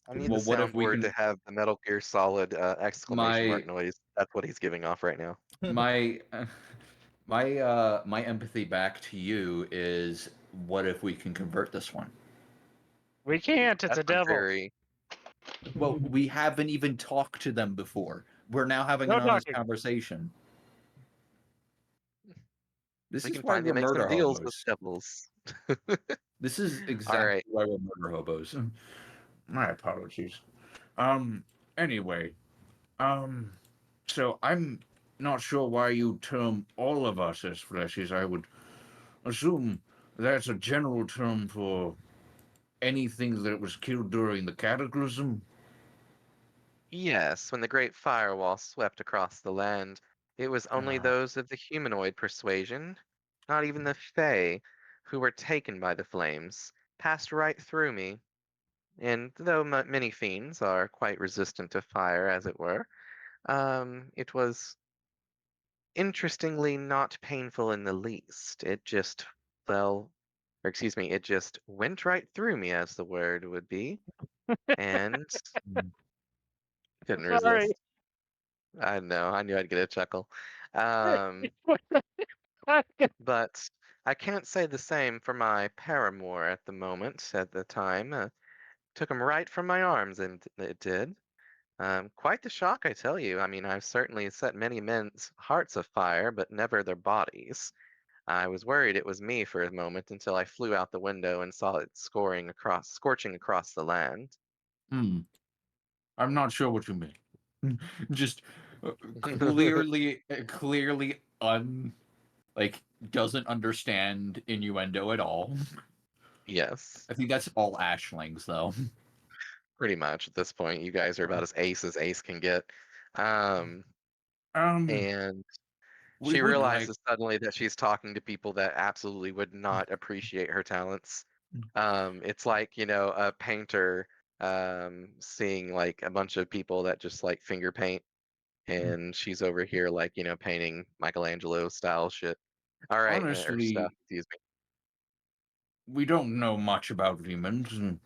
I need Well, the what if we soundboard can- to have the Metal Gear Solid exclamation My- mark noise. That's what he's giving off right now. my my empathy back to you is, what if we can convert this one? We can't. It's That's a devil. very Well, we haven't even talked to them before. We're now having No an honest talking. conversation. This We is can why finally we're make some murder deals with hobos. devils. This is All exactly right. why we're murder hobos. My apologies. Anyway, so I'm not sure why you term all of us as fleshies. I would assume that's a general term for anything that was killed during the cataclysm. Yes, when the Great Firewall swept across the land, it was only Ah. those of the humanoid persuasion, not even the Fae, who were taken by the flames, passed right through me. And though many fiends are quite resistant to fire, as it were, it was interestingly not painful in the least. It just, well, or excuse me, it just went right through me, as the word would be, and couldn't Sorry. resist. I know, I knew I'd get a chuckle. Um, but I can't say the same for my paramour at the moment, at the time. Took him right from my arms, and it did. Quite the shock, I tell you. I mean, I've certainly set many men's hearts afire, but never their bodies. I was worried it was me for a moment until I flew out the window and saw it scorching across the land. I'm not sure what you mean. Just clearly like doesn't understand innuendo at all. Yes, I think that's all Ashlings though. pretty much at this point. You guys are about as ace can get. Um, And we she would like. realizes suddenly that she's talking to people that absolutely would not appreciate her talents. It's like, a painter seeing like a bunch of people that just like finger paint, and she's over here like, painting Michelangelo style shit. All right, or stuff, Honestly, excuse me. we don't know much about demons, and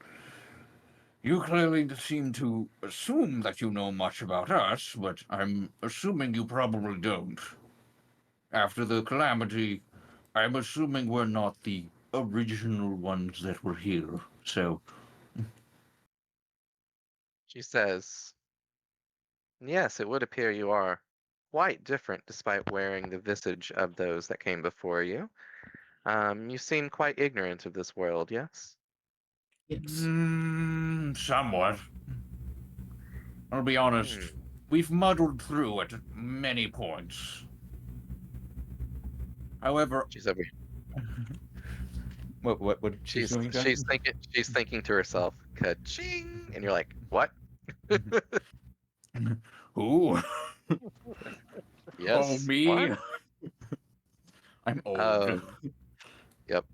you clearly seem to assume that you know much about us, but I'm assuming you probably don't. After the calamity, I'm assuming we're not the original ones that were here, so. She says, yes, it would appear you are quite different despite wearing the visage of those that came before you. You seem quite ignorant of this world, yes? Yes. Somewhat. I'll be honest, Hmm. we've muddled through at many points. However, She's over. What she's doing? John? She's thinking to herself, "Ka-ching!" And you're like, "What?" who? Oh, Yes. me? What? I'm old. Yep.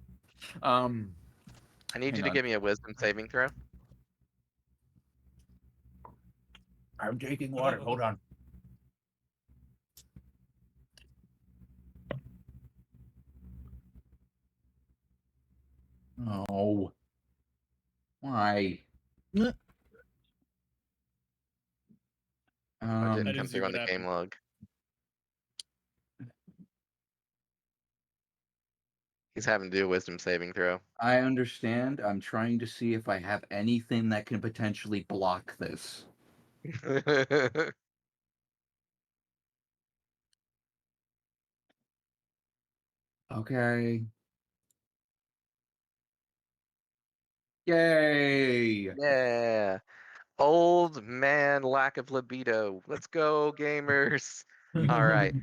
Um, I need you hang to on. give me a wisdom saving throw. I'm taking water. Hold on. Oh. Why? It I didn't didn't come see through on what the game happened. log. He's having to do a wisdom saving throw. I understand. I'm trying to see if I have anything that can potentially block this. Okay. Yay! Yeah. Old man lack of libido. Let's go, gamers. All right.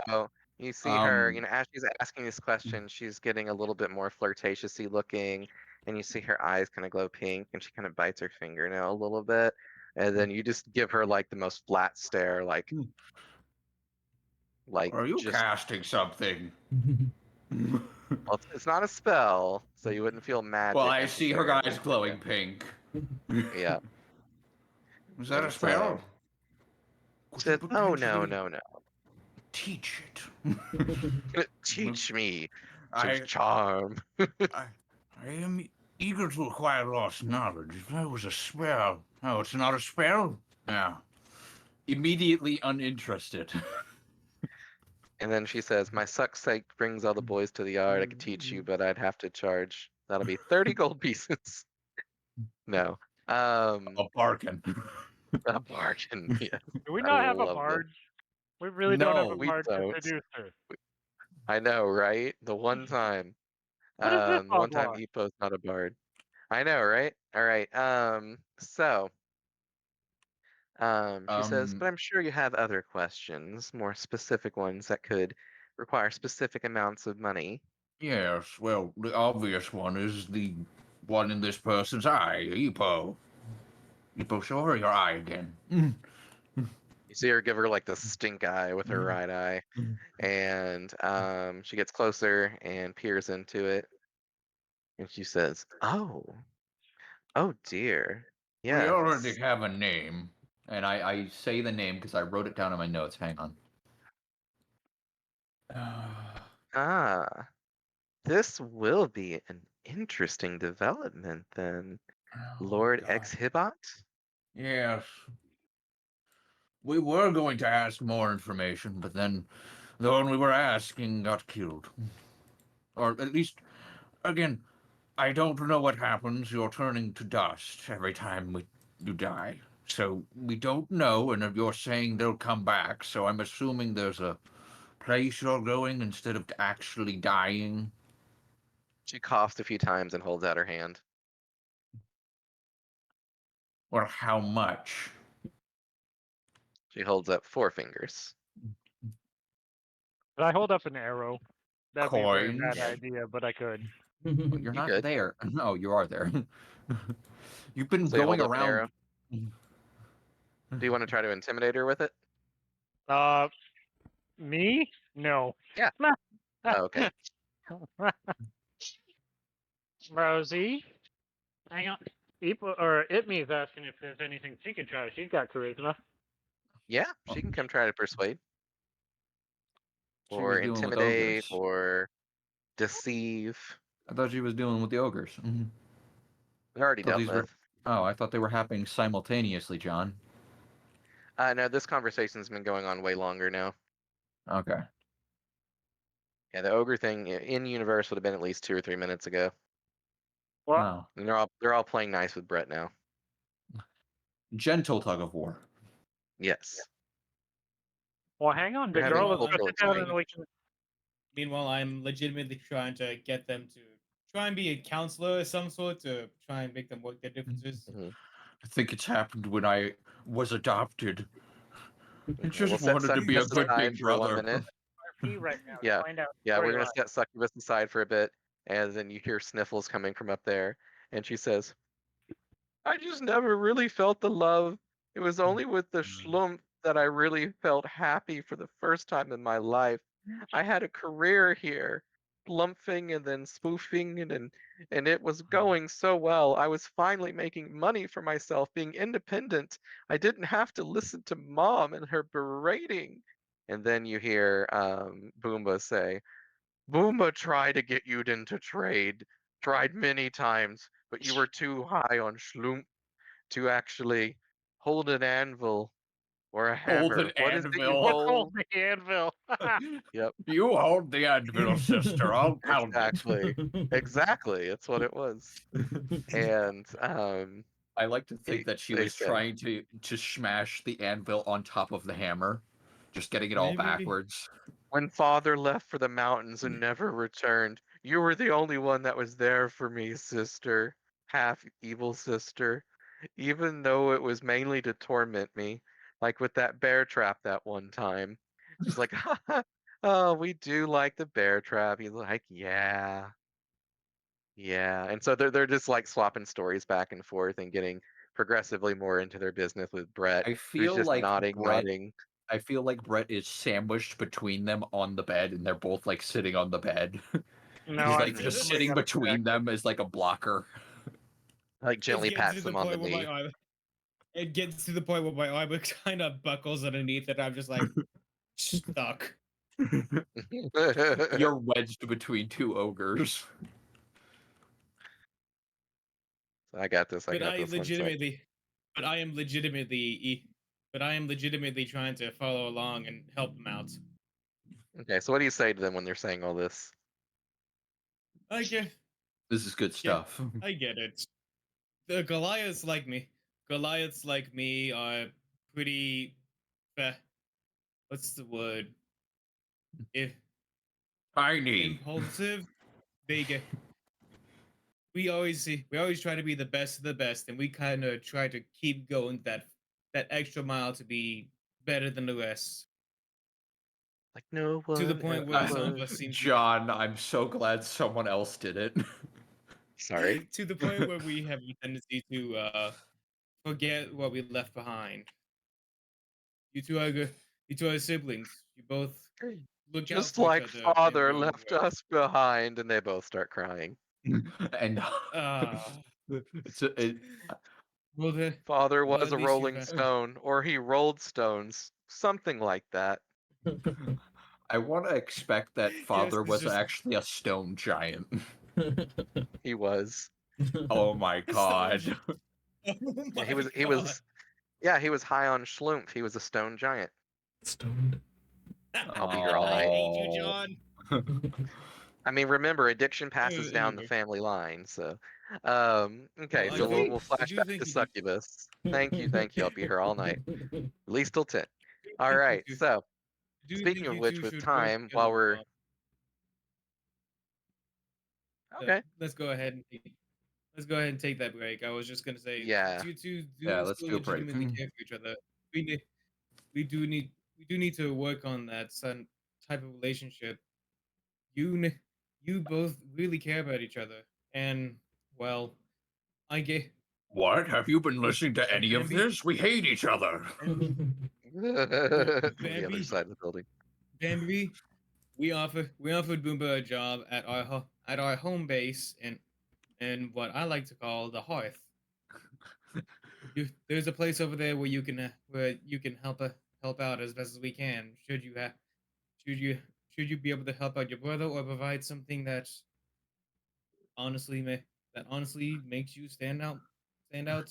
So you see her, Um, as she's asking this question, she's getting a little bit more flirtatiously looking, and you see her eyes kind of glow pink, and she kind of bites her fingernail a little bit, and then you just give her like the most flat stare, like Are you just. casting something? Well, it's not a spell, so you wouldn't feel magic. well, I see her necessarily, eyes but glowing pink. yeah. Was that a And spell? so Could she you says, "Oh potentially no. teach it? Teach me to I, charm." I, I am eager to acquire lost knowledge. If that was a spell, oh, it's not a spell. Yeah. Immediately uninterested. And then she says, "My sucksake brings all the boys to the yard. I could teach you, but I'd have to charge. That'll be 30 gold pieces." No. A bargain. A bargain. Yeah. Do we I not have a love this. bard? We really don't have a No, We bard to don't. seduce her. I know, right? The one time. What is this The one time bard? Epo's not a bard. I know, right? All right. So, she says, but I'm sure you have other questions, more specific ones that could require specific amounts of money. Yes, well, the obvious one is the one in this person's eye, Epo. Epo, show her your eye again. You see her give her like the stink eye with her right eye, and she gets closer and peers into it, and she says, oh dear, We already yes. have a name. And I say the name because I wrote it down in my notes. Hang on. Ah, this will be an interesting development then, Lord God. Exhibot. Yes. We were going to ask more information, but then the one we were asking got killed. Or at least, again, I don't know what happens. You're turning to dust every time you die. So we don't know, and you're saying they'll come back, so I'm assuming there's a place you're going instead of actually dying. She coughs a few times and holds out her hand. Or how much? She holds up 4 fingers. Could I hold up an arrow? That'd be a very Coins? bad idea, but I could. You're You not good? there. No, you are there. You've been So you going hold up an around. arrow. Do you want to try to intimidate her with it? Me? No. Yeah. Oh, okay. Rosie? Hang on. Or Itme's asking if there's anything she could try. She's got charisma. Yeah, she can come try to persuade She or was dealing with intimidate ogres. or deceive. I thought she was dealing with the ogres. They're already Thought dealt these were. with. Oh, I thought they were happening simultaneously, John. No, this conversation's been going on way longer now. Okay. Yeah, the ogre thing in universe would have been at least 2 or 3 minutes ago. Well, Oh. And they're all playing nice with Brett now. Gentle tug of war. Yes. well, hang on, They're big having girl. Let's go cultural sit down exchange. and we can. Meanwhile, I'm legitimately trying to get them to try and be a counselor of some sort to try and make them work their differences. Mhm. I think it's happened when I was adopted. I Okay, just we'll set wanted to be a succubus good aside big for 1 brother. minute. RP right now. Yeah, Find out. yeah, we're gonna storyline. set succubus aside for a bit, and then you hear sniffles coming from up there, and she says, I just never really felt the love. It was only with the schlump that I really felt happy for the first time in my life. I had a career here, slumping and then spoofing, and it was going so well. I was finally making money for myself, being independent. I didn't have to listen to mom and her berating. And then you hear Boomba say, Boomba tried to get you into trade, tried many times, but you were too high on Schloomp to actually hold an anvil or a Hold hammer. an What is it you anvil. hold? the anvil. Yep, You hold the anvil, sister. I'll pound exactly. Exactly. It's what it was. And I like to think that she they was said, trying to smash the anvil on top of the hammer, just getting it all Maybe. backwards. when father left for the mountains and never returned, you were the only one that was there for me, sister. Half evil sister. Even though it was mainly to torment me, like with that bear trap that one time. She's like, oh, we do like the bear trap. He's like, yeah, yeah. And so they're just like swapping stories back and forth and getting progressively more into their business with Brett, I who's feel just like nodding, Brett. nodding. I feel like Brett is sandwiched between them on the bed, and they're both like sitting on the bed. No, He's I'm like just just sitting looking at between them as like a blocker. Like It's gently getting to pats the them on the point where knee. it gets to the point where my arm kind of buckles underneath it. I'm just like stuck. You're wedged between two ogres. I got this. I But got I this one sec. legitimately, but I am legitimately, but I am legitimately trying to follow along and help them out. Okay, so what do you say to them when they're saying all this? I get, This is good yeah, stuff. I get it. The Goliaths like me. Goliaths like me are pretty. What's the word? If Tiny. impulsive, big. We always try to be the best of the best, and we kind of try to keep going that extra mile to be better than the rest. Like no one To the point where ever some of was. us seem to John, I'm so glad someone else did it. Sorry. to the point where we have a tendency to forget what we left behind. You two are good. You two are siblings. You both look Just out for like each other. father in your own left way. us behind, and they both start crying. And it, Well, Father well, was at a least you've rolling stone, or he rolled stones, something like that. I want to expect that father it's was just- actually a stone giant. He was. Oh my Stone god. giant. Oh Yeah, my he was. He God. was. Yeah, he was high on schlumpf. He was a stone giant. Stoned. I'll be here all I night. hate you, John. I mean, remember, addiction passes down the Anyway. family line. So, okay, Well, so I we'll flash do back think to you do. succubus. Thank you. I'll be here all night, at least till 10. All think you right. two- So, do speaking think of you which, two with should work time, together while we're more. okay, Let's go ahead and take that break. I was just gonna say, yeah, you two do Yeah, let's still do a break. legitimately care for each other. We need, we do need to work on that some type of relationship. You both really care about each other, and well, I get What? Have you been listening to any of Bambi, this? We hate each other. the other Bambi, side of the building. Bambi. We offered Boomba a job at our home base and what I like to call the hearth. There's a place over there where you can help out as best as we can. Should you should you be able to help out your brother or provide something that honestly makes you stand out to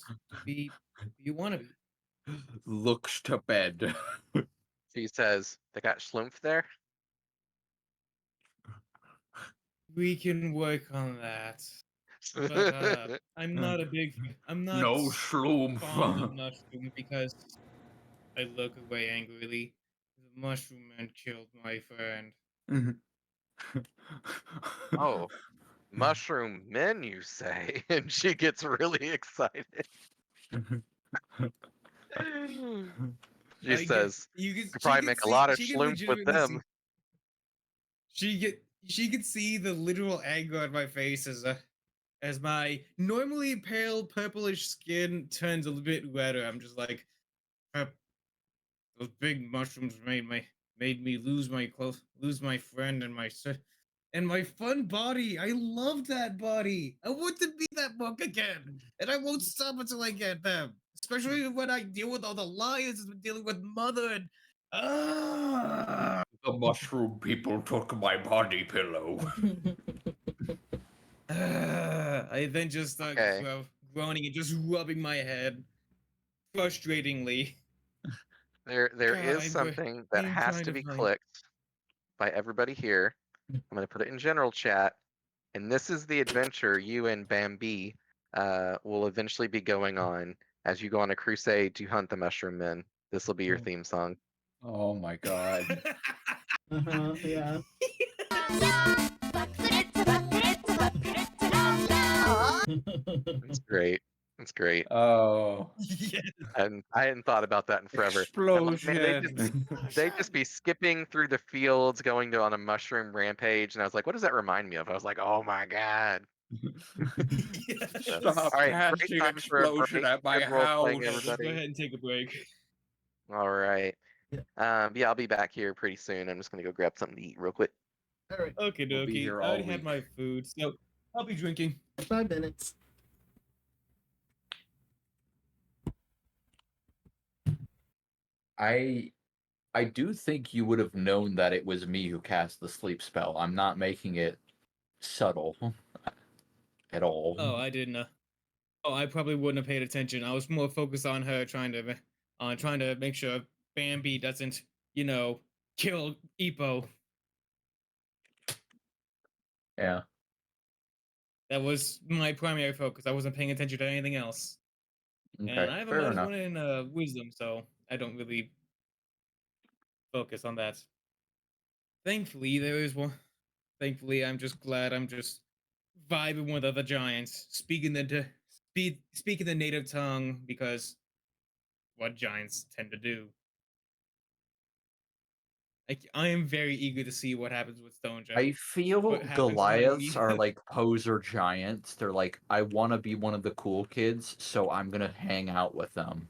be who you want to be. Looks to bed. She says, "They got schlumpf there." We can work on that. But I'm not a big I'm not No schlumpf. fond of mushroom because I look away angrily. The mushroom man killed my friend. Oh, mushroom men, you say? And she gets really excited. She says, You "You can could probably make a lot of she can schlumpf with legitimately them." she could see the literal anger on my face as my normally pale purplish skin turns a little bit redder. I'm just like, "Uh, those big mushrooms made me lose my friend and my fun body. I love that body. I want to be that monk again, and I won't stop until I get them. Especially when I deal with all the lions and dealing with mother and The mushroom people took my body pillow. I then just start Okay. groaning and just rubbing my head frustratingly. There God, is something that I'm has trying to to be find. clicked by everybody here. I'm going to put it in general chat. And this is the adventure you and Bambi will eventually be going on as you go on a crusade to hunt the mushroom men. This will be your theme song. Oh my god. Yeah. It's great. It's great. Oh. Yeah. And I hadn't thought about that in forever. I'm like, man, Explosion. they just be skipping through the fields, going to on a mushroom rampage, and I was like, what does that remind me of? I was like, oh my god. Yes. Stop All right, great casting time for a explosion break. at my Good role playing, house. Let's go everybody. ahead and take a break. All right. Yeah. Yeah, I'll be back here pretty soon. I'm just gonna go grab something to eat real quick. All right. Okay, We'll be dokie. here I all already had week. my food, so I'll be drinking. 5 minutes. I do think you would have known that it was me who cast the sleep spell. I'm not making it subtle at all. Oh, I didn't. Oh, I probably wouldn't have paid attention. I was more focused on her trying to make sure Bambi doesn't, kill Ippo. Yeah. That was my primary focus. I wasn't paying attention to anything else. Okay. And I have a Fair minus enough. one in wisdom, so I don't really focus on that. Thankfully, there is one. Thankfully, I'm just glad I'm just vibing with other giants, speaking the native tongue because what giants tend to do. I am very eager to see what happens with Stone I Giant. feel What happens when Goliaths we are like poser giants. They're like, I want to be one of the cool kids, so I'm gonna hang out with them.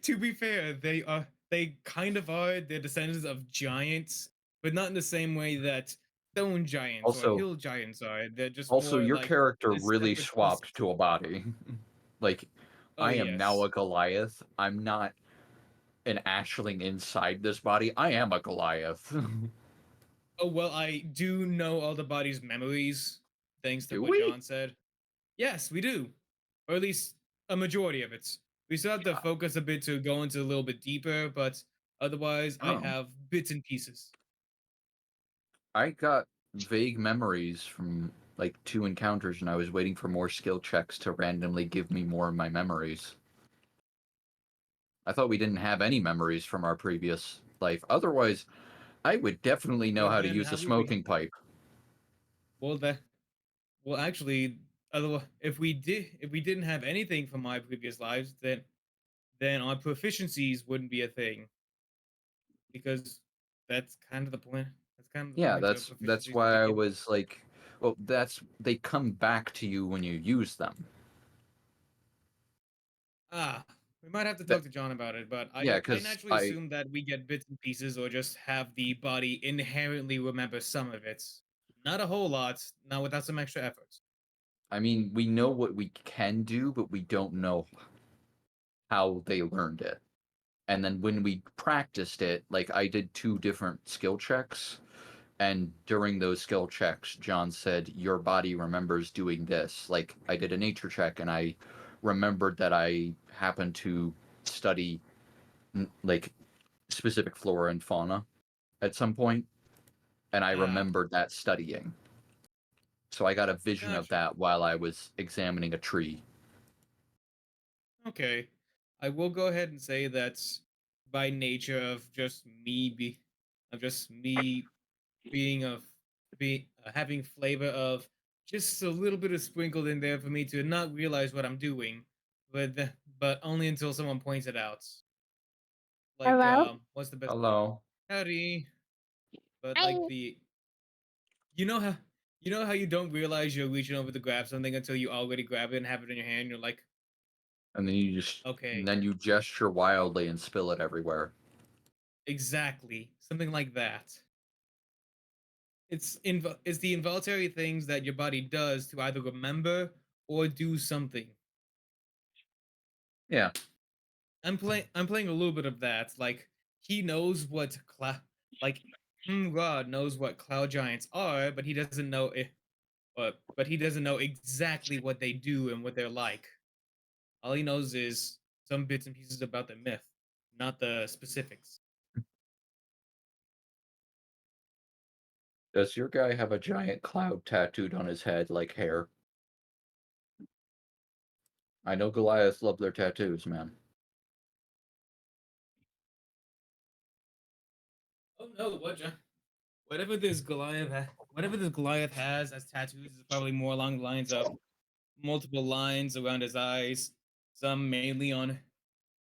to be fair, they kind of are. They're descendants of giants, but not in the same way that stone giants or Also, hill giants are. They're just also, more your like character a really separate swapped to a body. Like, Oh I am now yes. a Goliath. I'm not an Ashling inside this body. I am a Goliath. Oh well, I do know all the body's memories, thanks to Do what we? John said. Yes, we do, or at least a majority of it. We still have to Yeah. focus a bit to go into a little bit deeper, but otherwise, I Oh. have bits and pieces. I got vague memories from like 2 encounters, and I was waiting for more skill checks to randomly give me more of my memories. I thought we didn't have any memories from our previous life. Otherwise, I would definitely know But how to then, use how a would we? smoking pipe. Well, that well, actually, otherwise, if we didn't have anything from my previous lives, then our proficiencies wouldn't be a thing because that's kind of the point. That's kind of the Yeah, point of that's proficiencies to why I begin with. was like, well, that's they come back to you when you use them. Ah, we might have to That talk to John about it, but yeah, I because naturally assume that we get bits and pieces or just have the body inherently remember some of it. Not a whole lot, not without some extra effort. I mean we know what we can do, but we don't know how they learned it. And then when we practiced it, like I did 2 different skill checks, and during those skill checks, John said, "Your body remembers doing this." Like I did a nature check, and I remembered that I happened to study like specific flora and fauna at some point, and I Ah, remembered that studying. So I got a vision of gotcha. that while I was examining a tree. Okay. I will go ahead and say that by nature of just me being of be having flavor of just a little bit of sprinkled in there for me to not realize what I'm doing, but only until someone points it out. Like Hello? what's the best way? Hello. Howdy. But Hi. like the you know how you don't realize you're reaching over to grab something until you already grab it and have it in your hand. You're like, And then okay, you gesture wildly and spill it everywhere. exactly something like that. It's the involuntary things that your body does to either remember or do something. Yeah. I'm playing a little bit of that. Like he knows what like God knows what cloud giants are, but he doesn't know it. But he doesn't know exactly what they do and what they're like. All he knows is some bits and pieces about the myth, not the specifics. Does your guy have a giant cloud tattooed on his head like hair? I know Goliaths love their tattoos, man. Oh no, whatever this Goliath has as tattoos is probably more along the lines of multiple lines around his eyes, some mainly on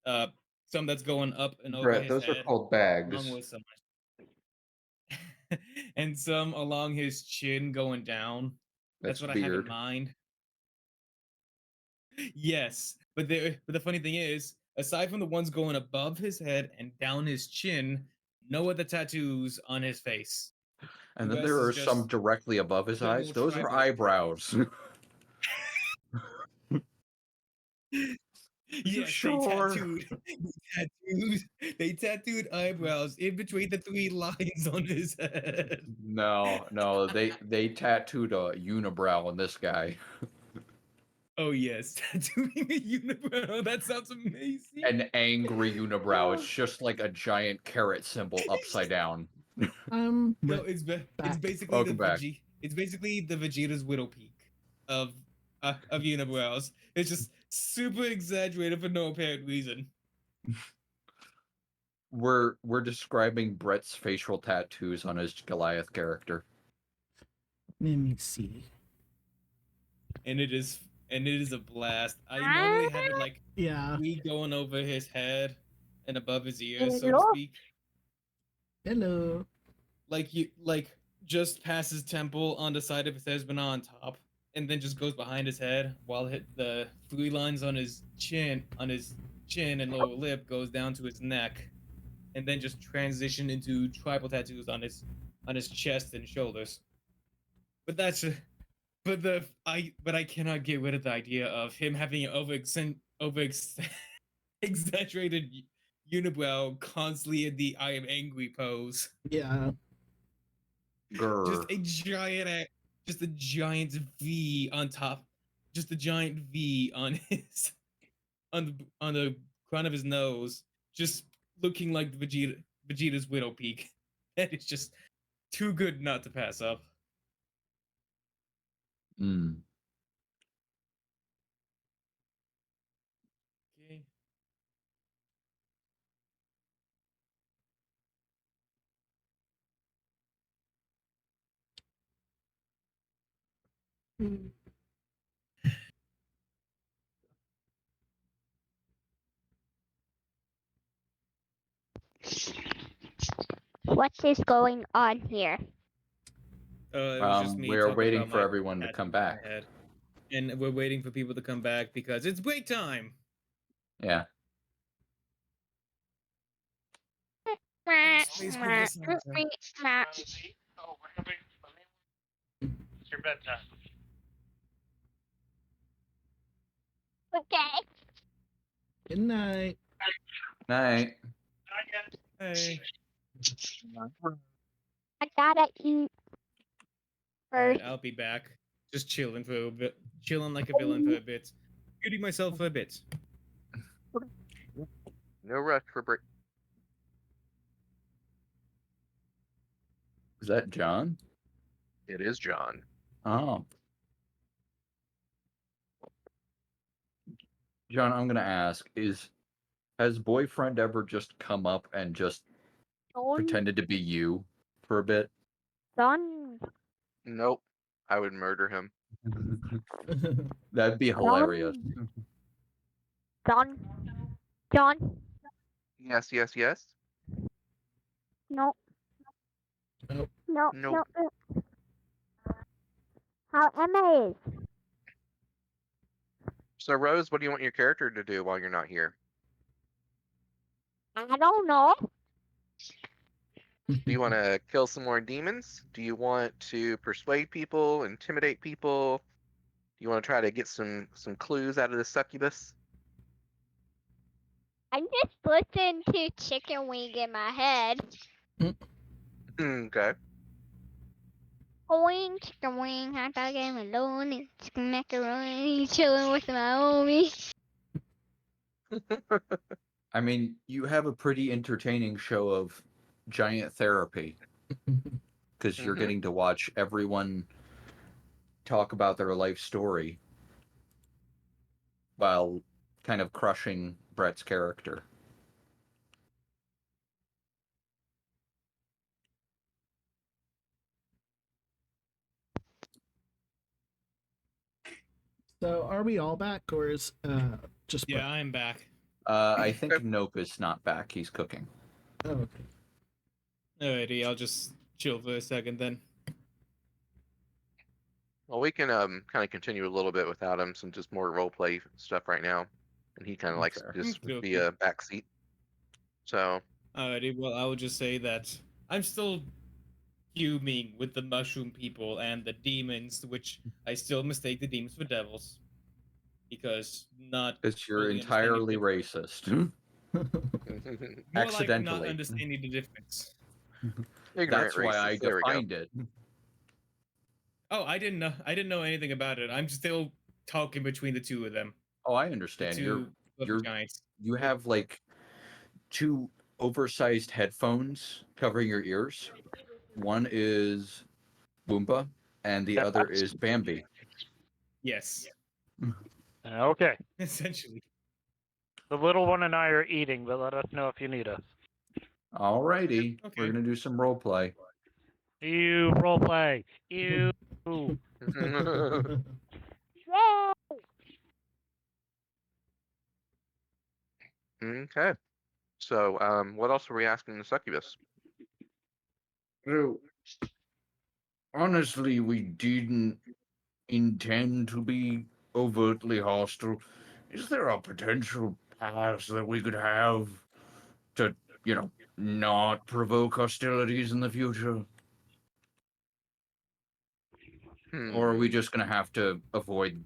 uh some that's going up and over Brett, his those are head, called along bags. with some and some along his chin going down. That's That's what I have in weird. mind. Yes, but the funny thing is, aside from the ones going above his head and down his chin, no other tattoos on his face. The And then rest there is are some just directly above his eyes. little Those are tribal. eyebrows. You Yes, sure? they tattooed eyebrows in between the 3 lines on his head. No, no, they tattooed a unibrow on this guy. Oh yes, tattooing a unibrow. That sounds amazing. An angry unibrow. It's just like a giant carrot symbol upside down. No, Right it's back. basically Welcome back. It's basically the Vegeta's widow peak of unibrows. It's just super exaggerated for no apparent reason. We're describing Brett's facial tattoos on his Goliath character. Let me see. and it is a blast. I normally have it like Yeah. we going over his head and above his ears, so to Hello? speak. Hello. Like just past his temple on the side of his head, but not on top, and then just goes behind his head while the 3 lines on his chin and lower lip goes down to his neck, and then just transition into tribal tattoos on his chest and shoulders. But that's but I cannot get rid of the idea of him having an exaggerated unibrow constantly in the I am angry pose. Yeah. Just Grr. a giant V on top, just a giant V on his on the crown of his nose, just looking like Vegeta's widow peak. That is just too good not to pass up. Mm. Okay. What is going on here? It was just me We are talking waiting about for my everyone to tattoo come on my back. head. And we're waiting for people to come back because it's break time. Yeah. Space Queen is awesome. Oh, we're having. It's your bedtime. Okay. Good night. Night. Hey. I gotta eat Alright, first. I'll be back. Just chilling for a bit. Chilling like a villain for a bit. Muting myself for a bit. No rush for break. Is that John? It is John. Oh. John, I'm gonna ask, has boyfriend ever just come up and just pretended to be you for a bit? Don. Nope. I would murder him. That'd be hilarious. Don. John. Yes, yes, yes. No. Nope. No. Nope. No. How Emma is? So, Rose, what do you want your character to do while you're not here? I don't know. Do you want to kill some more demons? Do you want to persuade people, intimidate people? Do you want to try to get some clues out of the succubus? I'm just listening to chicken wing in my head. Okay. Wing, chicken wing, hot dog and bologna, chicken macaroni, chilling with my homies. I mean, you have a pretty entertaining show of giant therapy because you're Mhm. getting to watch everyone talk about their life story while kind of crushing Brett's character. So are we all back, or is just Yeah, Brett? I'm back. I think Nope is not back. He's cooking. Oh, okay. Alrighty, I'll just chill for a second then. Well, we can kind of continue a little bit without him, some just more role play stuff right now, and he kind of likes Fair. to just Okay, be okay. a backseat. So, Alrighty, well, I will just say that I'm still fuming with the mushroom people and the demons, which I still mistake the demons for devils. Because not Because you're fully understanding entirely the- racist. more like not accidentally. understanding the difference. ignorant That's why I racist. There we go. defined it. Oh, I didn't know anything about it. I'm still talking between the two of them. Oh, I The understand. two little you're giants. You have like 2 oversized headphones covering your ears. One is Boomba, and the other is Bambi. Yes, Okay. essentially. The little one and I are eating, but let us know if you need us. Alrighty, Okay. we're gonna do some role play. You roleplay. You Ooh. Okay. So, what else were we asking the succubus? So, honestly, we didn't intend to be overtly hostile. Is there a potential path that we could have to, not provoke hostilities in the future? Or are we Hmm. just going to have to avoid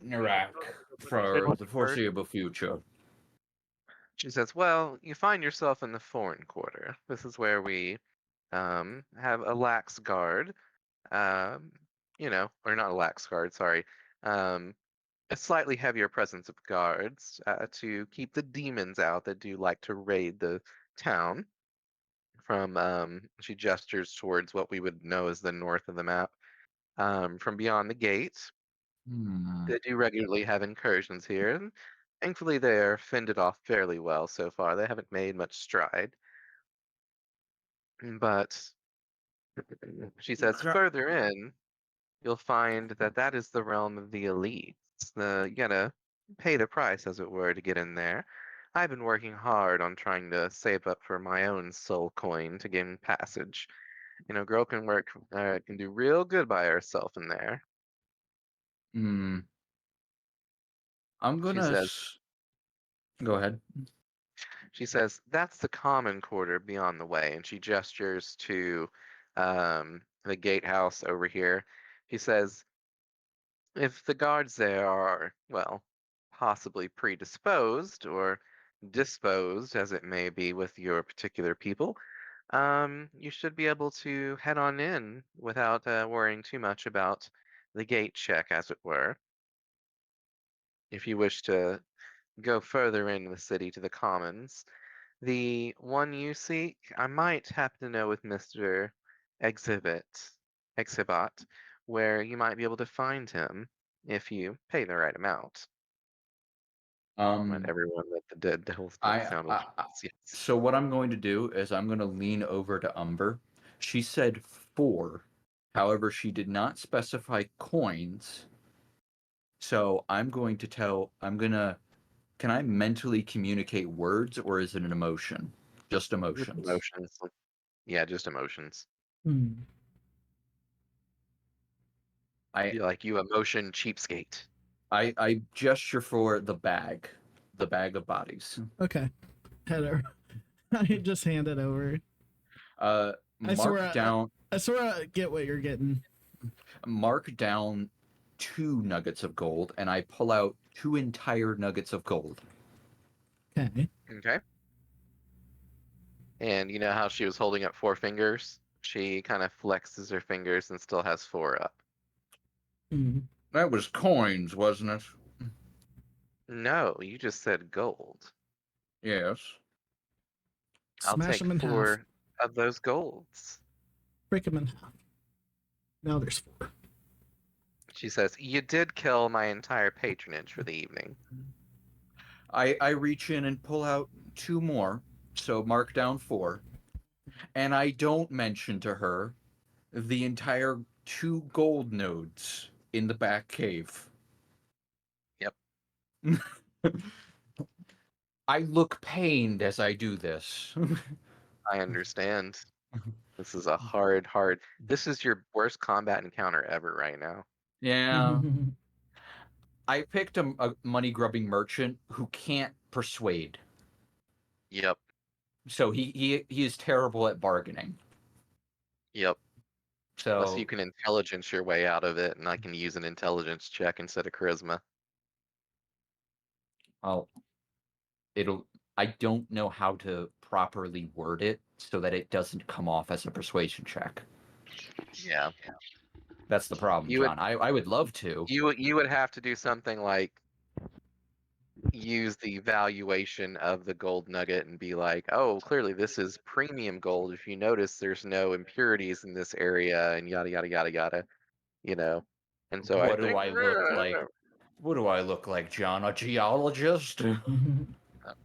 Iraq for What's the the word? foreseeable future? She says, "Well, you find yourself in the foreign quarter. This is where we have a lax guard. Um, or not a lax guard. Sorry. Um, a slightly heavier presence of guards to keep the demons out that do like to raid the town. From she gestures towards what we would know as the north of the map. From beyond the gate, Hmm. they do regularly have incursions here, and thankfully they're fended off fairly well so far. They haven't made much stride. But she says Okay. further in, you'll find that that is the realm of the elites. You gotta pay the price, as it were, to get in there. I've been working hard on trying to save up for my own soul coin to gain passage. Girl can do real good by herself in there. Hmm. I'm She gonna says, go ahead. that's the common quarter beyond the way, and she gestures to the gatehouse over here. She says, if the guards there are, well, possibly predisposed or disposed, as it may be with your particular people, you should be able to head on in without worrying too much about the gate check, as it were. If you wish to go further into the city to the commons, the one you seek, I might happen to know with Mr. Exhibit, where you might be able to find him if you pay the right amount. Not everyone that the dead devils don't sound like yes. So what I'm going to do is I'm going to lean over to Umber. She said 4. However, she did not specify coins. So I'm going to can I mentally communicate words or is it an emotion? Just Just emotions. emotions. Yeah, just emotions. Hmm. I You emotion cheapskate. I gesture for the bag of bodies. Okay. Header. I just hand it over. Mark down I sort of get what you're getting. mark down 2 nuggets of gold and I pull out 2 entire nuggets of gold. Okay. Okay. And you know how she was holding up 4 fingers? She kind of flexes her fingers and still has 4 up. Hmm. That was coins, wasn't it? No, you just said gold. Yes. I'll Smash take them in half. 4 of those golds. Break them in half. Now there's 4. She says, you did kill my entire patronage for the evening. I reach in and pull out 2 more, so mark down 4. And I don't mention to her the entire 2 gold nodes in the back cave. Yep. I look pained as I do this. I understand. This is a hard. This is your worst combat encounter ever right now. Yeah. I picked a money grubbing merchant who can't persuade. Yep. So he is terrible at bargaining. Yep. Unless So you can intelligence your way out of it, and I can use an intelligence check instead of charisma. I'll I don't know how to properly word it so that it doesn't come off as a persuasion check. Yeah. That's the problem, You would John. I would love to. you would have to do something like use the valuation of the gold nugget and be like, oh, clearly this is premium gold. If you notice, there's no impurities in this area, and yada yada yada yada. And so I What do think I look like? What do I look like, John? A geologist? a Or you could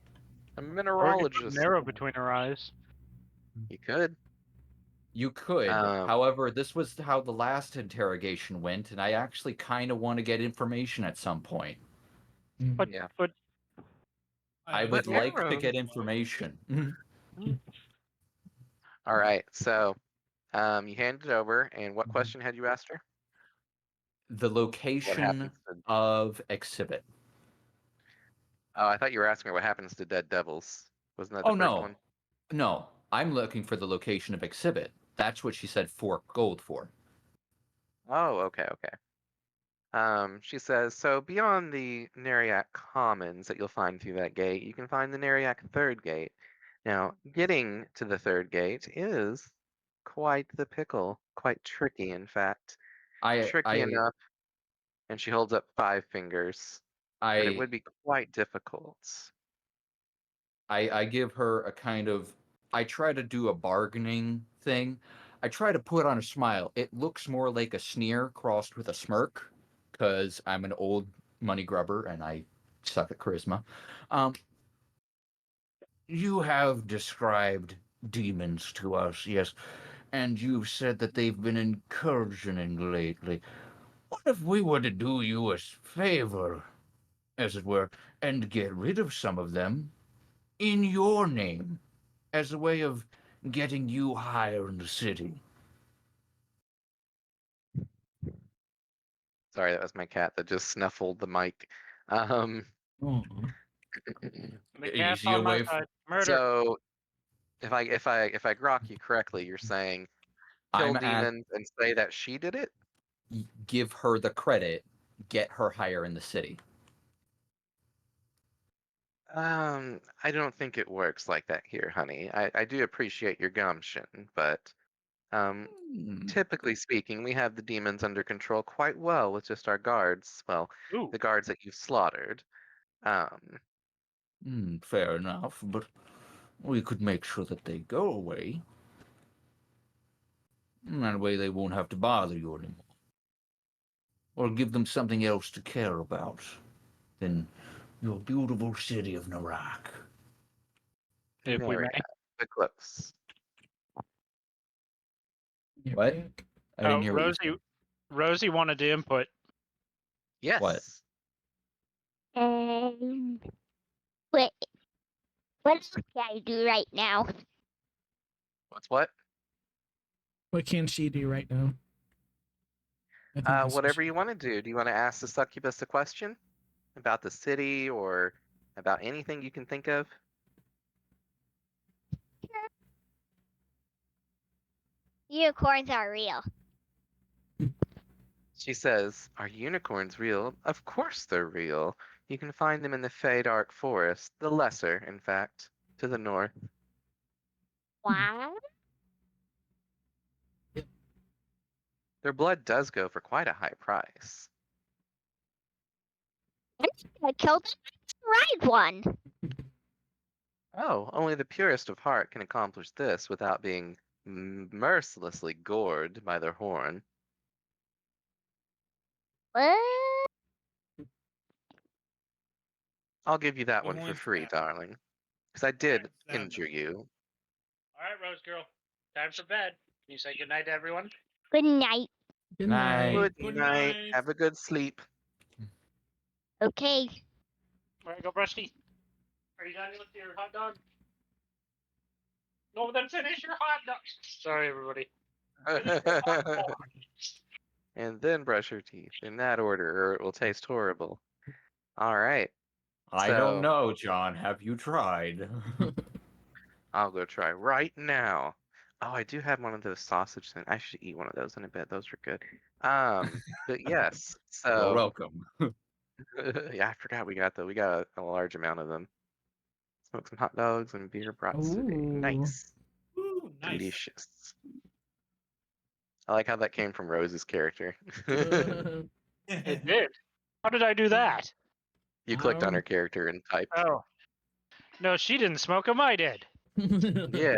put an mineralogist. arrow between her eyes. You could. You could. However, this was how the last interrogation went, and I actually kind of want to get information at some point. But Yeah. but I know, would that's like fair. to get information. All right. So, you hand it over, and what question had you asked her? The What location happens to? of exhibit. Oh, I thought you were asking her what happens to dead devils. Wasn't that Oh, the first no. one? No, I'm looking for the location of exhibit. That's what she said 4 gold for. Oh, okay, okay. She says, so beyond the Neriac Commons that you'll find through that gate, you can find the Neriac Third Gate. Now, getting to the Third Gate is quite the pickle, quite tricky, in fact. Tricky I enough, and she holds up 5 fingers, that it I would be quite difficult. I give her a kind of, I try to do a bargaining thing. I try to put on a smile. It looks more like a sneer crossed with a smirk, because I'm an old money grubber and I suck at charisma. You have described demons to us, yes, and you've said that they've been incursioning lately. What if we were to do you a favor, as it were, and get rid of some of them in your name, as a way of getting you higher in the city? Sorry, that was my cat that just snuffled the mic. Um, Aw. the cat's Easy on my away. side. Murder. so if I grok you correctly, you're saying kill I'm at demons and say that she did it? give her the credit, get her higher in the city. I don't think it works like that here, honey. I do appreciate your gumption, but Hmm. typically speaking, we have the demons under control quite well with just our guards. Well, Ooh. the guards that you've slaughtered. Um, Fair enough, but we could make sure that they go away. That way they won't have to bother you anymore. Or give them something else to care about than your beautiful city of Narak. If we there we may. have it. Close. You're What? back. I didn't Oh, hear what you said. Rosie wanted to input. Yes. Wait, what else can I do right now? What's what? What can she do right now? I think that's what Whatever she- you want to do. Do you want to ask the succubus a question about the city or about anything you can think of? Unicorns are real. She says, are unicorns real? Of course they're real. You can find them in the Fey Dark Forest, the lesser, in fact, to the north. Wow. Their blood does go for quite a high price. I killed the right one. Oh, only the purest of heart can accomplish this without being mercilessly gored by their horn. What? I'll give you that The one for horn's free, bad. darling. Because I did Sound injure you. All right, Rose girl. Time for bed. Can you say goodnight to everyone? Good night. Good Night. night. Good night. Have a good sleep. Okay. All right, go brush teeth. Are you done with your hot dog? No, then finish your hot dog. Sorry, everybody. And then brush your teeth in that order, or it will taste horrible. All right. I So- don't know, John. Have you tried? I'll go try right now. Oh, I do have one of those sausage things. I should eat one of those in a bit. Those are good. But yes. You're So welcome. yeah, I forgot we got a large amount of them. Smoked some hot dogs and beer brought today. Ooh. Nice. Ooh, nice. Delicious. I like how that came from Rose's character. It did. How did I do that? You clicked on Um, her character and typed. Oh. No, she didn't smoke them. I did. Yeah.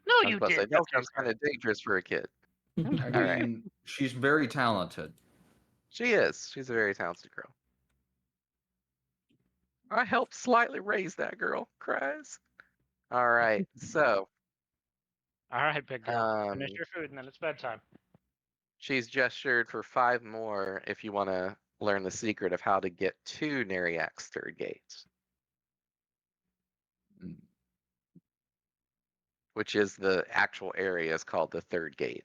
No, I was you about to say, did. that Okay, sounds kind sorry. of dangerous for a kid. I All right. mean, she's very talented. She is. She's a very talented girl. I helped slightly raise that girl. Cries. All right. So All right, big girl. Finish Um, your food, and then it's bedtime. she's gestured for 5 more if you want to learn the secret of how to get to Neriak's third gate, Mm. which is the actual area is called the third gate,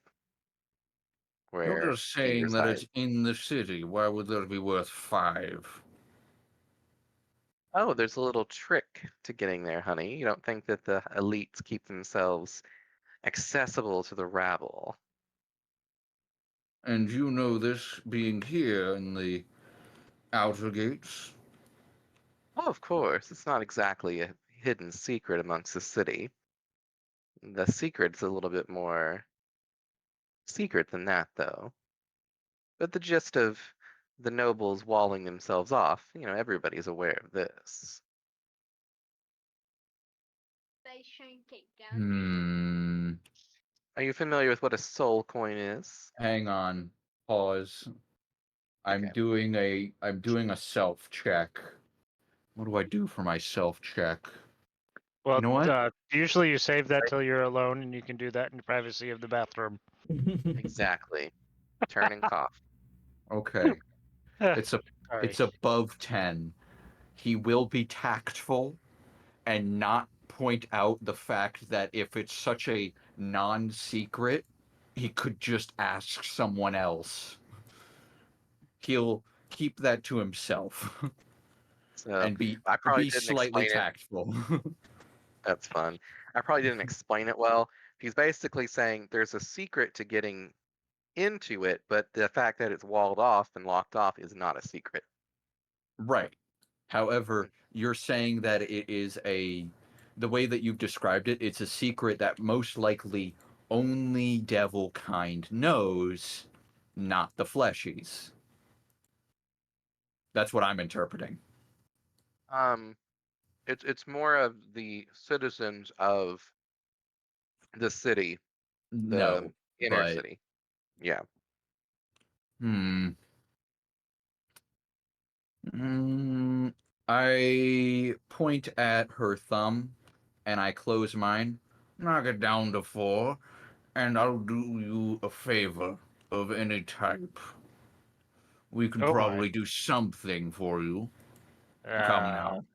You're where just he saying that resides. it's in the city. Why would that be worth 5? Oh, there's a little trick to getting there, honey. You don't think that the elites keep themselves accessible to the rabble? And you know this being here in the outer gates? Oh, of course. It's not exactly a hidden secret amongst the city. The secret's a little bit more secret than that, though. But the gist of the nobles walling themselves off, everybody's aware of this. Hmm. Are you familiar with what a soul coin is? Hang on. Pause. I'm Okay. doing a self check. What do I do for my self check? Well, You know what? usually you save that till you're alone, and you can do that in the privacy of the bathroom. Exactly. Turn and cough. Okay. It's Sorry. above 10. He will be tactful and not point out the fact that if it's such a non-secret, he could just ask someone else. He'll keep that to himself So and I probably be didn't slightly explain it. tactful. That's fun. I probably didn't explain it well. He's basically saying there's a secret to getting into it, but the fact that it's walled off and locked off is not a secret. Right. However, you're saying that it is the way that you've described it, it's a secret that most likely only devil kind knows, not the fleshies. That's what I'm interpreting. Um, it's more of the citizens of the city, the No, inner but city. Yeah. hmm. I point at her thumb and I close mine. Knock it down to 4, and I'll do you a favor of any type. We can Oh my. probably do something for you. Come Uh, now.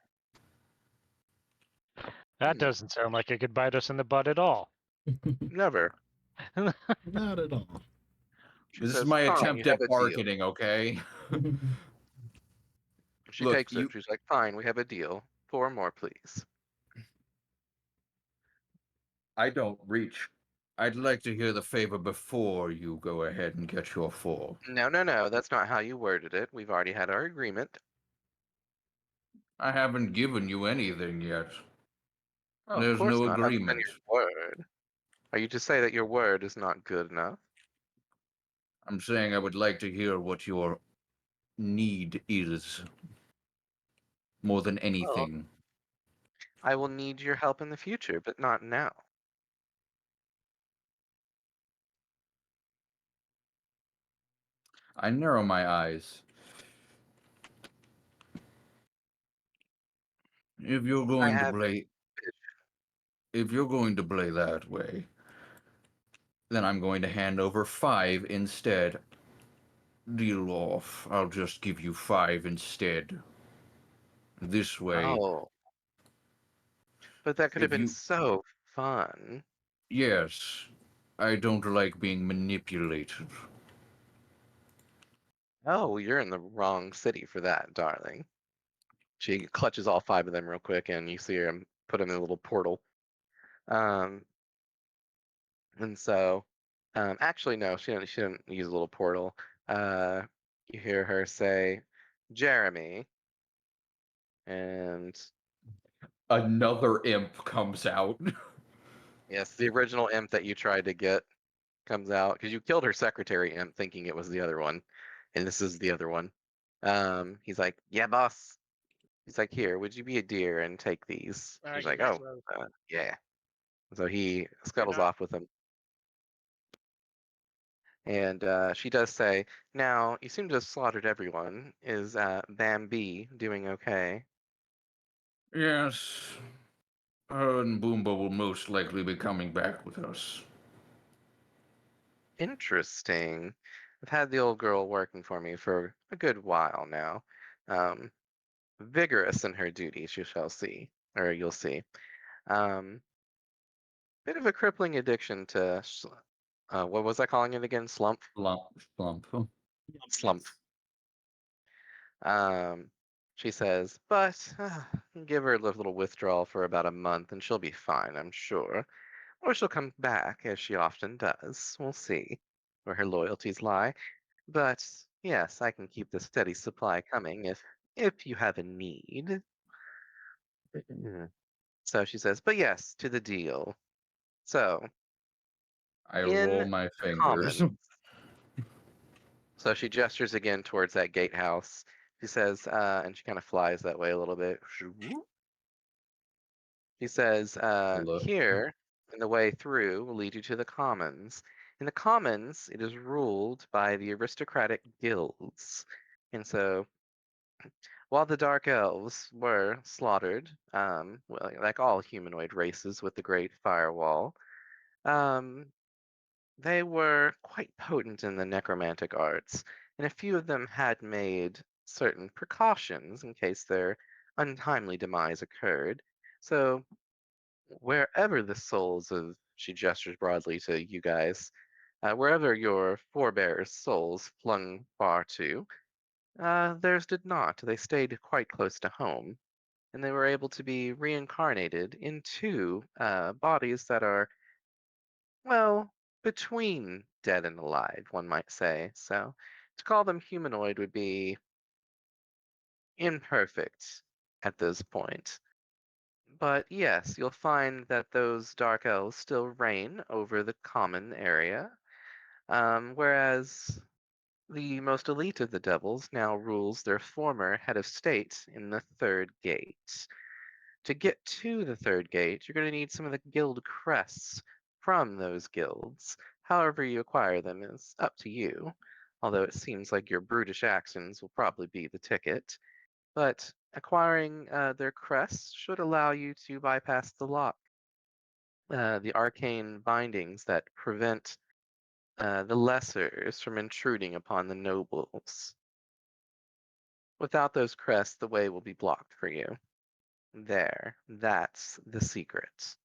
that doesn't sound like it could bite us in the butt at all. Never. Not at all. She This is says, my "Fine, you attempt have at a deal." bargaining, okay? She Look, takes it. She's like, "Fine, we have a deal. 4 more, please." I don't reach. I'd like to hear the favor before you go ahead and get your 4. No, no, no. That's not how you worded it. We've already had our agreement. I haven't given you anything yet. Oh, of There's course no not, other than agreement. your word. Are you to say that your word is not good enough? I'm saying I would like to hear what your need is more than Well, anything. I will need your help in the future, but not now. I narrow my eyes. If you're I going to have play if you're going to play that way, then I'm going to hand over 5 instead. Deal off. I'll just give you 5 instead. This way, Oh, but that could have if been you so fun. yes, I don't like being manipulated. Oh, you're in the wrong city for that, darling. She clutches all 5 of them real quick, and you see her put them in a little portal. Um, and so, actually, no, she didn't use a little portal. Uh, you hear her say, "Jeremy," and Another imp comes out. yes, the original imp that you tried to get comes out because you killed her secretary imp thinking it was the other one, and this is the other one. He's like, "Yeah, boss." He's like, "Here, would you be a dear and take these?" She's like, "Oh, yeah." So he scuttles off with them. And she does say, "Now, you seem to have slaughtered everyone. Is Bambi doing okay?" Yes, And Boomba will most likely be coming back with us. Interesting. I've had the old girl working for me for a good while now. Um, Vigorous in her duties, you shall see, or you'll see. Bit of a crippling addiction to, what was I calling it again? Slump? Slump. Slump. She says, but give her a little withdrawal for about a month and she'll be fine, I'm sure. Or she'll come back, as she often does. We'll see where her loyalties lie. But yes, I can keep the steady supply coming if you have a need. So she says, but yes, to the deal. So, I in roll my fingers. common, so she gestures again towards that gatehouse. She says, and she kind of flies that way a little bit. She says, Look. here, and the way through will lead you to the commons. In the commons, it is ruled by the aristocratic guilds. And so, while the dark elves were slaughtered, well, like all humanoid races with the Great Firewall, um, they were quite potent in the necromantic arts, and a few of them had made certain precautions in case their untimely demise occurred. So, wherever the souls of, she gestures broadly to you guys, wherever your forebears' souls flung far to, theirs did not. They stayed quite close to home, and they were able to be reincarnated into bodies that are, well, between dead and alive, one might say. So to call them humanoid would be imperfect at this point. But yes, you'll find that those dark elves still reign over the common area, whereas the most elite of the devils now rules their former head of state in the third gate. To get to the third gate, you're going to need some of the guild crests from those guilds. However you acquire them is up to you, although it seems like your brutish actions will probably be the ticket. But acquiring their crests should allow you to bypass the lock, the arcane bindings that prevent the lessers from intruding upon the nobles. Without those crests, the way will be blocked for you. That's the secret.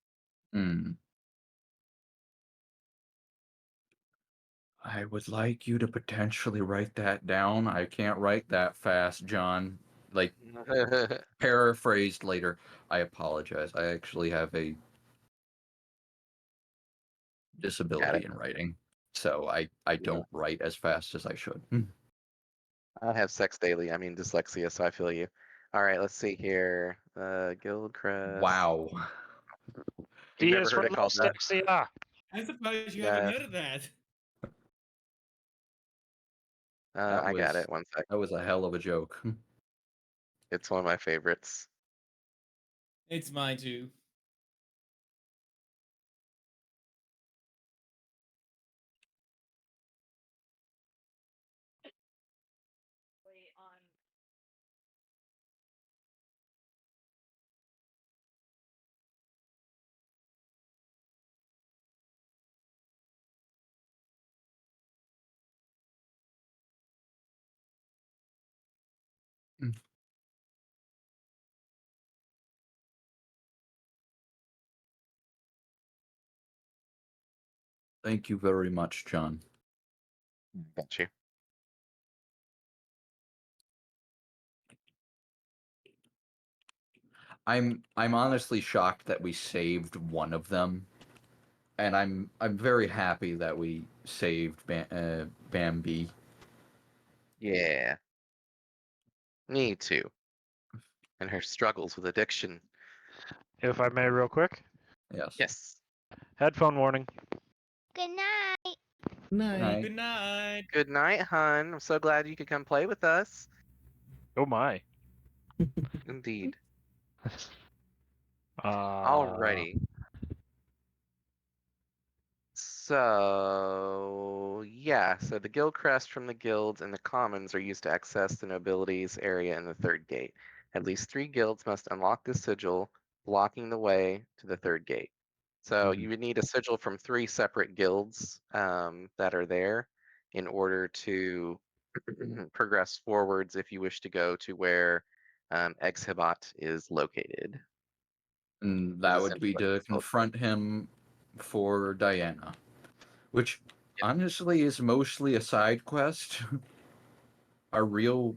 Hmm. I would like you to potentially write that down. I can't write that fast, John. Like, paraphrased later. I apologize. I actually have a disability in writing, so I don't write as fast as I should. I have sex daily. I mean dyslexia, so I feel you. All right, let's see here. Guild crest. Wow. You've He never is heard from it called that? dyslexia. I'm surprised you Yeah. haven't heard of that. I got it. One sec. That was a hell of a joke. It's one of my favorites. It's mine too. Thank you very much, John. Got you. I'm honestly shocked that we saved one of them, and I'm very happy that we saved Bambi. Yeah. Me too. And her struggles with addiction. If I may, real quick. Yes. Yes. Headphone warning. Good night. Night. Good night. Good night, hun. I'm so glad you could come play with us. Oh my. Indeed. Alrighty. Alrighty. So, yeah, so the guild crest from the guilds and the commons are used to access the nobilities area in the third gate. At least 3 guilds must unlock this sigil blocking the way to the third gate. So Mhm. you would need a sigil from 3 separate guilds that are there in order to progress forwards if you wish to go to where Exhibat is located. And Is that would be essentially what to it's called. confront him for Diana, which honestly is mostly a side quest. Our real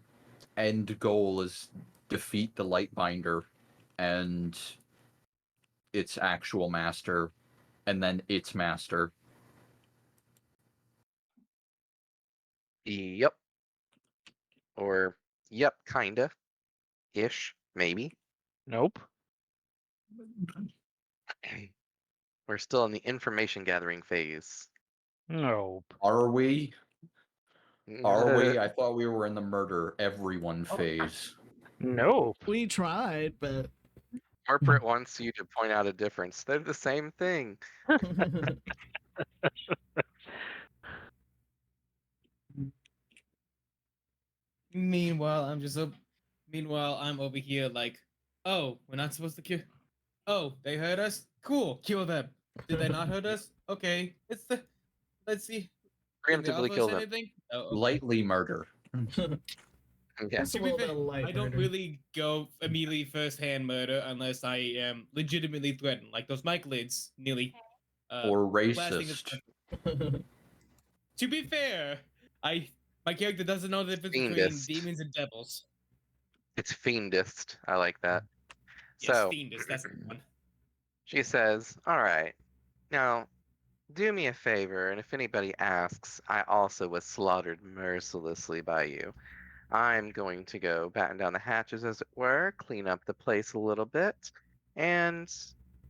end goal is defeat the Lightbinder and its actual master, and then its master. Yep. Or yep, kinda. Ish, maybe. Nope. We're still in the information gathering phase. Nope. Are we? Are we? I thought we were in the murder everyone phase. Nope. We tried, but Corporate wants you to point out a difference. They're the same thing. Meanwhile, I'm over here like, oh, we're not supposed to kill. Oh, they heard us. Cool, kill them. Did they not hurt us? Okay, let's see. Did they Preemptively offer kill us them. anything? Oh, okay. Lightly murder. Yeah. it's a To be little bit fair, of light. I don't murder. really go immediately first-hand murder unless I am legitimately threatened, like those mic lids nearly Or blasting us. racist. To be fair, my character doesn't know the difference between Fiendist. demons and devils. It's fiendist. I like that. Yes, So fiendish, that's the one. she says, all right, now do me a favor, and if anybody asks, I also was slaughtered mercilessly by you. I'm going to go batten down the hatches, as it were, clean up the place a little bit, and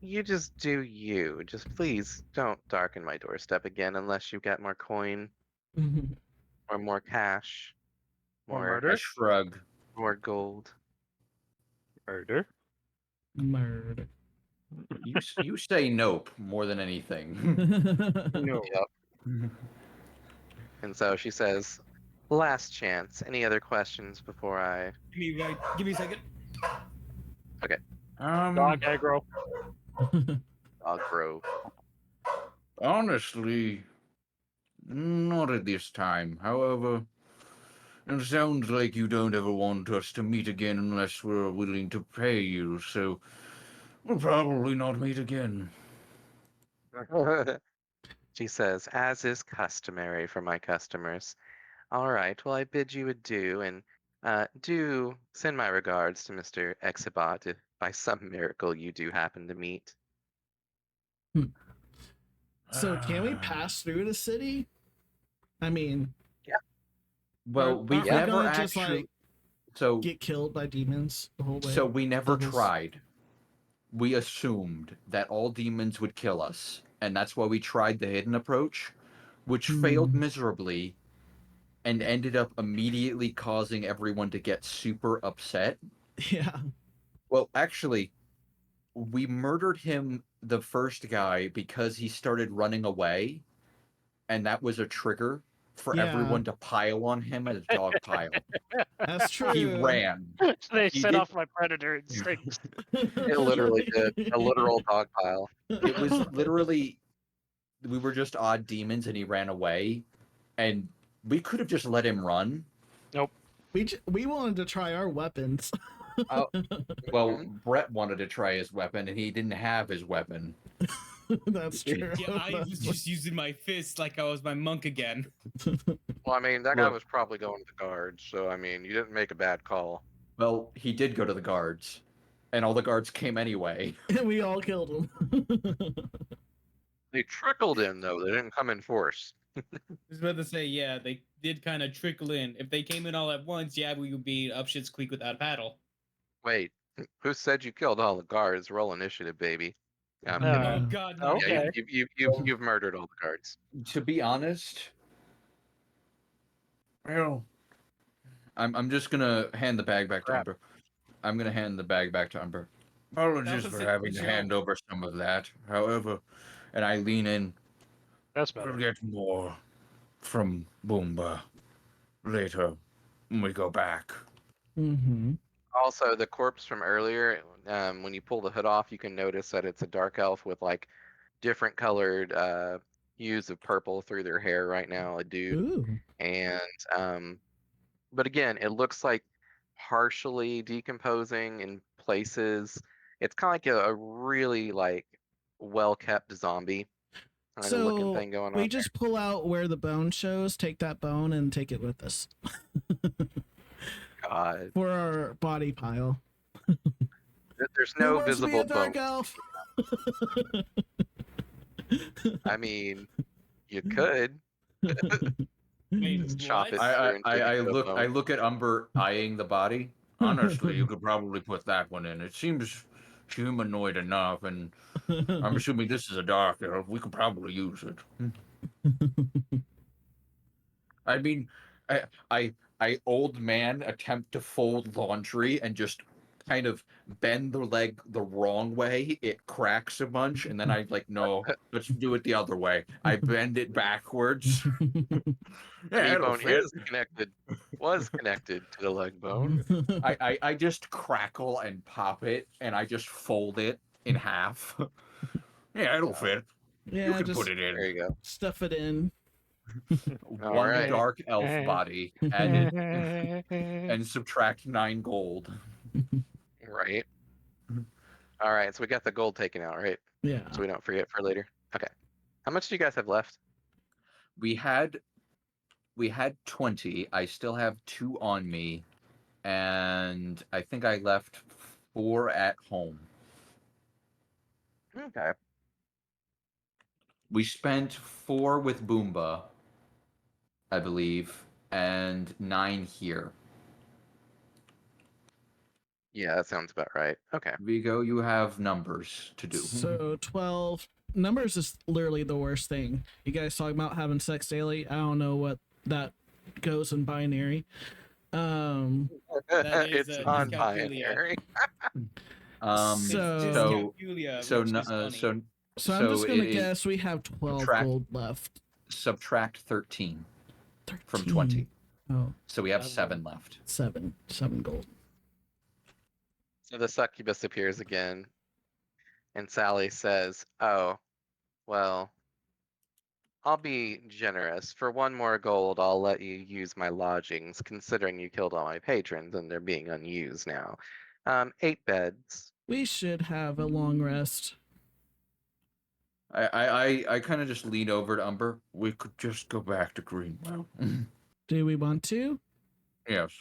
you just do you. Just please don't darken my doorstep again unless you've got more coin or more cash, Or more A murder? shrug. more gold. Murder? Murder. You say nope more than anything. No. Yep. And so she says, last chance. Any other questions before I... Give me a second. Dog aggro. Dog bro. Honestly, not at this time. However, it sounds like you don't ever want us to meet again unless we're willing to pay you, so we'll probably not meet again. She says, as is customary for my customers. All right, well, I bid you adieu, and do send my regards to Mr. Exibot if by some miracle you do happen to meet. So can we pass through the city? I mean, Well, we've aren't we never gonna actually. just like So get killed by demons the whole way? So we never Devils. tried. We assumed that all demons would kill us, and that's why we tried the hidden approach, which failed miserably and ended up immediately causing everyone to get super upset. Yeah. Well, actually, we murdered him, the first guy, because he started running away, and that was a trigger for Yeah. everyone to pile on him as a dog pile. That's true. He ran. They He set did- off my predator instincts. It literally did. A literal dog pile. It was literally, we were just odd demons and he ran away, and we could have just let him run. We wanted to try our weapons. Well, Brett wanted to try his weapon and he didn't have his weapon. That's true. Yeah, I was just using my fist like I was my monk again. Well, I mean, that guy Look. was probably going to the guards, so I mean, you didn't make a bad call. Well, he did go to the guards, and all the guards came anyway. And we all killed him. They trickled in, though. They didn't come in force. I was about to say, yeah, they did kind of trickle in. If they came in all at once, yeah, we would be up shit's creek without a paddle. Wait, who said you killed all the guards? Roll initiative, baby. I'm kidding. Oh God, not okay. Yeah, again. you've murdered all the guards. To be honest, Well, I'm just gonna hand the bag back to Crap. Umber. I'm gonna hand the bag back to Umber. apologies was for it, having to Joe. hand over some of that. However, And I lean in. That's we'll better. get more from Boomba later when we go back. Mm-hmm. Also, the corpse from earlier, when you pull the hood off, you can notice that it's a dark elf with like different colored hues of purple through their hair right now, a dude. Ooh. And but again, it looks like partially decomposing in places. It's kind of like a really like well kept zombie kind of looking So thing going we on. just pull out where the bone shows, take that bone, and take it with us God, for our body pile. there's Who no wants to be visible a dark bone. elf? I mean, you could Wait, chop it what? through and take it to a I bone. look at Umber eyeing the body. Honestly, you could probably put that one in. It seems humanoid enough, and I'm assuming this is a dark elf. We could probably use it. I mean, I old man attempt to fold laundry and just kind of bend the leg the wrong way. It cracks a bunch, and then I like, no, let's do it the other way. I bend it backwards. Yeah, Knee it'll bone fit. was connected to the leg bone. I just crackle and pop it, and I just fold it in half. Yeah, it'll fit. Yeah, You can just put it in. There you go. stuff it in. One right. dark elf body added, and subtract 9 gold. Right. All right, so we got the gold taken out, right? Yeah. So we don't forget for later. Okay. How much do you guys have left? We had 20. I still have 2 on me, and I think I left 4 at home. Okay. We spent 4 with Boomba, I believe, and 9 here. Yeah, that sounds about right. Okay. Vigo, you have numbers to do. So 12 numbers is literally the worst thing. You guys talking about having sex daily? I don't know what that goes in binary. That is, It's dyscalculia. non-binary. So- Dyscalculia, So which no- is funny. So I'm just gonna it is- guess we have 12 subtract- gold left. subtract 13 from 13. 20. Oh, So we have 7 left. 7 gold. So the succubus appears again, and Sally says, "Oh, well, I'll be generous. For 1 more gold, I'll let you use my lodgings, considering you killed all my patrons and they're being unused now. 8 beds." We should have a long rest. I kind of just lean over to Umber. We could just go back to Greenwell. Do we want to? Yes.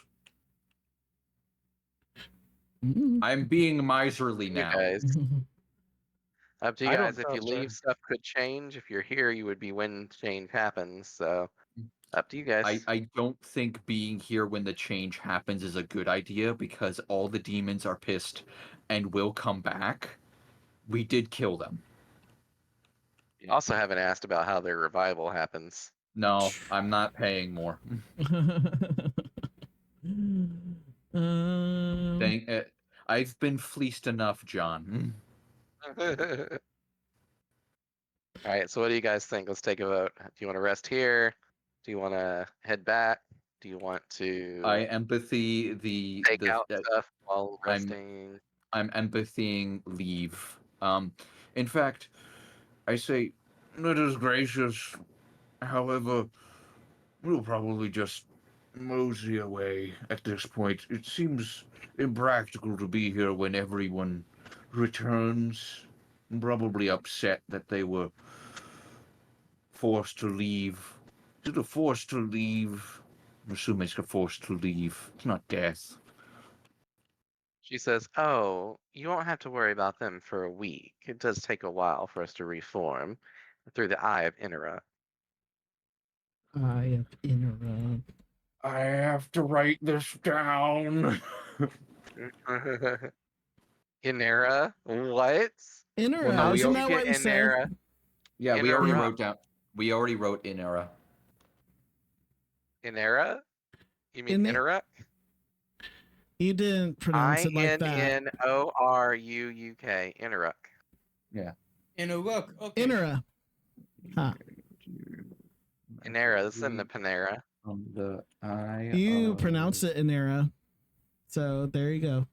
Mm. I'm being miserly You now. guys, up to you I don't guys. If you trust her. leave, stuff could change. If you're here, you would be when change happens. So, up to you guys. I don't think being here when the change happens is a good idea because all the demons are pissed and will come back. We did kill them. Also, haven't asked about how their revival happens. No, I'm not paying more. Thank. I've been fleeced enough, John. All right. So, what do you guys think? Let's take a vote. Do you want to rest here? Do you want to head back? Do you want to I empathy the take out the stuff while I'm- resting? I'm empathying leave. In fact, I say, let us gracious. However, we'll probably just mosey away at this point. It seems impractical to be here when everyone returns. I'm probably upset that they were forced to leave. Is it a forced to leave? I'm assuming it's a forced to leave. It's not death. She says, "Oh, you won't have to worry about them for a week. It does take a while for us to reform through the eye of Inara." I have interrupt. I have to write this down. Inara? What? Inera, Well, no, we isn't all that what get you said? Inara. Yeah, we already Interrupt. wrote down. We already wrote in era. Inara? You mean In- Inara? You didn't pronounce it like that. INNORUUK. Inara. In a rook. Okay. Inera. Huh. Inara. This isn't the Panera. On the eye. You of- pronounce it Inera. So there you go.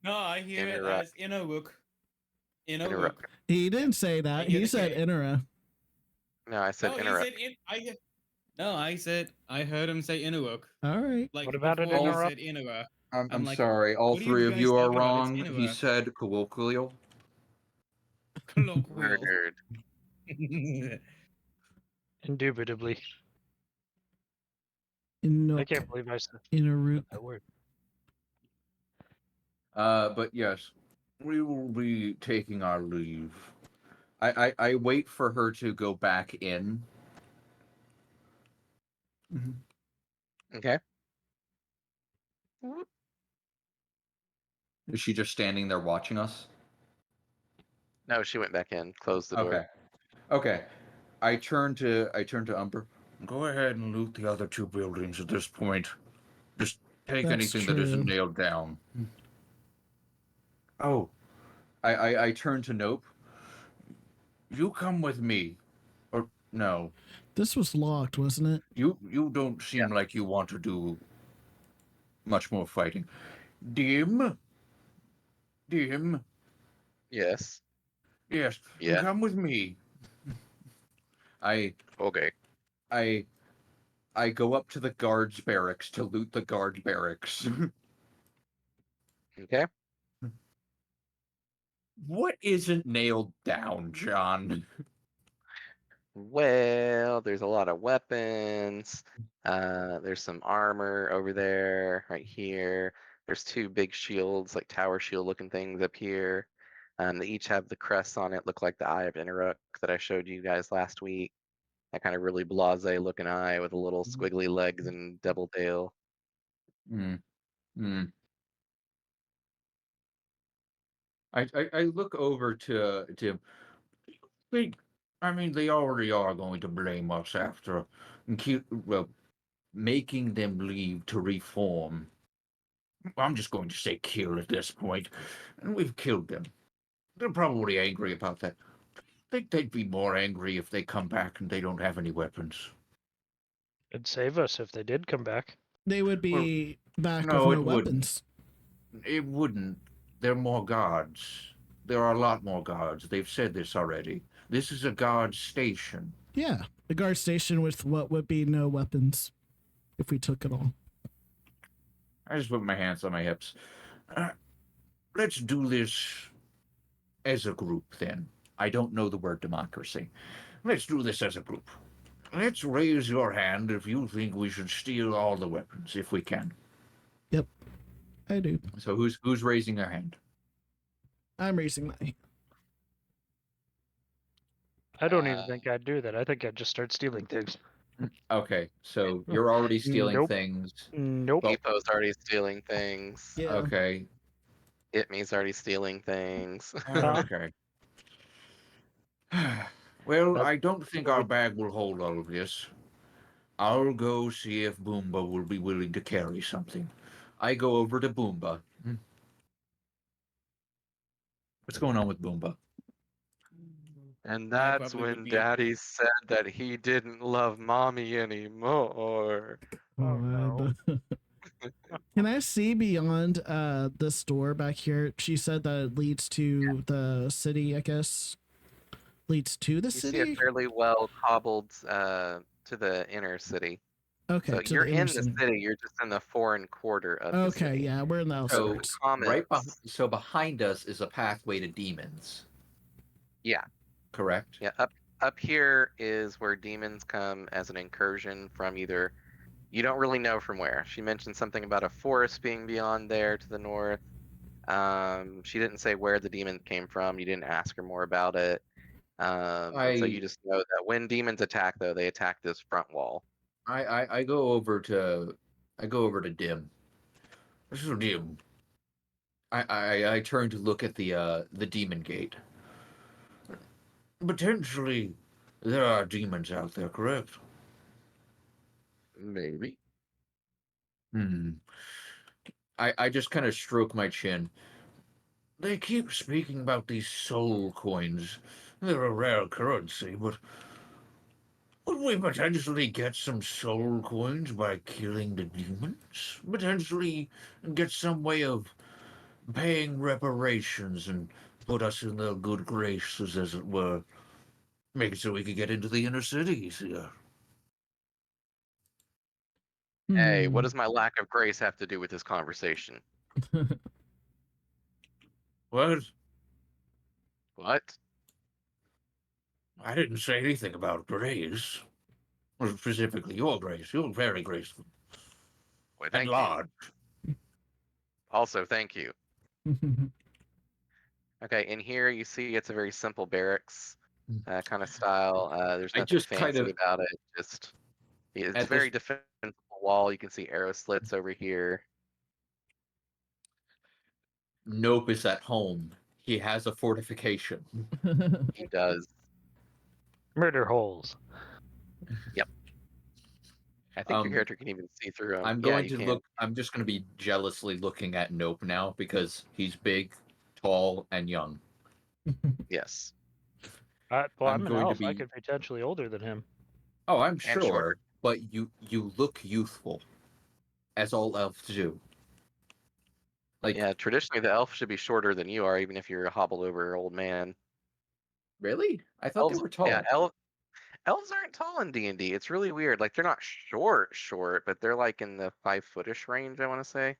No, I hear it Interrupt. as Innowook. Innowook. Interrupt. He didn't say that. hear He the said K. Inara. No, I said No, he interrupt. said No, I heard him say Innowook. All right. Like What about it, before he interrupt? said Innowa. I'm I'm like, sorry. All what are you three of guys you are talking about? It's wrong. He Inuit. said colloquial. Colloquial. Murdered. Indubitably. In I can't believe I said Inaru. that word. But yes, we will be taking our leave. I wait for her to go back in. Okay. Is she just standing there watching us? No, she went back in, closed the door. Okay. Okay. I turn to Umber. Go ahead and loot the other 2 buildings at this point. Just take That's anything that isn't true. nailed down. Oh. I turn to Nope. You come with me. Or no. This was locked, wasn't it? You don't seem like you want to do much more fighting. Dim? Dim? Yes. Yes. Yeah. Come with me. I Okay. I go up to the guards barracks to loot the guard barracks. Okay. What isn't nailed down, John? Well, there's a lot of weapons. There's some armor over there, right here. There's 2 big shields, like tower shield looking things up here. They each have the crests on it, look like the Eye of Interrupt that I showed you guys last week. That kind of really blasé looking eye with a little squiggly legs and double tail. Hmm. Hmm. I look over to him. I mean, they already are going to blame us after Making them leave to reform. I'm just going to say kill at this point. And we've killed them. They're probably angry about that. I think they'd be more angry if they come back and they don't have any weapons. It'd save us if they did come back. They would be back no, with it no weapons. It wouldn't. They're more gods. There are a lot more gods. They've said this already. This is a god station. Yeah, the guard station with what would be no weapons if we took it all. I just put my hands on my hips. Let's do this as a group, then. I don't know the word democracy. Let's do this as a group. Let's raise your hand if you think we should steal all the weapons, if we can. Yep, I do. So who's raising their hand? I'm raising my hand. I don't even think I'd do that. I think I'd just start stealing things. Okay, so you're already stealing Nope. things. Nope. Well, Epo's already stealing things. Yeah. Okay. Itme's already stealing things. Okay. Well, That's I don't think our bag will hold all of this. I'll go see if Boomba will be willing to carry something. I go over to Boomba. What's going on with Boomba? And I that's probably would when be- Daddy said that he didn't love Mommy anymore. Oh, no. Can I see beyond this door back here? She said that it leads to the city, I guess. Leads to the You see city? it fairly well cobbled to the inner city. Okay, So to you're the in inner the city. city. You're just in the foreign quarter of the Okay, city. yeah, we're in the So outskirts. Comments. behind us is a pathway to demons. Yeah. Correct? Yeah, up here is where demons come as an incursion from either, you don't really know from where. She mentioned something about a forest being beyond there to the north. She didn't say where the demons came from. You didn't ask her more about it. And so you just know that when demons attack, though, they attack this front wall. I go over to Dim. This is Dim. I turn to look at the demon gate. Potentially, there are demons out there, correct? Maybe. I just kind of stroke my chin. They keep speaking about these soul coins. They're a rare currency, but Would we potentially get some soul coins by killing the demons? Potentially get some way of paying reparations and put us in their good graces, as it were. Make it so we could get into the inner cities here. Hey, Hmm. what does my lack of grace have to do with this conversation? What? What? I didn't say anything about grace. Or specifically your grace. You're very graceful. Why, And thank you. large. Also, thank you. Okay, in here you see it's a very simple barracks kind of style. There's I nothing just kind fancy of about it. Just it's at very this defensible wall. You can see arrow slits over here. Nope is at home. He has a fortification. He does. Murder holes. I think your Um, character can even see through them. I'm Yeah, going you to can. look. I'm just going to be jealously looking at Nope now because he's big, tall, and young. Yes, Well, I'm I'm an going to elf. I be. could be potentially older than him. Oh, I'm and shorter. sure, but you look youthful, as all elves do. Like, Yeah, traditionally the elf should be shorter than you are, even if you're a hobbled over old man. really? I thought they Elves, were yeah, tall. elves aren't tall in D&D. It's really weird. Like they're not short, but they're like in the 5 footish range. I want to say.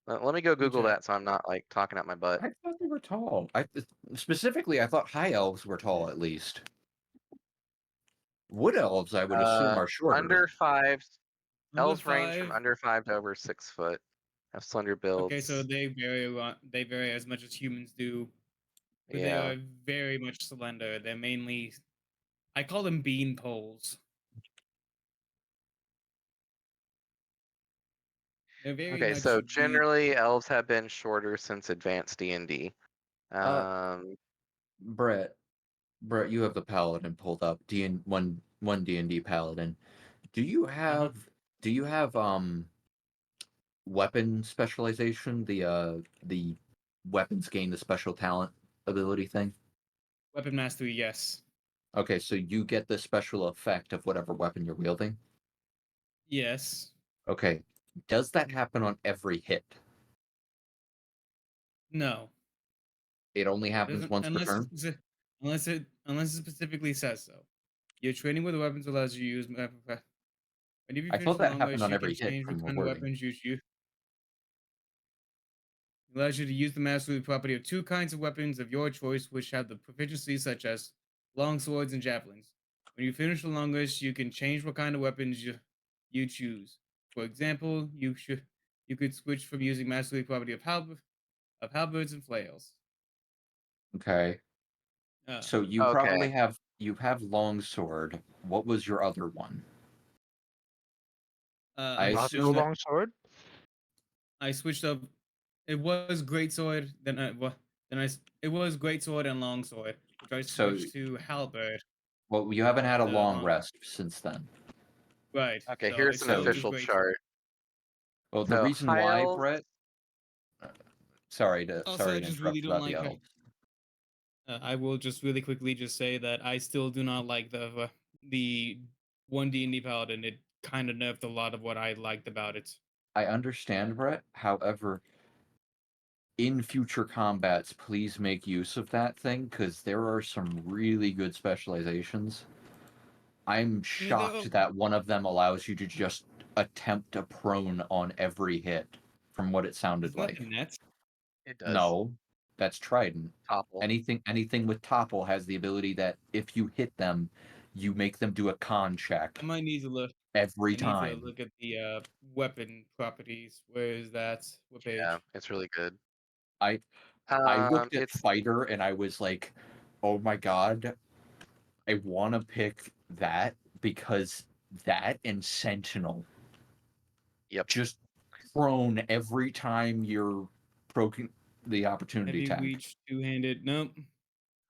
Let me go Google Okay. that so I'm not like talking out my butt. I thought they were tall. Specifically, I thought high elves were tall at least. Wood elves, I would assume, are shorter. Under 5. Under Elves range from 5. under 5 to over 6 foot. Have slender builds. Okay, so they vary a lot. They vary as much as humans do. But they Yeah. are very much slender. They're mainly, I call them bean poles. They're very Okay, much so bean. generally elves have been shorter since advanced D&D. Uh, Brett, you have the paladin pulled up. One D&D paladin. Do you have weapon specialization? The weapons gain the special talent ability thing? Weapon mastery, yes. Okay, so you get the special effect of whatever weapon you're wielding. Yes. Okay. Does that happen on every hit? No. It only happens Doesn't once per turn? unless it specifically says so. Your training with the weapons allows you to use weapon. Whenever you I finish thought a that long happened rest, on you can every hit change from what the kind of wording. weapons you use. It allows you to use the mastery property of 2 kinds of weapons of your choice, which have the proficiency such as long swords and javelins. When you finish the long rest, you can change what kind of weapons you choose. For example, you could switch from using mastery property of halberds and flails. Okay. Uh, So you Okay. probably have longsword. What was your other one? I Not assume no that long sword. I switched up. It was greatsword, it was greatsword and longsword, which I so switched to halberd. well, you haven't had a The long long rest since then. Right. Okay, So here's it an still was official great. chart. Well, the So reason high why, elves, Brett, sorry to Also, I just interrupt really don't about the like. elves. I will just really quickly just say that I still do not like the one D&D paladin. It kind of nerfed a lot of what I liked about it. I understand, Brett. However, in future combats, please make use of that thing because there are some really good specializations. I'm I mean, shocked that one of them allows you to just attempt a prone on every hit, from what it sounded it's not like. the net. it does. No, that's Trident. Topple. Anything with topple has the ability that if you hit them, you make them do a con check I might need to look. every I need to time. look at the weapon properties. Where is that? What page? Yeah, it's really good. I looked at It's fighter and I was like, oh my god, I want to pick that because that and sentinel yep. just prone every time you're proking the opportunity Heavy attack. reach, two-handed. Nope.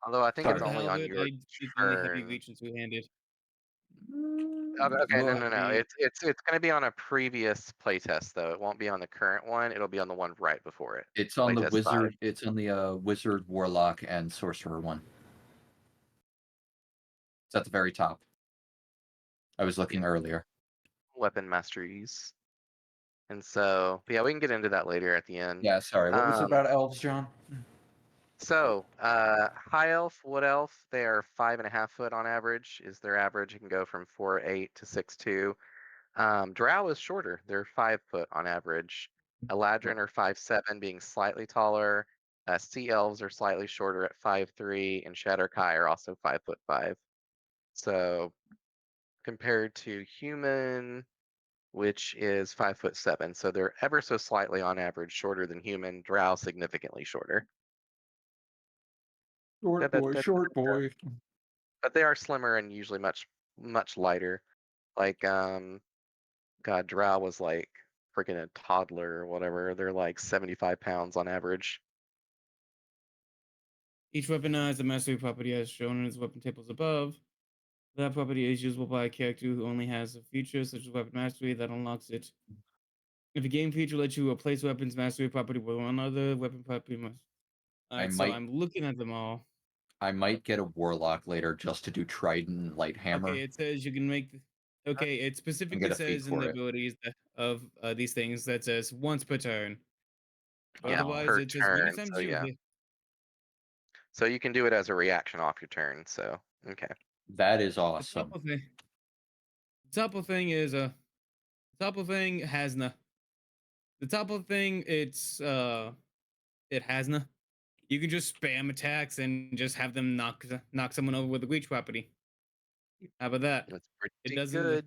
Although I think Sorry. it's The only on halberd, your it's only heavy turn. reach and two-handed. Okay, no. Heavy. It's going to be on a previous playtest though. It won't be on the current one. It'll be on the one right before it. It's on the Playtest 5. wizard. It's on the wizard, warlock, and sorcerer one. It's at the very top. I was looking earlier. weapon masteries. And so, but yeah, we can get into that later at the end. Yeah, sorry. What was it about elves, John? So, high elf, wood elf, they are 5.5 foot on average. Is their average? It can go from 4'8" to 6'2". Drow is shorter. They're 5 foot on average. Eladrin are 5'7", being slightly taller. Sea elves are slightly shorter at 5'3", and Shadowkai are also 5'5". So, compared to human, which is 5'7", so they're ever so slightly on average shorter than human. Drow significantly shorter. Short boy, short boy. But they are slimmer and usually much lighter. Like God, Drow was like freaking a toddler or whatever. They're like 75 pounds on average. Each weapon has a mastery property as shown in its weapon tables above. That property is usable by a character who only has a feature such as weapon mastery that unlocks it. If a game feature lets you replace weapons mastery property with one other weapon property must. Alright, so might- I'm looking at them all. I might get a warlock later just to do trident and light hammer. Okay, it says you can make. Okay, it specifically get a feat says in for the it. abilities of these things that says once per turn. Yeah, Otherwise, per it says many turn, times so you. yeah. So you can do it as a reaction off your turn. So okay. That is The awesome. Topple thing is a. Topple thing has no. The topple thing, it has no. You can just spam attacks and just have them knock someone over with a reach property. How about that? That's It pretty doesn't. good.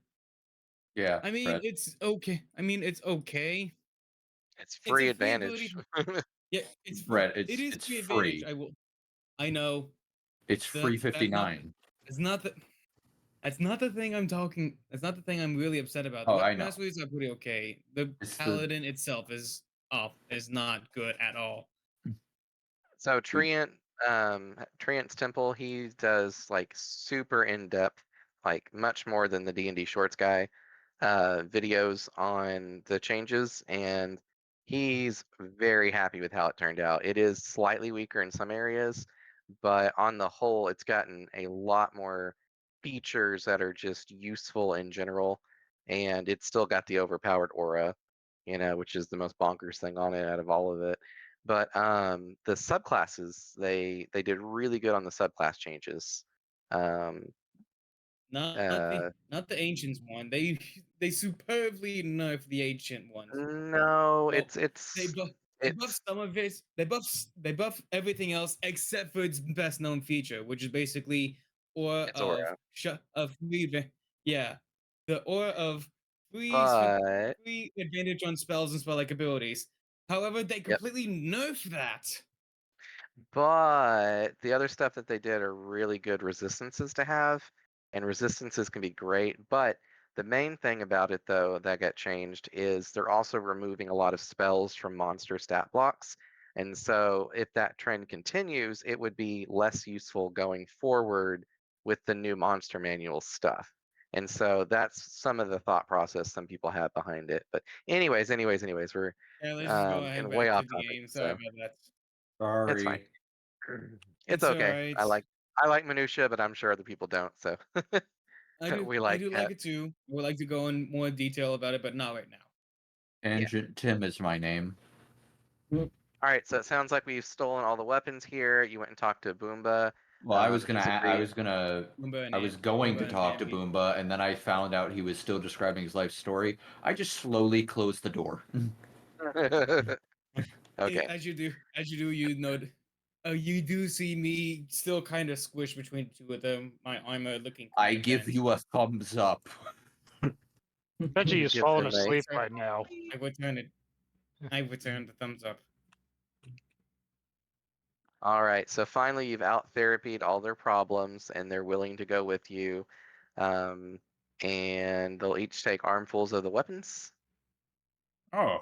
Yeah. I mean, Fred. it's okay. I mean, it's okay. It's It's free a free advantage. ability. Yeah, it's Fred, it is it's free free. advantage. I know. It's free That's not- 59. It's not the. That's not the thing I'm talking. That's not the thing I'm really upset about. Oh, The I weapon know. masteries are pretty okay. The It's the- paladin itself is not good at all. So Treant's Temple, he does like super in-depth, like much more than the D&D Shorts guy, videos on the changes, and he's very happy with how it turned out. It is slightly weaker in some areas, but on the whole, it's gotten a lot more features that are just useful in general, and it's still got the overpowered aura, which is the most bonkers thing on it out of all of it. But the subclasses, they did really good on the subclass changes. Not Uh, not the ancients one. They superbly nerfed the ancient ones. no, Well, They buff it's some of it. They buff everything else except for its best known feature, which is basically aura it's of aura. yeah, the aura of But free advantage on spells and spell like abilities. However, they yep. completely nerfed that. But the other stuff that they did are really good resistances to have, and resistances can be great. But the main thing about it, though, that got changed is they're also removing a lot of spells from monster stat blocks. And so if that trend continues, it would be less useful going forward with the new monster manual stuff. And so that's some of the thought process some people have behind it. But anyways, we're Yeah, let's just go ahead getting way back to off the topic. game. Sorry So about that. it's fine. Sorry. It's It's okay. alright. I like minutia, but I'm sure other people don't. So we I like do like it too. I would like to go in more detail about it, but not right now. Tangent Tim is my name. All right. So it sounds like we've stolen all the weapons here. You went and talked to Boomba. Well, I was He's going Boomba to and talk to Andy. Boomba, and then I found out he was still describing his life story. I just slowly closed the door. Okay. As you do, you know, you do see me still kind of squished between the two of them. My armor looking. I give you a thumbs up. Bet you he's Give fallen him a- asleep by now. I return it. I return the thumbs up. All right. So finally, you've out therapied all their problems, and they're willing to go with you. And they'll each take armfuls of the weapons. Oh,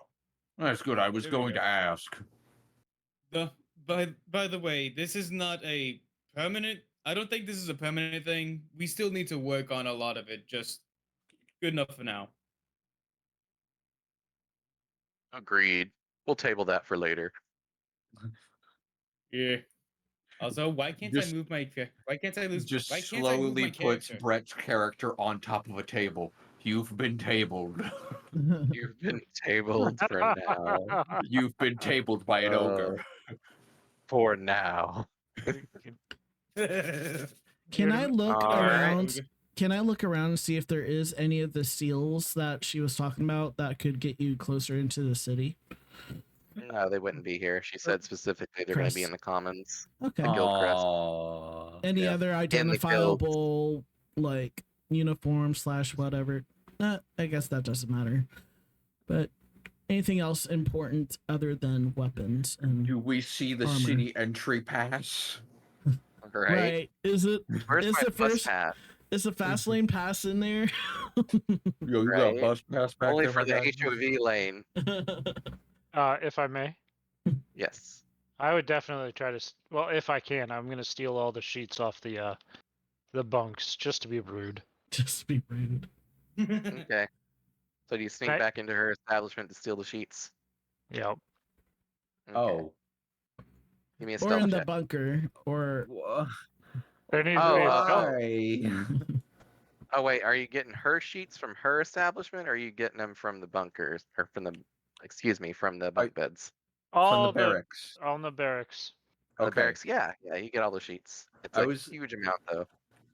that's good. I was There we going go. to ask. By the way, this is not a permanent. I don't think this is a permanent thing. We still need to work on a lot of it. Just good enough for now. Agreed. We'll table that for later. Yeah. Also, why can't Just- I move my? Why can't I lose? Just Why can't I move slowly my puts character? Brett's character on top of a table. You've been tabled. You've been tabled for now. You've been tabled by an ogre. For now. Can I look All right. around? Can I look around and see if there is any of the seals that she was talking about that could get you closer into the city? No, they wouldn't be here. She said specifically they're going to be Crest. in the commons. Okay. Guild crest. Aww. Any yeah. other the guild. identifiable like uniform / whatever? I guess that doesn't matter. But anything else important other than weapons and Do we see the Armor. city entry pass? Right? Is it Where's is my the bus first pass? is the fast lane pass in there? Yo, you got Right. a bus pass back Only there, for my the guy? HOV lane. If I may, Yes. I would definitely try to. Well, if I can, I'm gonna steal all the sheets off the bunks just to be rude. Just be rude. Okay. So do you sneak Right. back into her establishment to steal the sheets? Yep. Okay. Oh. Give me a Or stealth in the check. bunker, or There needs to Oh, be a stealth. Why? Oh wait, are you getting her sheets from her establishment, or are you getting them from the bunkers, or from the, excuse me, from the bunk beds? From All the barracks. on the barracks. The Okay. barracks, yeah, you get all the sheets. It's I a was- huge amount though.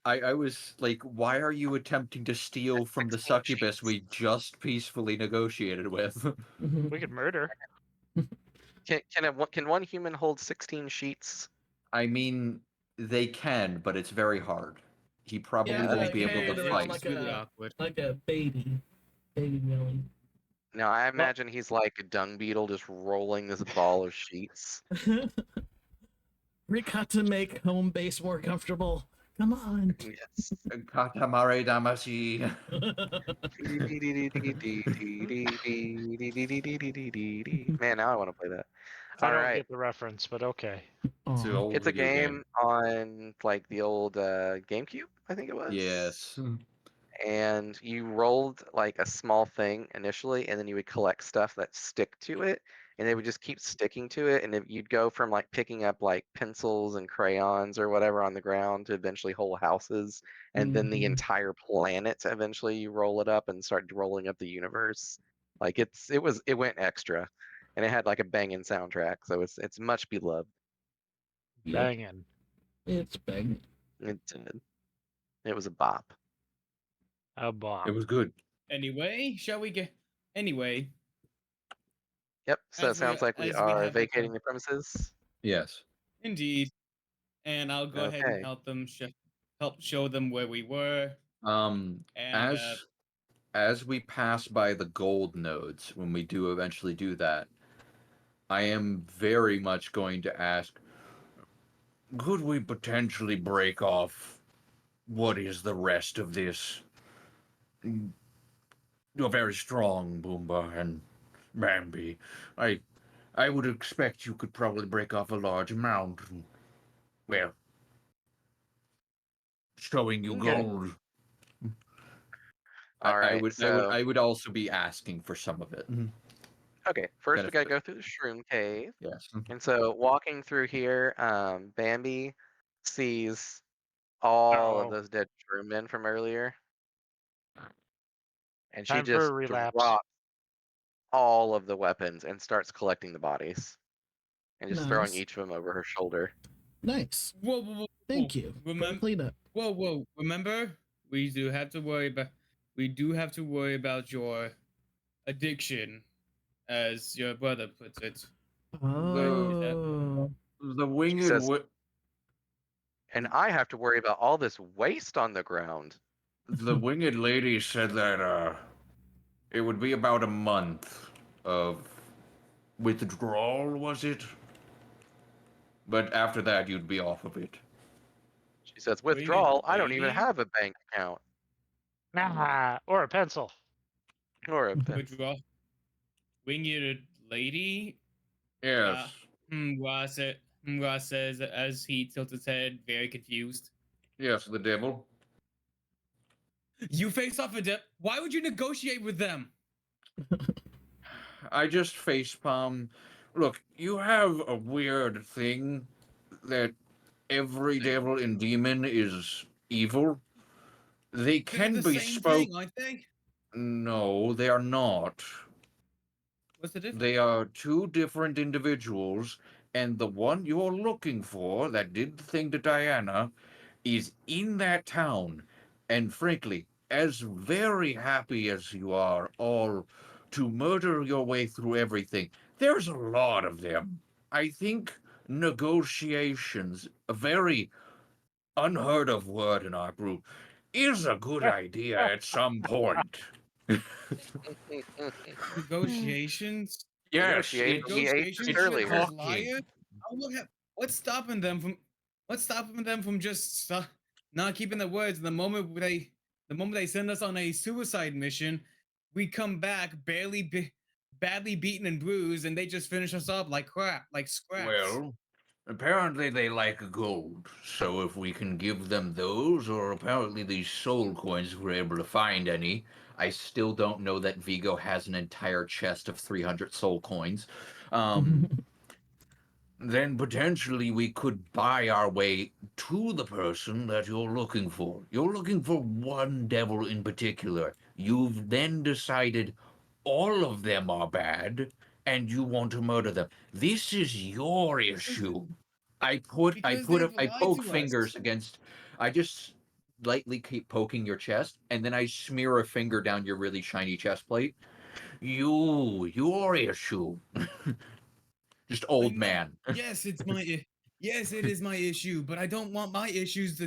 I was like, why are you attempting to steal from the 16 succubus sheets. we just peacefully negotiated with? We could murder. Can one human hold 16 sheets? I mean, they can, but it's very hard. He probably Yeah, won't like, be able carry to it around fight. like It's really a- awkward. like a baby Willie. No, I imagine he's like a dung beetle just rolling this ball of sheets. We got to make home base more comfortable. Come on. Yes. Katamare Damacy. Man, now I want to play that. I All don't right. get the reference, but okay. It's an Aw. old It's a video game on like the old GameCube, I think it was. Yes. And you rolled like a small thing initially, and then you would collect stuff that stick to it, and they would just keep sticking to it, and if you'd go from like picking up like pencils and crayons or whatever on the ground to eventually whole houses, and then the Mhm. entire planet. Eventually, you roll it up and start rolling up the universe. Like it went extra, and it had like a banging soundtrack, so it's much beloved. Yep, Banging. it's big. It was a bop. A bomb. It was good. Anyway, shall we get? Anyway, Yep. So it As we- sounds like we as we are have the vacating the premises. Yes. indeed, and I'll go ahead Okay. and help them help show them where we were. And As we pass by the gold nodes, when we do eventually do that, I am very much going to ask, could we potentially break off what is the rest of this? You're very strong, Boomba and Bambi. I would expect you could probably break off a large amount. Well, showing you Okay. gold. All I right, would also be asking for some of it. Okay, first Gotta we gotta fit. go through the shroom cave. Yes. And so walking through here, Bambi sees all of Uh-oh. those dead shroom men from earlier. And she Time for just a relapse. drops all of the weapons and starts collecting the bodies. And just throwing Nice. each of them over her shoulder. Nice. Whoa. Thank you for the Remember? cleanup. Whoa. Remember, we do have to worry about your addiction, as your brother puts it. Oh. The winged says- And I have to worry about all this waste on the ground. the winged lady said that it would be about a month of withdrawal, was it? But after that, you'd be off of it. She says, withdrawal? I don't even lady? have a bank account. Nah, or a pencil. Or a pen. Withdraw. Winged lady. Yes. Mwa says as he tilts his head, very confused. Yes, the devil. You face off a dip. Why would you negotiate with them? I just facepalm. Look, you have a weird thing that every devil and demon is evil. They They're can the be same spoke. thing, aren't they? No, they are not. What's the difference? They are two different individuals, and the one you're looking for that did the thing to Diana is in that town. And frankly, as very happy as you are all to murder your way through everything, there's a lot of them. I think negotiations, a very unheard of word in our group, is a good idea at some point. Negotiations? Yes, Negotiate. it's He ate Negotiations this with earlier. those talking. liars? What's stopping them from? What's stopping them from just not keeping their words? The moment they send us on a suicide mission, we come back badly beaten and bruised, and they just finish us off like crap, like scraps. Well, apparently they like gold, so if we can give them those, or apparently these soul coins, if we're able to find any. I still don't know that Vigo has an entire chest of 300 soul coins. Then potentially we could buy our way to the person that you're looking for. You're looking for one devil in particular. You've then decided all of them are bad and you want to murder them. This is your issue. I Because they've lied poke to us. fingers against. I just lightly keep poking your chest, and then I smear a finger down your really shiny chest plate. Your issue. Just I old know. man. Yes, yes, it is my issue, but I don't want my issues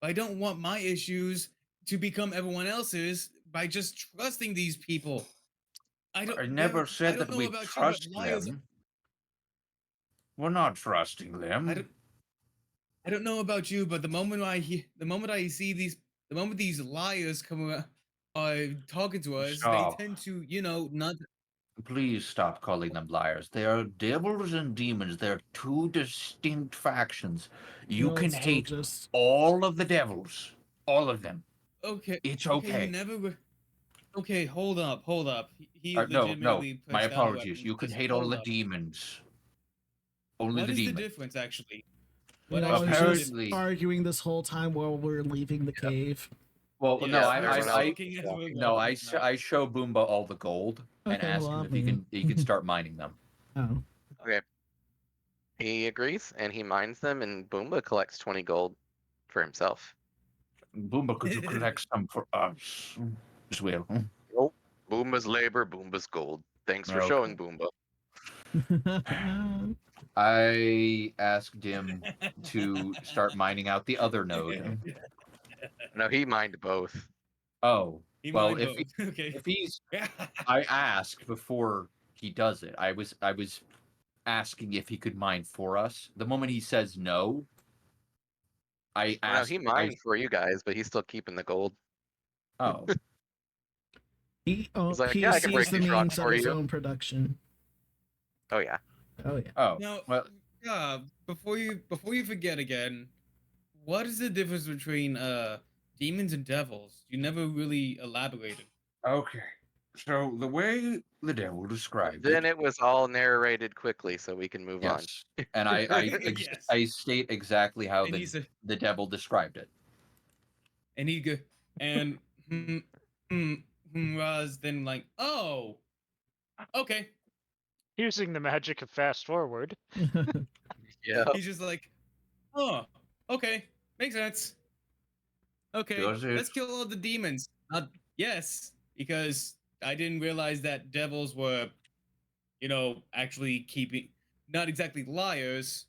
I don't want my issues to become everyone else's by just trusting these people. I I never said don't that know we about trust you, but liars. them. We're not trusting them. I don't know about you, but the moment I see the moment these liars come around, talking to us, Stop. they tend to, not. Please stop calling them liars. They are devils and demons. They're two distinct factions. You No, can it's still hate just all of the devils. All of them. Okay, It's okay, you okay. never. Okay, hold up. He No, legitimately my puts down the apologies. weapon. You can Just hate all hold the up. demons. Only What the is the demons. difference, actually? you What know, actually it's is the just Apparently- arguing this whole time while we're leaving the cave. Well, Yeah, no, everyone else is talking as we're walking. no, walking now. I show Boomba all the gold and Okay, ask well, him I if mean- he can start mining them. Oh, Okay. He agrees and he mines them, and Boomba collects 20 gold for himself. Boomba, could you collect some for us as well? Nope. Boomba's labor, Boomba's gold. Thanks for Okay. showing, Boomba. I asked him to start mining out the other node. No, he mined both. Oh, He well, mined if both. Okay. if he's, I asked before he does it. I was asking if he could mine for us. The moment he says no, I No, asked. he mined for you guys, but he's still keeping the gold. Oh, he He's like, he yeah, I can sees break the these rocks means of for his you. own production. Oh yeah. Oh yeah. oh. Now, Well, before you forget again, what is the difference between demons and devils? You never really elaborated. okay. So the way the devil described Then it, it was all narrated quickly, so we can move on. yes, and Yes. I state exactly how And he said, the devil described it. and he go, and was then like, oh, okay. Using the magic of fast forward. Yeah. He's just like, oh, okay, makes sense. Okay, Does it? let's kill all the demons. Yes, because I didn't realize that devils were, actually keeping, not exactly liars,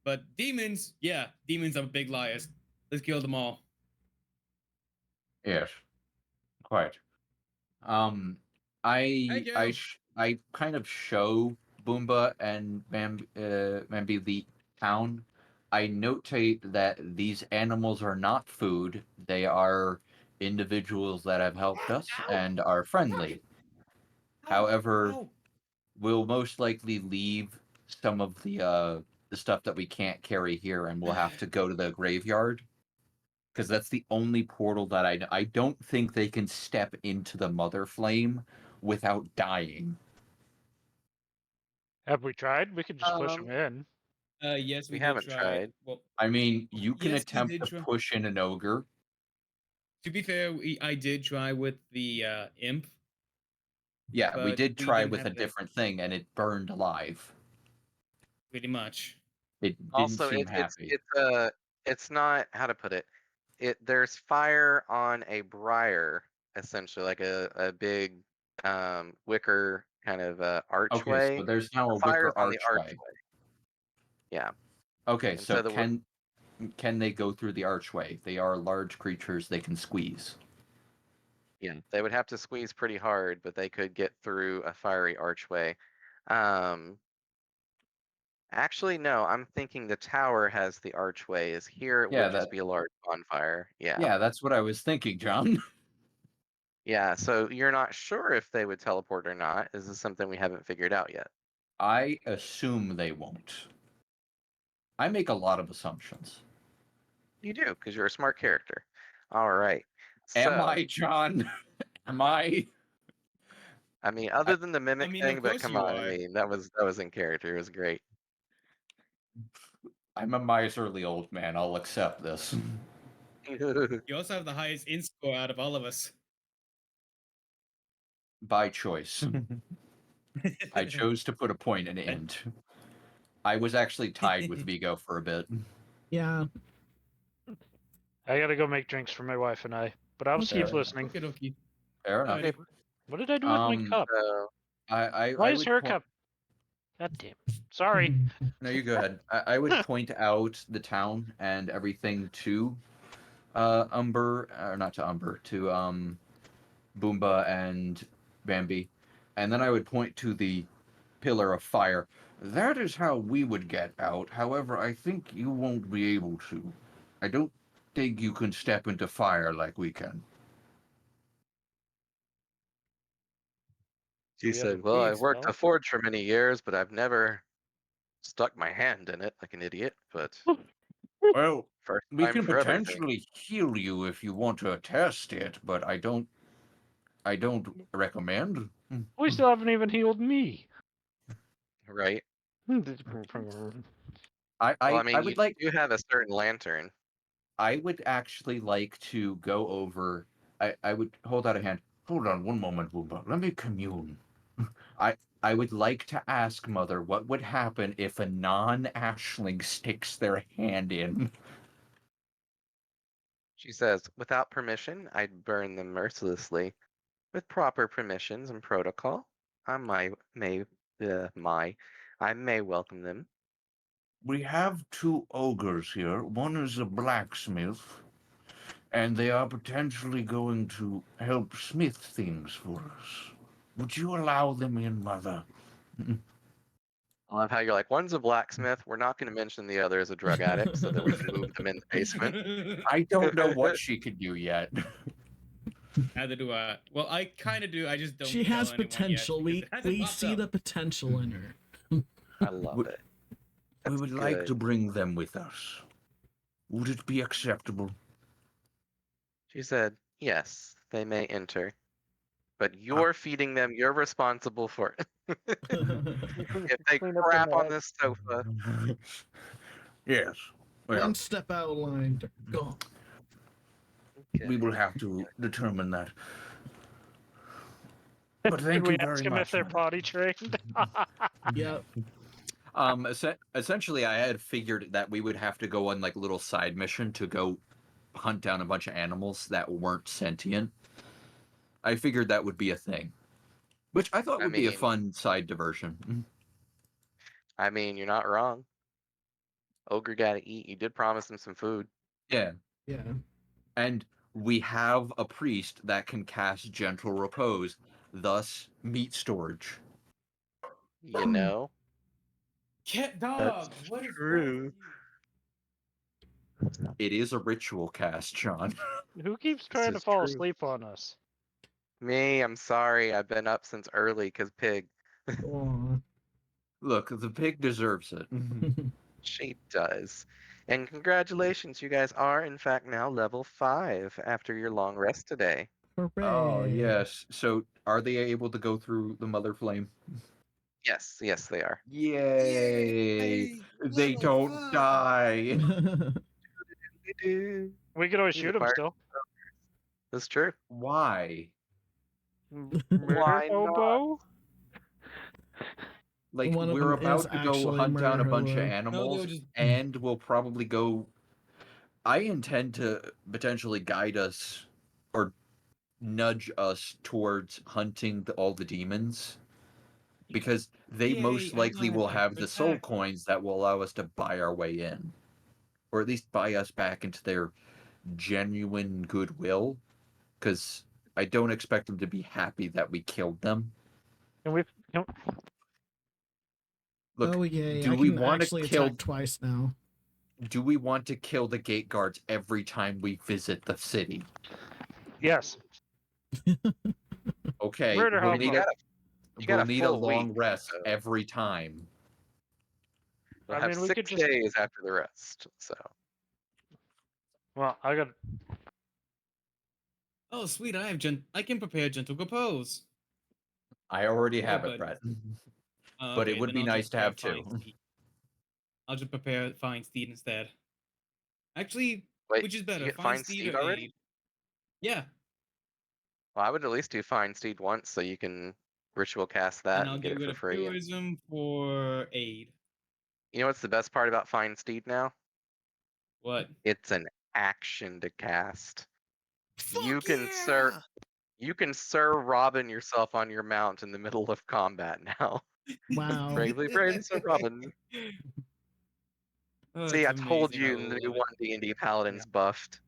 but demons. Yeah, demons are big liars. Let's kill them all. Yes, quite. Thank you. I kind of show Boomba and Mambi the town. I notate that these animals are not food. They are individuals that have helped us and are friendly. However, Ow. we'll most likely leave some of the stuff that we can't carry here, and we'll have to go to the graveyard because that's the only portal that I don't think they can step into the Mother Flame without dying. Have we tried? We could just push them in. Yes, We we did haven't try. tried. Well, I mean, you can Yes, we attempt did to try. push in an ogre. to be fair, I did try with the imp, Yeah, we but did we try didn't with have a different thing, and it burned alive. pretty much. It didn't Also, seem it's happy. it's not how to put it. There's fire on a briar, essentially, like a big wicker kind of Okay, archway. so there's now a Fire's wicker on the archway. archway. Yeah. Okay, And so so the wo- can they go through the archway? They are large creatures. They can squeeze. Yeah, they would have to squeeze pretty hard, but they could get through a fiery archway. Um, Actually, no, I'm thinking the tower has the archways. Here it Yeah, would just be a large bonfire. Yeah. Yeah, that's what I was thinking, John. Yeah, so you're not sure if they would teleport or not. This is something we haven't figured out yet. I assume they won't. I make a lot of assumptions. You do, because you're a smart character. All right. Am So, I, John? Am I? I mean, other than the mimic mean, thing, of but course come you on, I are. mean, that was in character. It was great. I'm a miserly old man. I'll accept this. You also have the highest int score out of all of us. By choice. I chose to put a point in end. I was actually tied with Vigo for a bit. Yeah. I gotta go make drinks for my wife and I, but I'll Fair keep listening. Okay. Fair enough. Alrighty. What did I do with my cup? So, Why I is would her point- cup? God damn. Sorry. No, you go ahead. I would point out the town and everything to Umber, or not to Umber, to Boomba and Bambi. And then I would point to the pillar of fire. That is how we would get out. However, I think you won't be able to. I don't think you can step into fire like we can. she We have a said, "Well, I've worked spell? a forge for many years, but I've never stuck my hand in it like an idiot. But Well, first we time can for everything." potentially heal you if you want to test it, but I don't recommend. We still haven't even healed me. Right. I Well, I I mean, you would like do have a certain lantern. I would actually like to go over. I would hold out a hand. Hold on one moment, Boomba. Let me commune. I would like to ask Mother what would happen if a non-Ashling sticks their hand in. She says, "Without permission, I'd burn them mercilessly. With proper permissions and protocol, I may welcome them." We have two ogres here. One is a blacksmith, and they are potentially going to help smith things for us. Would you allow them in, Mother? I love how you're like, one's a blacksmith. We're not going to mention the other is a drug addict, so that we can move them in the basement. I don't know what she could do yet. Neither do I. Well, I kind of do. I just don't. She tell has anyone yet potential. because it hasn't We popped see up. the potential in her. I love it. We That's would like to good. bring them with us. Would it be acceptable? She said, "Yes, they may enter, but you're feeding them. You're responsible for it. If they Clean up crap the on mess. this sofa." Yes. Well, One step out of line. They're gone. Okay. we will have to determine that. But thank Did we you ask very them much. if they're Mother. potty trained? Yep. Essentially, I had figured that we would have to go on like a little side mission to go hunt down a bunch of animals that weren't sentient. I figured that would be a thing, which I thought I would be a mean- fun side diversion. I mean, you're not wrong. Ogre gotta eat. You did promise him some food. Yeah, Yeah. and we have a priest that can cast gentle repose, thus meat storage. You know? Cat That's dog. What is true. It is a ritual cast, John. Who keeps This trying to is fall true. asleep on us? Me, I'm sorry. I've been up since early because Pig. Aw. Look, the pig deserves it. She does. And congratulations, you guys are in fact now level 5 after your long rest today. Hooray. Oh yes. So, are they able to go through the mother flame? Yes, they are. Yay! They What the don't fuck? die. We could always He's shoot a them fire- still. That's true. Why? Murder Why not? hobo? Like, One of we're them is about to go actually hunt down a murder bunch of hobo. animals, just- and we'll probably go. I intend to potentially guide us or nudge us towards hunting all the demons, because they Yay, most I likely don't will have have to the soul attack. coins that will allow us to buy our way in, or at least buy us back into their genuine goodwill. Because I don't expect them to be happy that we killed them. Can we? Can, Look, Oh yay! do I we can want to actually kill? attack twice now. Do we want to kill the gate guards every time we visit the city? yes. Okay, Murder we'll hobo. need You a got you we'll got a need a full long week, rest so every time. we'll I have mean, we 6 could just. days after the rest. So Well, I got. Oh, sweet! I can prepare gentle compose. I already have but- it, Brett. Oh, But it okay, would then be I'll nice just to have prepare two. Fine Steed. I'll just prepare Fine Steed instead. Actually, wait, which is you better, get Fine Fine Steed Steed or already? Aid? Yeah, Well, I would at least do Fine Steed once, so you can ritual cast that and I'll and get get it rid for of free. And heroism for Aid. you know what's the best part about Fine Steed now? What? It's an action to cast. You Fuck can yeah! You can Sir Robin yourself on your mount in the middle of combat now. Wow. Bravely brave Sir Robin. Oh, See, it's I told amazing, you I the love new it. 1 D&D Paladin's buffed.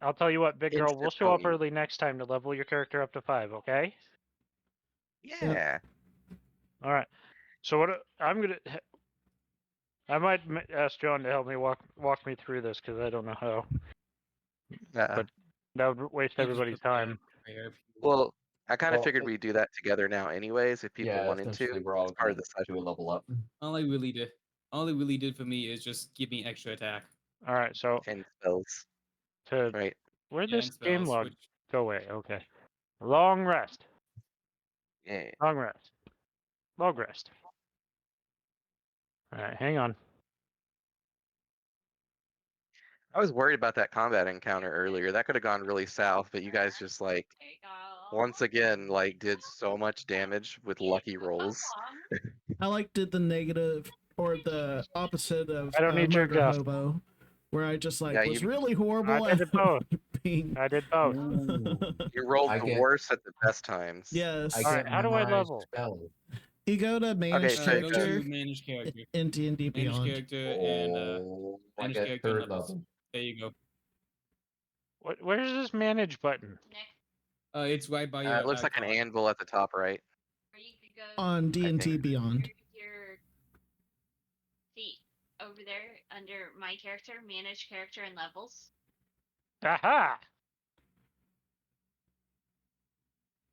I'll tell you what, big girl. We'll Instant show up pony. early next time to level your character up to 5. Okay. Yeah. All right. So what I'm gonna. I might ask John to help me walk me through this because I don't know how. But that would waste You just everybody's prepare- time. prepare. Well, I kind of Well, figured we'd do that together now, anyways, if people Yeah, wanted to. essentially, we're all It's part going of to the session. do a level up. All it really did for me is just give me extra attack All right. So And spells, to right? where'd and this game spells, log which go away? Okay. Long rest. Yeah. Long rest. Long rest. All right. Hang on. I was worried about that combat encounter earlier. That could have gone really south, but you guys just like once again like did so much damage with lucky rolls. I like did the negative or the opposite of I don't need your murder guff. hobo, where I just like Yeah, was you- really horrible I did at both. being. I did both. You rolled I the get- worst at the best times. Yes. All right, how do I level? Spell. You go to manage Okay, go character to manage character, in D&D manage Beyond. character, and Oh, I manage get character third levels. level. There you go. Where's this manage button? It's right by your. It looks like an card. anvil at the top right. Or you could go On D&D think- Beyond. your seat over there under my character, manage character and levels. Aha!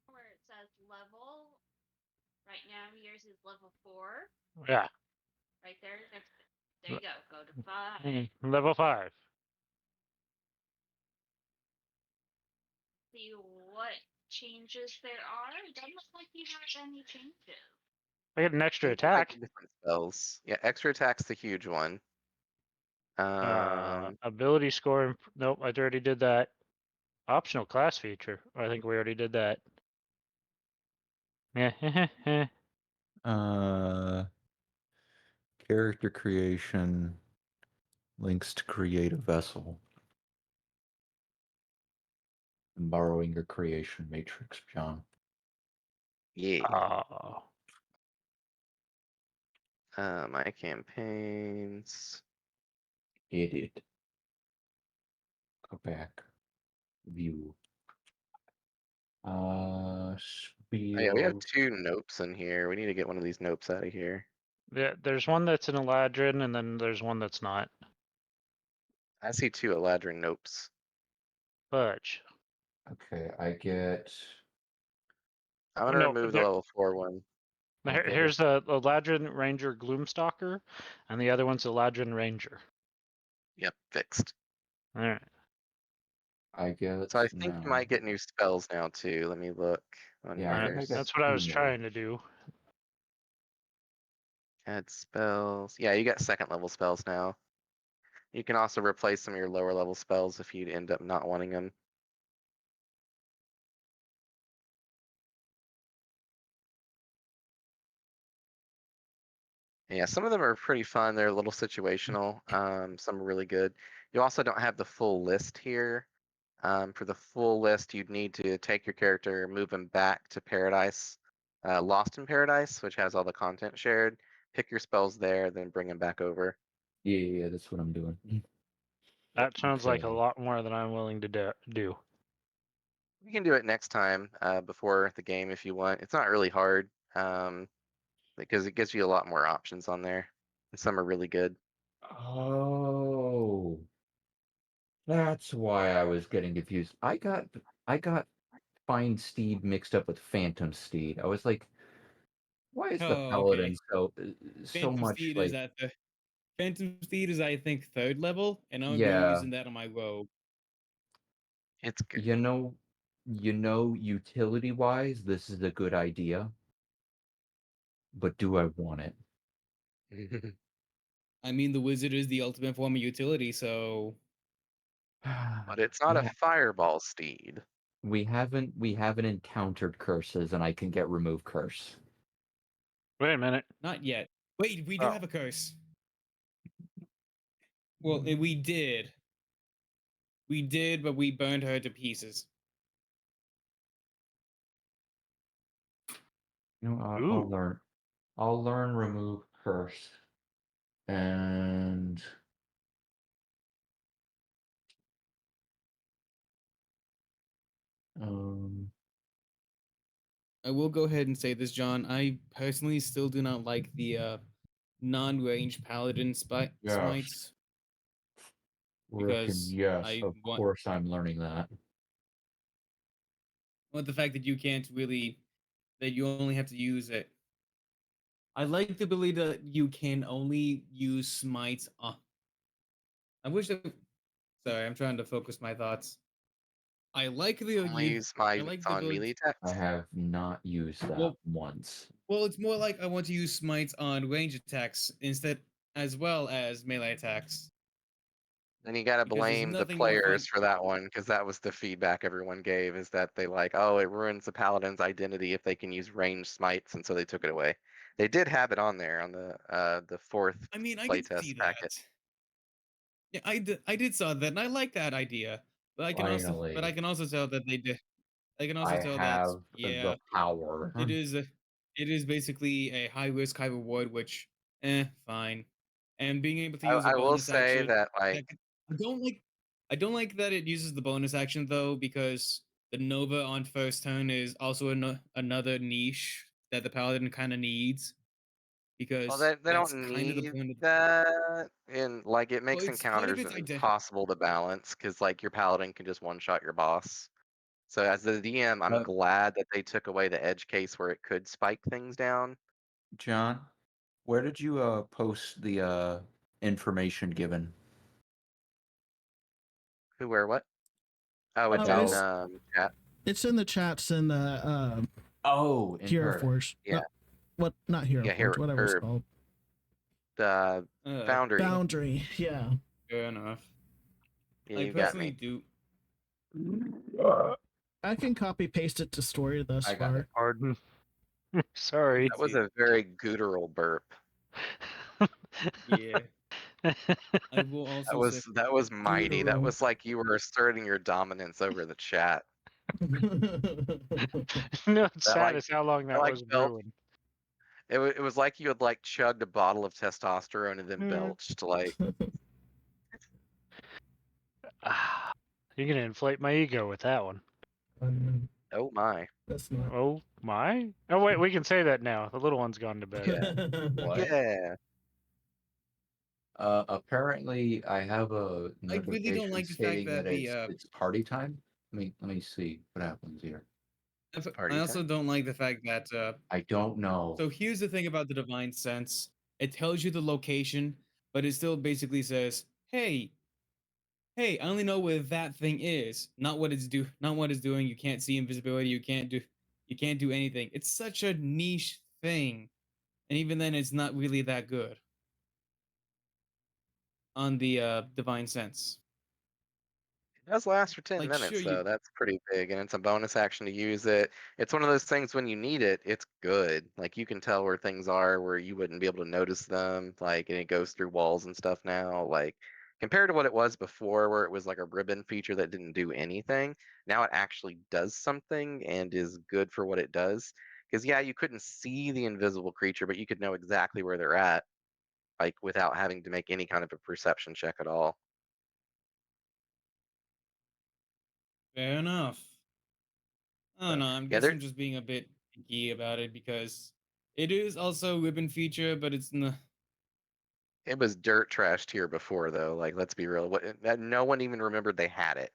Where it says level. Right now yours is level 4. Yeah. Right there. There you go. Go to 5. Level 5. See what changes there are. It doesn't look like you have any changes. I get an extra Seems like attack. different spells. Yeah, extra attack's the huge one. Ability score. Nope, I already did that. Optional class feature. I think we already did that. Yeah. Character creation links to create a vessel. I'm borrowing your creation matrix, John. Yeah. Oh. My campaigns. Edit. Go back. View. Oh, yeah, we have Spiel. 2 nopes in here. We need to get one of these nopes out of here. Yeah, there's one that's an Eladrin, and then there's one that's not. I see 2 Eladrin nopes. Fudge. Okay, I get. I'm gonna No, remove the there- level 4 one. Here- Okay. Here's the Eladrin Ranger Gloomstalker, and the other one's Eladrin Ranger. Yep, fixed. All right. I get. So I think you no. might get new spells now too. Let me look on Yeah, I think I yours. got That's what I was 2 new. trying to do. Add spells. Yeah, you got second level spells now. You can also replace some of your lower level spells if you end up not wanting them. Yeah, some of them are pretty fun. They're a little situational. Some are really good. You also don't have the full list here. For the full list, you'd need to take your character, move him back to Paradise, Lost in Paradise, which has all the content shared. Pick your spells there, then bring him back over. Yeah, that's what I'm doing. That sounds like a Okay. lot more than I'm willing to do. You can do it next time before the game if you want. It's not really hard because it gives you a lot more options on there, and some are really good. Oh, that's why I was getting confused. I got Fine Steed mixed up with Phantom Steed. I was like, why is the Oh, Paladin okay. so Phantom much Steed is like? at the Phantom Steed is I think 3rd level, and I'll be Yeah, using that on my rogue. It's good. utility wise, this is a good idea, but do I want it? I mean, the wizard is the ultimate form of utility, so But it's not a Yeah, fireball steed. we haven't encountered curses, and I can get remove curse. Wait a minute. not yet. Wait, we do Oh. have a curse. Well, we did. We did, but we burned her to pieces. You know, I'll Ooh. learn. I'll learn remove curse, and I will go ahead and say this, John. I personally still do not like the non-range paladin yes, smites frickin' because yes, I of want course I'm learning that. the fact that you can't really that you only have to use it. I like the ability that you can only use smites on. I wish that. Sorry, I'm trying to focus my thoughts. I like the Only you. use my I like the on ability. melee attacks. I have not used that Well, once. well, it's more like I want to use smites on range attacks instead, as well as melee attacks. Then you gotta Because there's blame the nothing more fun. players for that one, because that was the feedback everyone gave, is that they like, oh, it ruins the paladin's identity if they can use ranged smites, and so they took it away. They did have it on there on the 4th I mean, I can see playtest that. packet. Yeah, I did saw that, and I like that idea. But I can Finally, also tell that they did. I can also I tell that have yeah, the power. it is basically a high risk, high reward, which fine. And being able to I, use a I will bonus say action. that like I don't like. I don't like that it uses the bonus action though, because the Nova on first turn is also another niche that the paladin kind of needs, well, because they that's don't kind of the need point of. that, and like it Well, makes it's part of encounters its identity. impossible to balance because like your paladin can just one shot your boss. So as the DM, I'm Uh, glad that they took away the edge case where it could spike things down. John, where did you post the information given Who, where, what? Oh, it's in it's about? chat. it's in the chats in the Oh, in Hero Paradise. Forge. Yeah, What? Not Hero yeah. Forge. Here, Whatever it's called. the Foundry. Boundary. Yeah. Fair enough. Yeah, I you got personally me. do. I can copy paste it to story thus I got far. it. Pardon. Sorry. That was a very guttural burp. Yeah. I will That also say. was mighty. That Guttural. was like you were asserting your dominance over the chat. No, it's That sad like as how long I that like was felt brewing. it was like you had like chugged a bottle of testosterone and then Mm. belched. Like You're gonna inflate my ego with that one. oh my. That's not. Oh my! Oh wait, we can say that now. The little one's gone to bed. Yeah. What? Yeah. Apparently, I have a I really don't notification like the fact stating that that it's party time. Let me see what happens here. Party I also time. don't like the fact that. I don't know. So here's the thing about the divine sense. It tells you the location, but it still basically says, "Hey, hey, I only know where that thing is, not what not what it's doing. You can't see invisibility. You can't do anything. It's such a niche thing. and even then, it's not really that good on the divine sense. It does last for 10 Like, sure, minutes, you though. That's pretty big, and it's a bonus action to use it. It's one of those things when you need it, it's good. Like, you can tell where things are where you wouldn't be able to notice them. Like, and it goes through walls and stuff now. Like, compared to what it was before, where it was like a ribbon feature that didn't do anything, now it actually does something and is good for what it does. Because, yeah, you couldn't see the invisible creature, but you could know exactly where they're at, like, without having to make any kind of a perception check at all. fair enough. I don't So, know. I yeah, guess I'm just being a bit picky about it because it is also a ribbon feature, but it's not. it was dirt trash tier before, though. Like, let's be real. That no one even remembered they had it.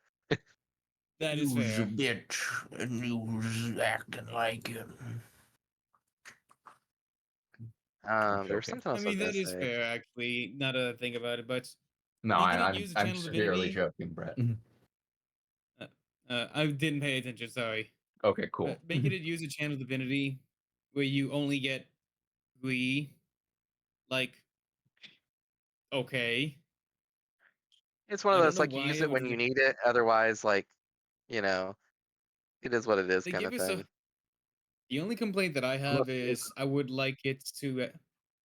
That is Use a fair. bitch, and you was acting like it. There's joking. something I else I was mean, gonna that is say. fair, actually. Now that I think about it, but No, making it I'm use a I'm channel severely divinity. joking, Brett. I didn't pay attention. Sorry. Okay, cool. Making it use a channel divinity where you only get 3, like, okay. It's one of I don't those know like you why use it it would. when you need it. Otherwise, like, you know, it is what it is They kind give of us a. thing. The only complaint that I have is I would like it to.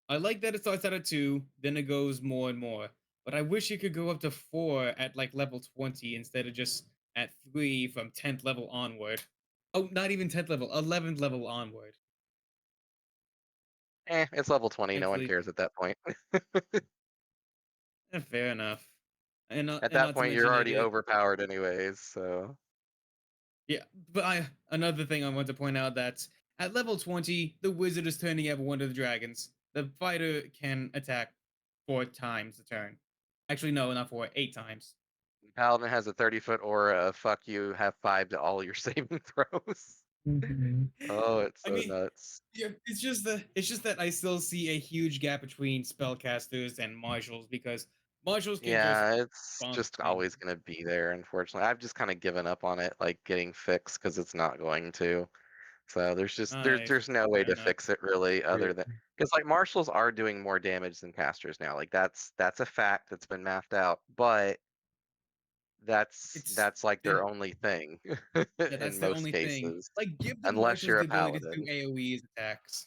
I like that it starts out at 2, then it goes more and more. But I wish it could go up to 4 at like level 20 instead of just at 3 from 10th level onward. Oh, not even 10th level, 11th level onward. It's level 20. No one Actually, cares at that point. fair enough. At And that not to point, you're mention already overpowered anyways. So yeah, but another thing I want to point out that at level 20, the wizard is turning every one of the dragons. The fighter can attack 4 times a turn. Actually, no, not 4, 8 times. Paladin has a 30-foot aura of fuck you, have 5 to all your saving throws. Mhm. Oh, it's I so mean, nuts. yeah, it's just that I still see a huge gap between spellcasters and marshals because marshals can just Yeah, it's bump just things. always gonna be there, unfortunately. I've just kind of given up on it, like getting fixed because it's not going to. So there's just Alright, there's no way fair to enough. fix it really, other than because like marshals are doing more damage than casters now. Like that's a fact that's been mapped out, but It's that's like their still only thing yeah, in that's the most only thing. cases, Like, give the unless marshals you're the a ability to do paladin. AoE attacks.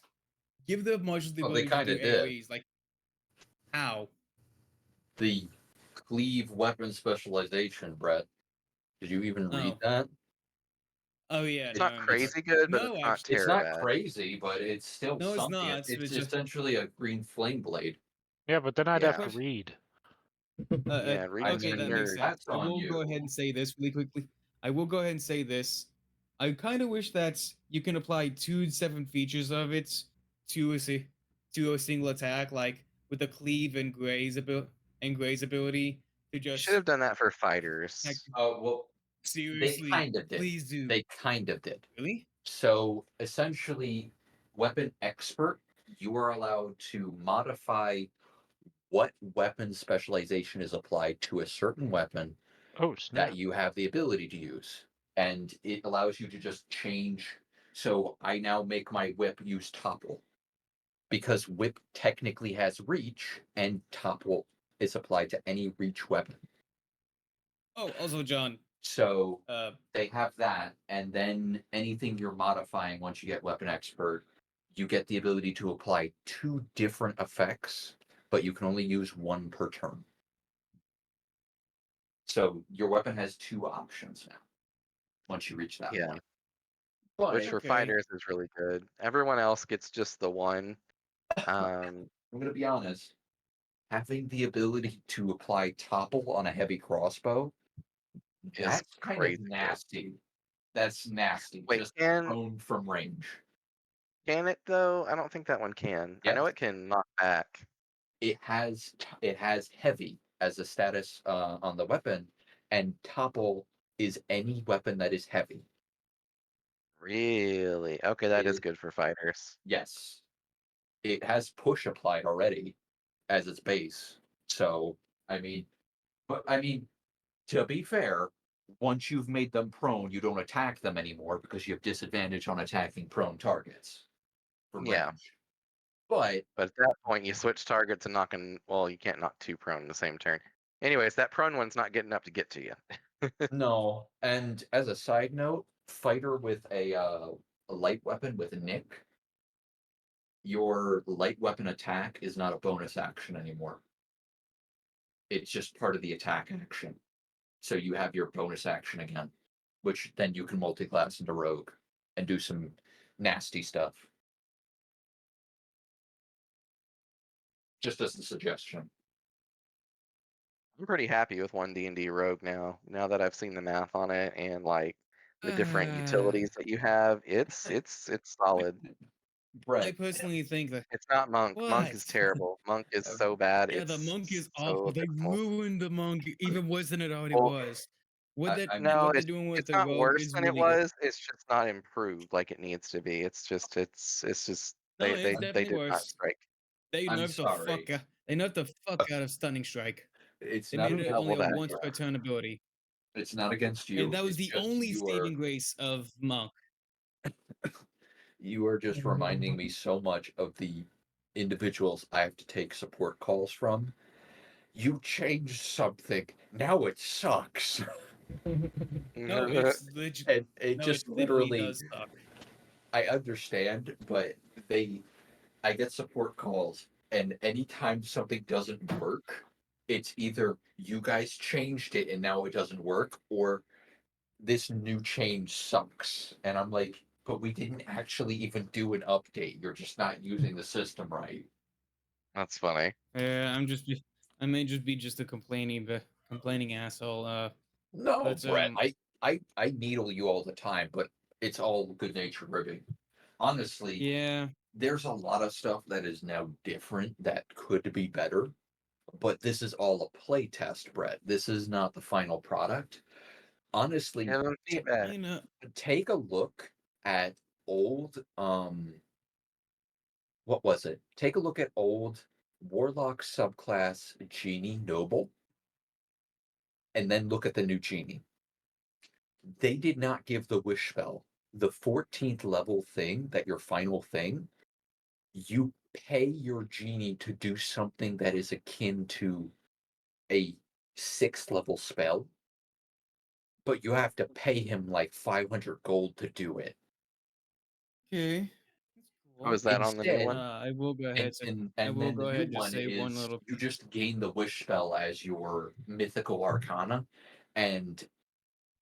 Give the marshals the Oh, they ability to kind do of did. AoEs. Like, how? The cleave weapon specialization, Brett. Did you even read Oh, that? oh yeah, It's no, I not remember. crazy good, but No, it's not actually, It's terrible not bad. crazy, but it's still no, it's something. not. It's It's just essentially a green flame blade. Yeah, but then I'd the have Yeah, to question. read. yeah, I reading's Okay, for that mean, makes nerds. sense. that's I on will go ahead you. and say this really quickly. I will go ahead and say this. I kind of wish that you can apply 2 7 features of it to to a single attack, like with the cleave and graze ability to You should just have done that for like, fighters. Oh, well, they seriously, kind of did. please do. They kind of did. Really? So essentially, weapon expert, you are allowed to modify what weapon specialization is applied to a certain weapon Oh snap! that you have the ability to use. And it allows you to just change. So I now make my whip use topple because whip technically has reach, and topple is applied to any reach weapon. Oh, also, John. So Uh, they have that, and then anything you're modifying once you get weapon expert, you get the ability to apply 2 different effects, but you can only use 1 per turn. So your weapon has 2 options now once you reach that Yeah, point. which But for okay. fighters is really good. Everyone else gets just the one. I'm going to be honest, having the ability to apply topple on a heavy crossbow, Is that's kind of crazy good. nasty. That's nasty. Wait, Just prone from range. can it though? I don't think that one can. I Yes. know it can knock back. It has heavy as a status on the weapon, and topple is any weapon that is heavy. Really? Okay, that is It, good for fighters. yes, it has push applied already as its base. So I mean, to be fair, once you've made them prone, you don't attack them anymore because you have disadvantage on attacking prone targets from Yeah. range. But But at that point, you switch targets and knocking. Well, you can't knock 2 prone in the same turn. Anyways, that prone one's not getting up to get to you. no, and as a side note, fighter with a light weapon with a nick, your light weapon attack is not a bonus action anymore. It's just part of the attack action. So you have your bonus action again, which then you can multi-class into rogue and do some nasty stuff. Just as a suggestion. I'm pretty happy with one D&D rogue now. Now that I've seen the math on it and like the different utilities that you have, it's solid. I Brett, personally think that It's not monk. Monk is What? terrible. Monk is so bad. yeah, the It's monk is so awful. They difficult. ruined the monk even worse than it already Well, was. What I- that I'm- No, what they're doing with it's the not rogue worse is than it really good. was. It's just not improved like it needs to be. It's just No, they it's they definitely did not worse. strike. They I'm nerfed the sorry. fuck out of stunning strike. It's They not made it Well, only a that- once per turn ability, It's not against you. and that was It's the just only saving grace of monk. you are just reminding me so much of the individuals I have to take support calls from. You changed something. Now it sucks. No, it's legit. And it No, just it literally literally does suck. I understand, but I get support calls, and anytime something doesn't work, it's either you guys changed it and now it doesn't work, or this new change sucks. And I'm like, but we didn't actually even do an update. You're just not using the system right. That's funny. I may just be just a complaining asshole. No, But Brett, I needle you all the time, but it's all good natured ribbing. Honestly, yeah, there's a lot of stuff that is now different that could be better, but this is all a play test, Brett. This is not the final product. Honestly, Give 'em feedback. I know. take a look at old what was it? Take a look at old Warlock subclass Genie Noble, and then look at the new Genie. They did not give the wish spell. The 14th level thing, that your final thing, you pay your genie to do something that is akin to a 6th level spell, but you have to pay him like 500 gold to do it. Okay. Oh, is that on the new Instead, one? I will go ahead. I and will then go the ahead new and just one say one is little. you just gain the wish spell as your mythical arcana, and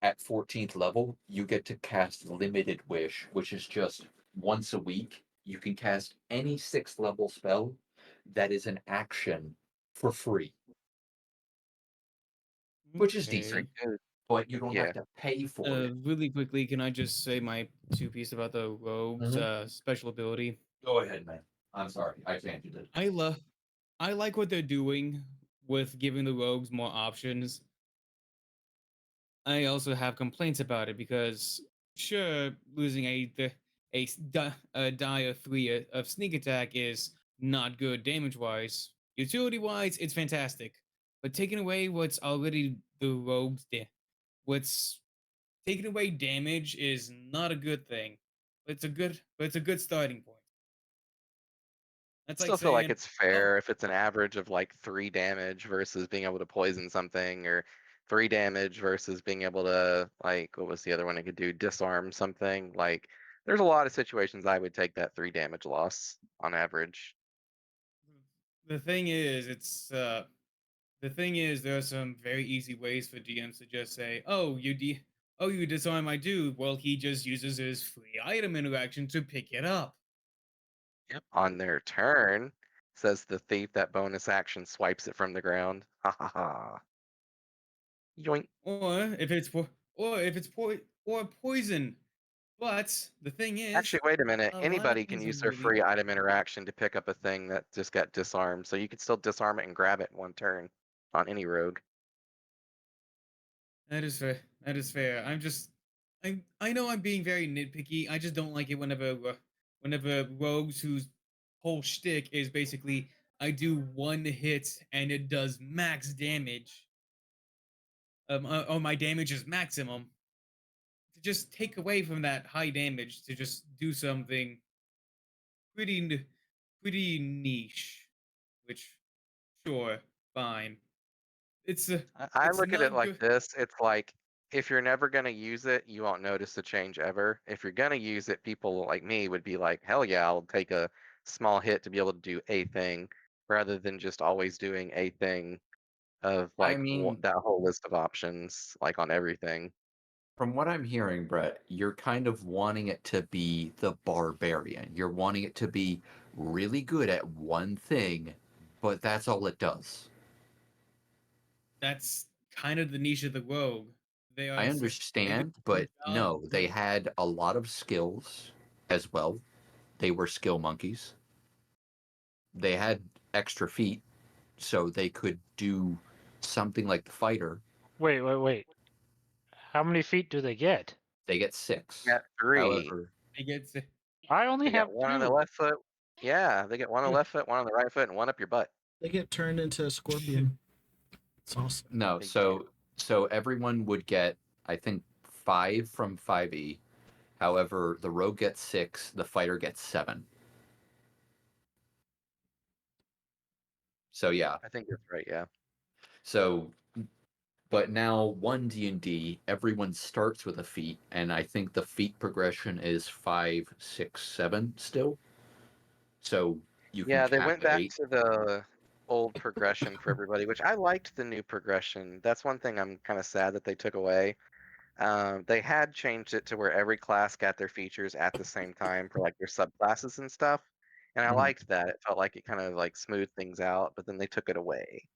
at 14th level you get to cast limited wish, which is just once a week you can cast any 6th level spell that is an action for free, which is decent, Okay. but you don't Yeah. have to pay for it. Really quickly, can I just say my two piece about the rogue's special ability? Go ahead, man. I'm sorry, I tangent it. I like what they're doing with giving the rogues more options. I also have complaints about it because sure, losing a die of 3 of sneak attack is not good damage wise. Utility wise, it's fantastic, but taking away what's already the rogues what's taking away damage is not a good thing. It's a good starting point. I That's like still feel like saying, it's oh, fair if it's an average of like 3 damage versus being able to poison something, or 3 damage versus being able to, like, what was the other one it could do? Disarm something. Like, there's a lot of situations I would take that 3 damage loss on average. the thing is, the thing is, there are some very easy ways for DMs to just say, "Oh, you disarm my dude." Well, he just uses his free item interaction to pick it up. On their turn, says the thief, that bonus action swipes it from the ground. Ha ha ha. Yoink. Or if it's or poison. But the thing is, Actually, wait a minute. a lot of Anybody can things are use their really free item interaction to pick up a thing that just got disarmed, so you can still disarm it and grab it in one turn on any rogue. that is fair. That is fair. I know I'm being very nitpicky. I just don't like it whenever rogues whose whole shtick is basically I do one hit and it does max damage. Or my damage is maximum. To just take away from that high damage to just do something pretty pretty niche, which sure, fine. It's I it's look at it not like good. this. It's like if you're never going to use it, you won't notice the change ever. If you're going to use it, people like me would be like, hell yeah, I'll take a small hit to be able to do a thing rather than just always doing a thing of I like mean, that whole list of options, like on everything. from what I'm hearing, Brett, you're kind of wanting it to be the barbarian. You're wanting it to be really good at one thing, but that's all it does. That's kind of the niche of the rogue. They I are they do understand, a good but job. no, they had a lot of skills as well. They were skill monkeys. They had extra feet, so they could do something like the fighter. Wait. How many feet do they get? They get 6. Got 3. However, They get I only They get have one on the 2. left foot. Yeah, they get one on the left foot, one on the right foot, and one up your butt. They get turned into a scorpion. It's awesome. no, They so everyone would get, I think, 5 from 5e. However, the rogue gets 6, the fighter gets 7. So yeah. I think that's right. Yeah. So but now 1 D&D, everyone starts with a feat, and I think the feat progression is 5, 6, 7 still. So you can Yeah, they cap went at back 8. to the old progression for everybody, which I liked the new progression. That's one thing I'm kind of sad that they took away. They had changed it to where every class got their features at the same time for like their subclasses and stuff. And I Mhm. liked that. It felt like it kind of like smoothed things out, but then they took it away,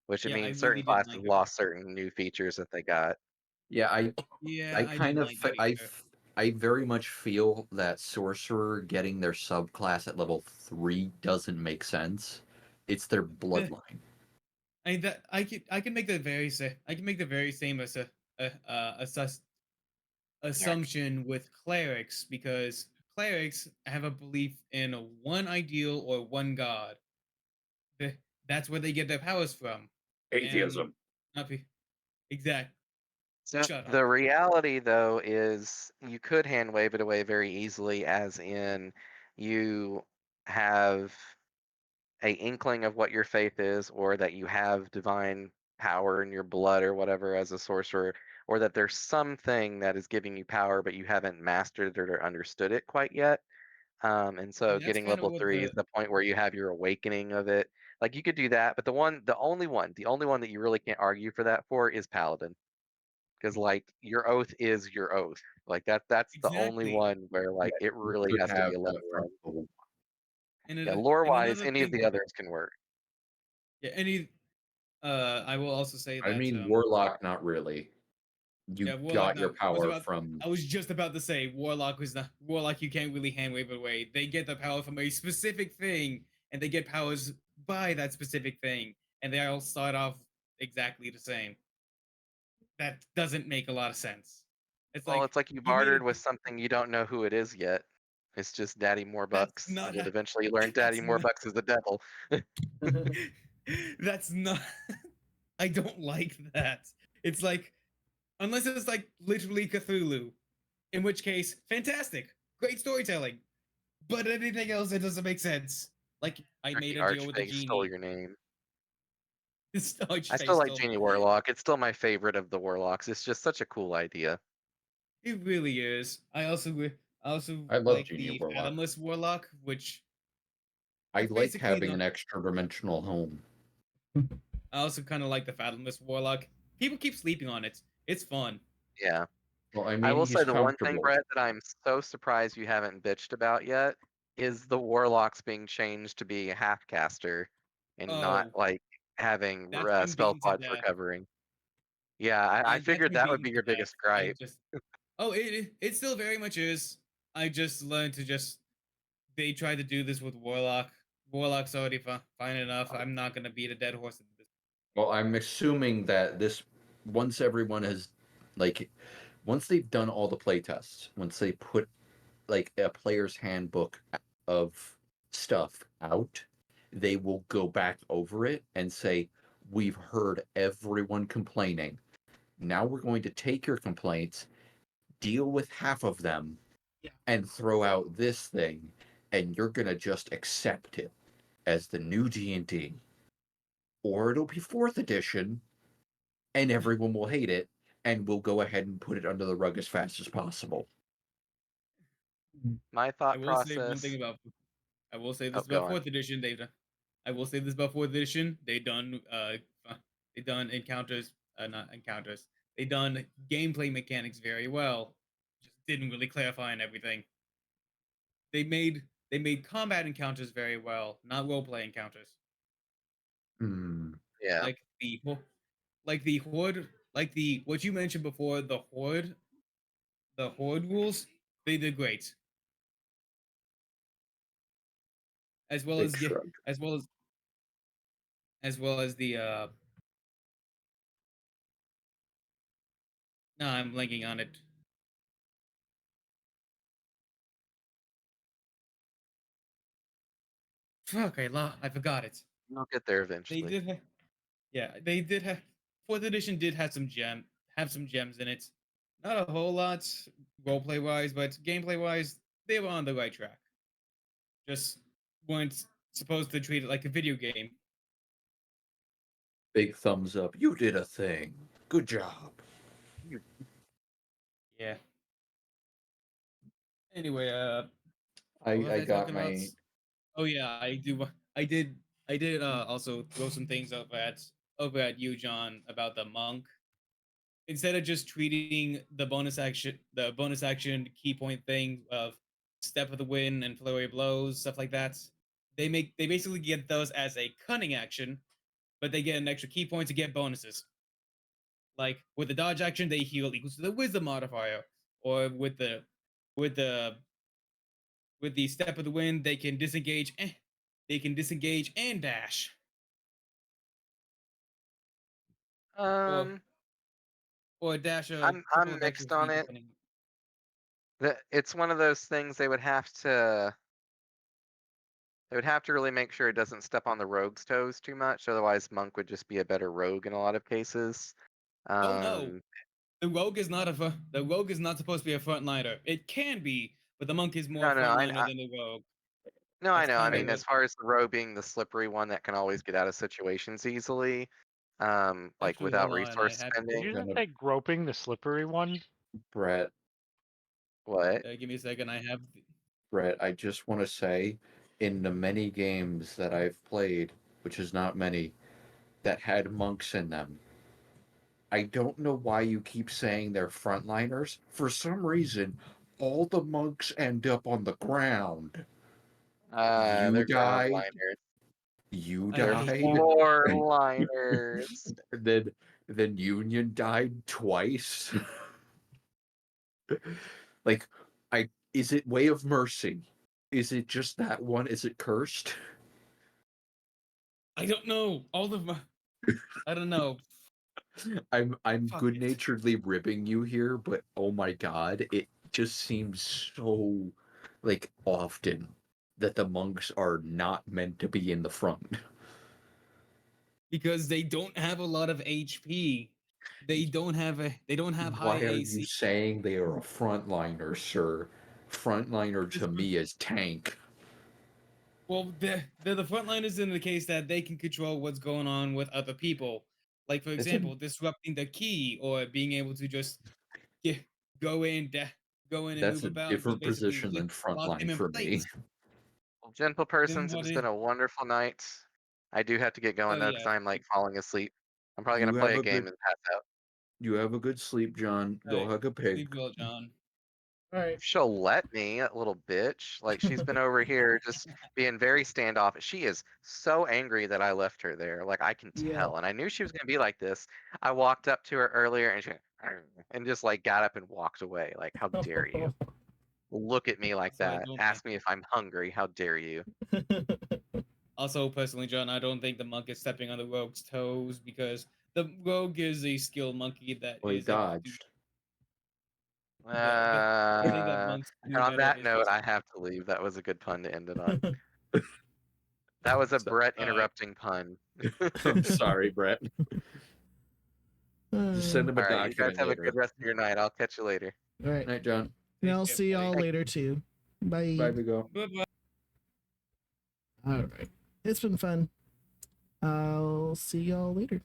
which it Yeah, I means really certain didn't classes like it. lost certain new features that they got. Yeah, Yeah, I I kind didn't of like it either. I very much feel that sorcerer getting their subclass at level 3 doesn't make sense. It's their bloodline. I can make the very same assumption with clerics because clerics have a belief in a one ideal or one god. The- That's where they get their powers from. And Atheism. not be exact. So Shut up. the reality, though, is you could hand wave it away very easily, as in you have a inkling of what your faith is, or that you have divine power in your blood or whatever as a sorcerer, or that there's something that is giving you power, but you haven't mastered it or understood it quite yet. And so And that's getting kind of level what 3 is the point where you have your awakening of it. Like you could do that, but the only one that you really can't argue for that for is Paladin, because like your oath is your oath. Like that's the only exactly. one where like it You really could has to be have a level that from one. level Yeah, lore And wise, another any of thing, the others can work. yeah, I will also say 1. I that mean, warlock, not really. You yeah, Warlock. got your No, power from. I was just about to say Warlock was not Warlock. You can't really hand wave it away. They get the power from a specific thing, and they get powers by that specific thing, and they all start off exactly the same. That doesn't make a lot of sense. It's Well, like it's like you you made bartered it. with something you don't know who it is yet. It's just Daddy That's Morebucks. not. You would eventually learn Daddy That's not. Morebucks is the devil. That's not. I don't like that. It's like unless it's like literally Cthulhu, in which case, fantastic, great storytelling. But anything else, it doesn't make sense. Like I Or made the a deal with a Archfey stole genie. your name. This I still Archface like stole. Genie Warlock. It's still my favorite of the Warlocks. It's just such a cool idea. It really is. I also I love like Genie the Warlock. Fathomless Warlock, which I that's like basically having the. an extra dimensional home. I also kind of like the Fathomless Warlock. People keep sleeping on it. It's fun. Yeah. Well, I I mean, will he's say the one thing, comfortable. Brett, that I'm so surprised you haven't bitched about yet is the Warlocks being changed to be a half caster and not Oh, like having that's been spell beaten to pods for death. covering. Yeah, I That's figured been that would beaten be to your death. biggest gripe. It still very much is. I just learned to just they tried to do this with Warlock. Warlock's already fine enough. I'm not gonna beat a dead horse at this. Well, I'm assuming that this, once everyone has, like, once they've done all the playtests, once they put like a player's handbook of stuff out, they will go back over it and say, "We've heard everyone complaining. Now we're going to take your complaints, deal with half of them, Yeah. and throw out this thing." and you're gonna just accept it as the new D&D, or it'll be 4th edition, and everyone will hate it, and we'll go ahead and put it under the rug as fast as possible. My I thought will say one process. thing about. I will say Oh, this go about on. 4th edition. I will say this about 4th edition. They done encounters. Not encounters. They done gameplay mechanics very well. Just didn't really clarify on everything. They made combat encounters very well, not roleplay encounters. Hmm. Yeah. Like the horde, like the what you mentioned before, the horde rules. They did great. As well Big as shrug. as well as the no, I'm blanking on it. Fuck, I forgot it. You'll get there They eventually. did yeah, they did have 4th edition did have some gems in it. Not a whole lot roleplay wise, but gameplay wise, they were on the right track. Just weren't supposed to treat it like a video game. Big thumbs up. You did a thing. Good job. Yeah. Anyway, I what was I got talking about? my Oh yeah, I did also throw some things over at you, John, about the monk. Instead of just treating the bonus action key point thing of step of the wind and flurry of blows, stuff like that, they basically get those as a cunning action, but they get an extra key point to get bonuses. Like with the dodge action, they heal equals to the wisdom modifier, or with the with the step of the wind, they can disengage. They can disengage and dash. Um, Or dash a I'm couple of extra mixed on feet. it. It's one of those things they would have to really make sure it doesn't step on the rogue's toes too much. Otherwise, Monk would just be a better rogue in a lot of cases. Oh no, the rogue is not the rogue is not supposed to be a frontliner. It can be, but the monk is more No, frontliner than the rogue. no, I That's know. I kind of mean, as what. far as the rogue being the slippery one that can always get out of situations easily, like Actually, without hold on. resource Did spending. you just gonna say groping the slippery one? Brett. What? Give me a second. Brett, I just want to say, in the many games that I've played, which is not many, that had monks in them, I don't know why you keep saying they're frontliners. For some reason, all the monks end up on the ground. You They're ground died. liners. You I They're hate died. floor liners. then Union died twice. Like, is it Way of Mercy? Is it just that one? Is it cursed? I don't know. All of my. I don't know. I'm Fuck it. good-naturedly ribbing you here, but oh my god, it just seems so like often that the monks are not meant to be in the front. Because they don't have a lot of HP. They don't have high Why are you AC. saying they are a frontliner, sir? Frontliner to me is tank. Well, they're the frontliners in the case that they can control what's going on with other people. Like, for That's example, disrupting the key or being able to just get, go in, go in and that's move a about and just different basically position than lock them frontline in for me. place. Well, gentle Then persons, what it's is? been a wonderful night. I do have to get Oh going though, because yeah, I'm like falling asleep. I'm probably You gonna play have a a game good and pass out. you have a good sleep, John. all Go right. hug a pig. Sleep well, John. All right. If she'll let me, that little bitch. Like she's been over here just being very standoffish. She is so angry that I left her there. Like I can Yeah. tell, and I knew she was gonna be like this. I walked up to her earlier and she and just like got up and walked away. Like how dare you? Look at me like So I that. don't Ask think. me if I'm hungry. How dare you? Also, personally, John, I don't think the monk is stepping on the rogue's toes because the rogue is a skilled monkey that Well, he is able to do dodged. the thing that And monks do on better that is note, just. I have to leave. That was a good pun to end it on. That was a So- Brett interrupting pun. I'm sorry, Brett. Just send him a All right, you guys document have a later. good rest of your night. I'll catch you later. All right. Night, John. And I'll Take care, see y'all buddy. later too. Bye. Bye, Vigo. Bye-bye. All right. It's been fun. I'll see y'all later.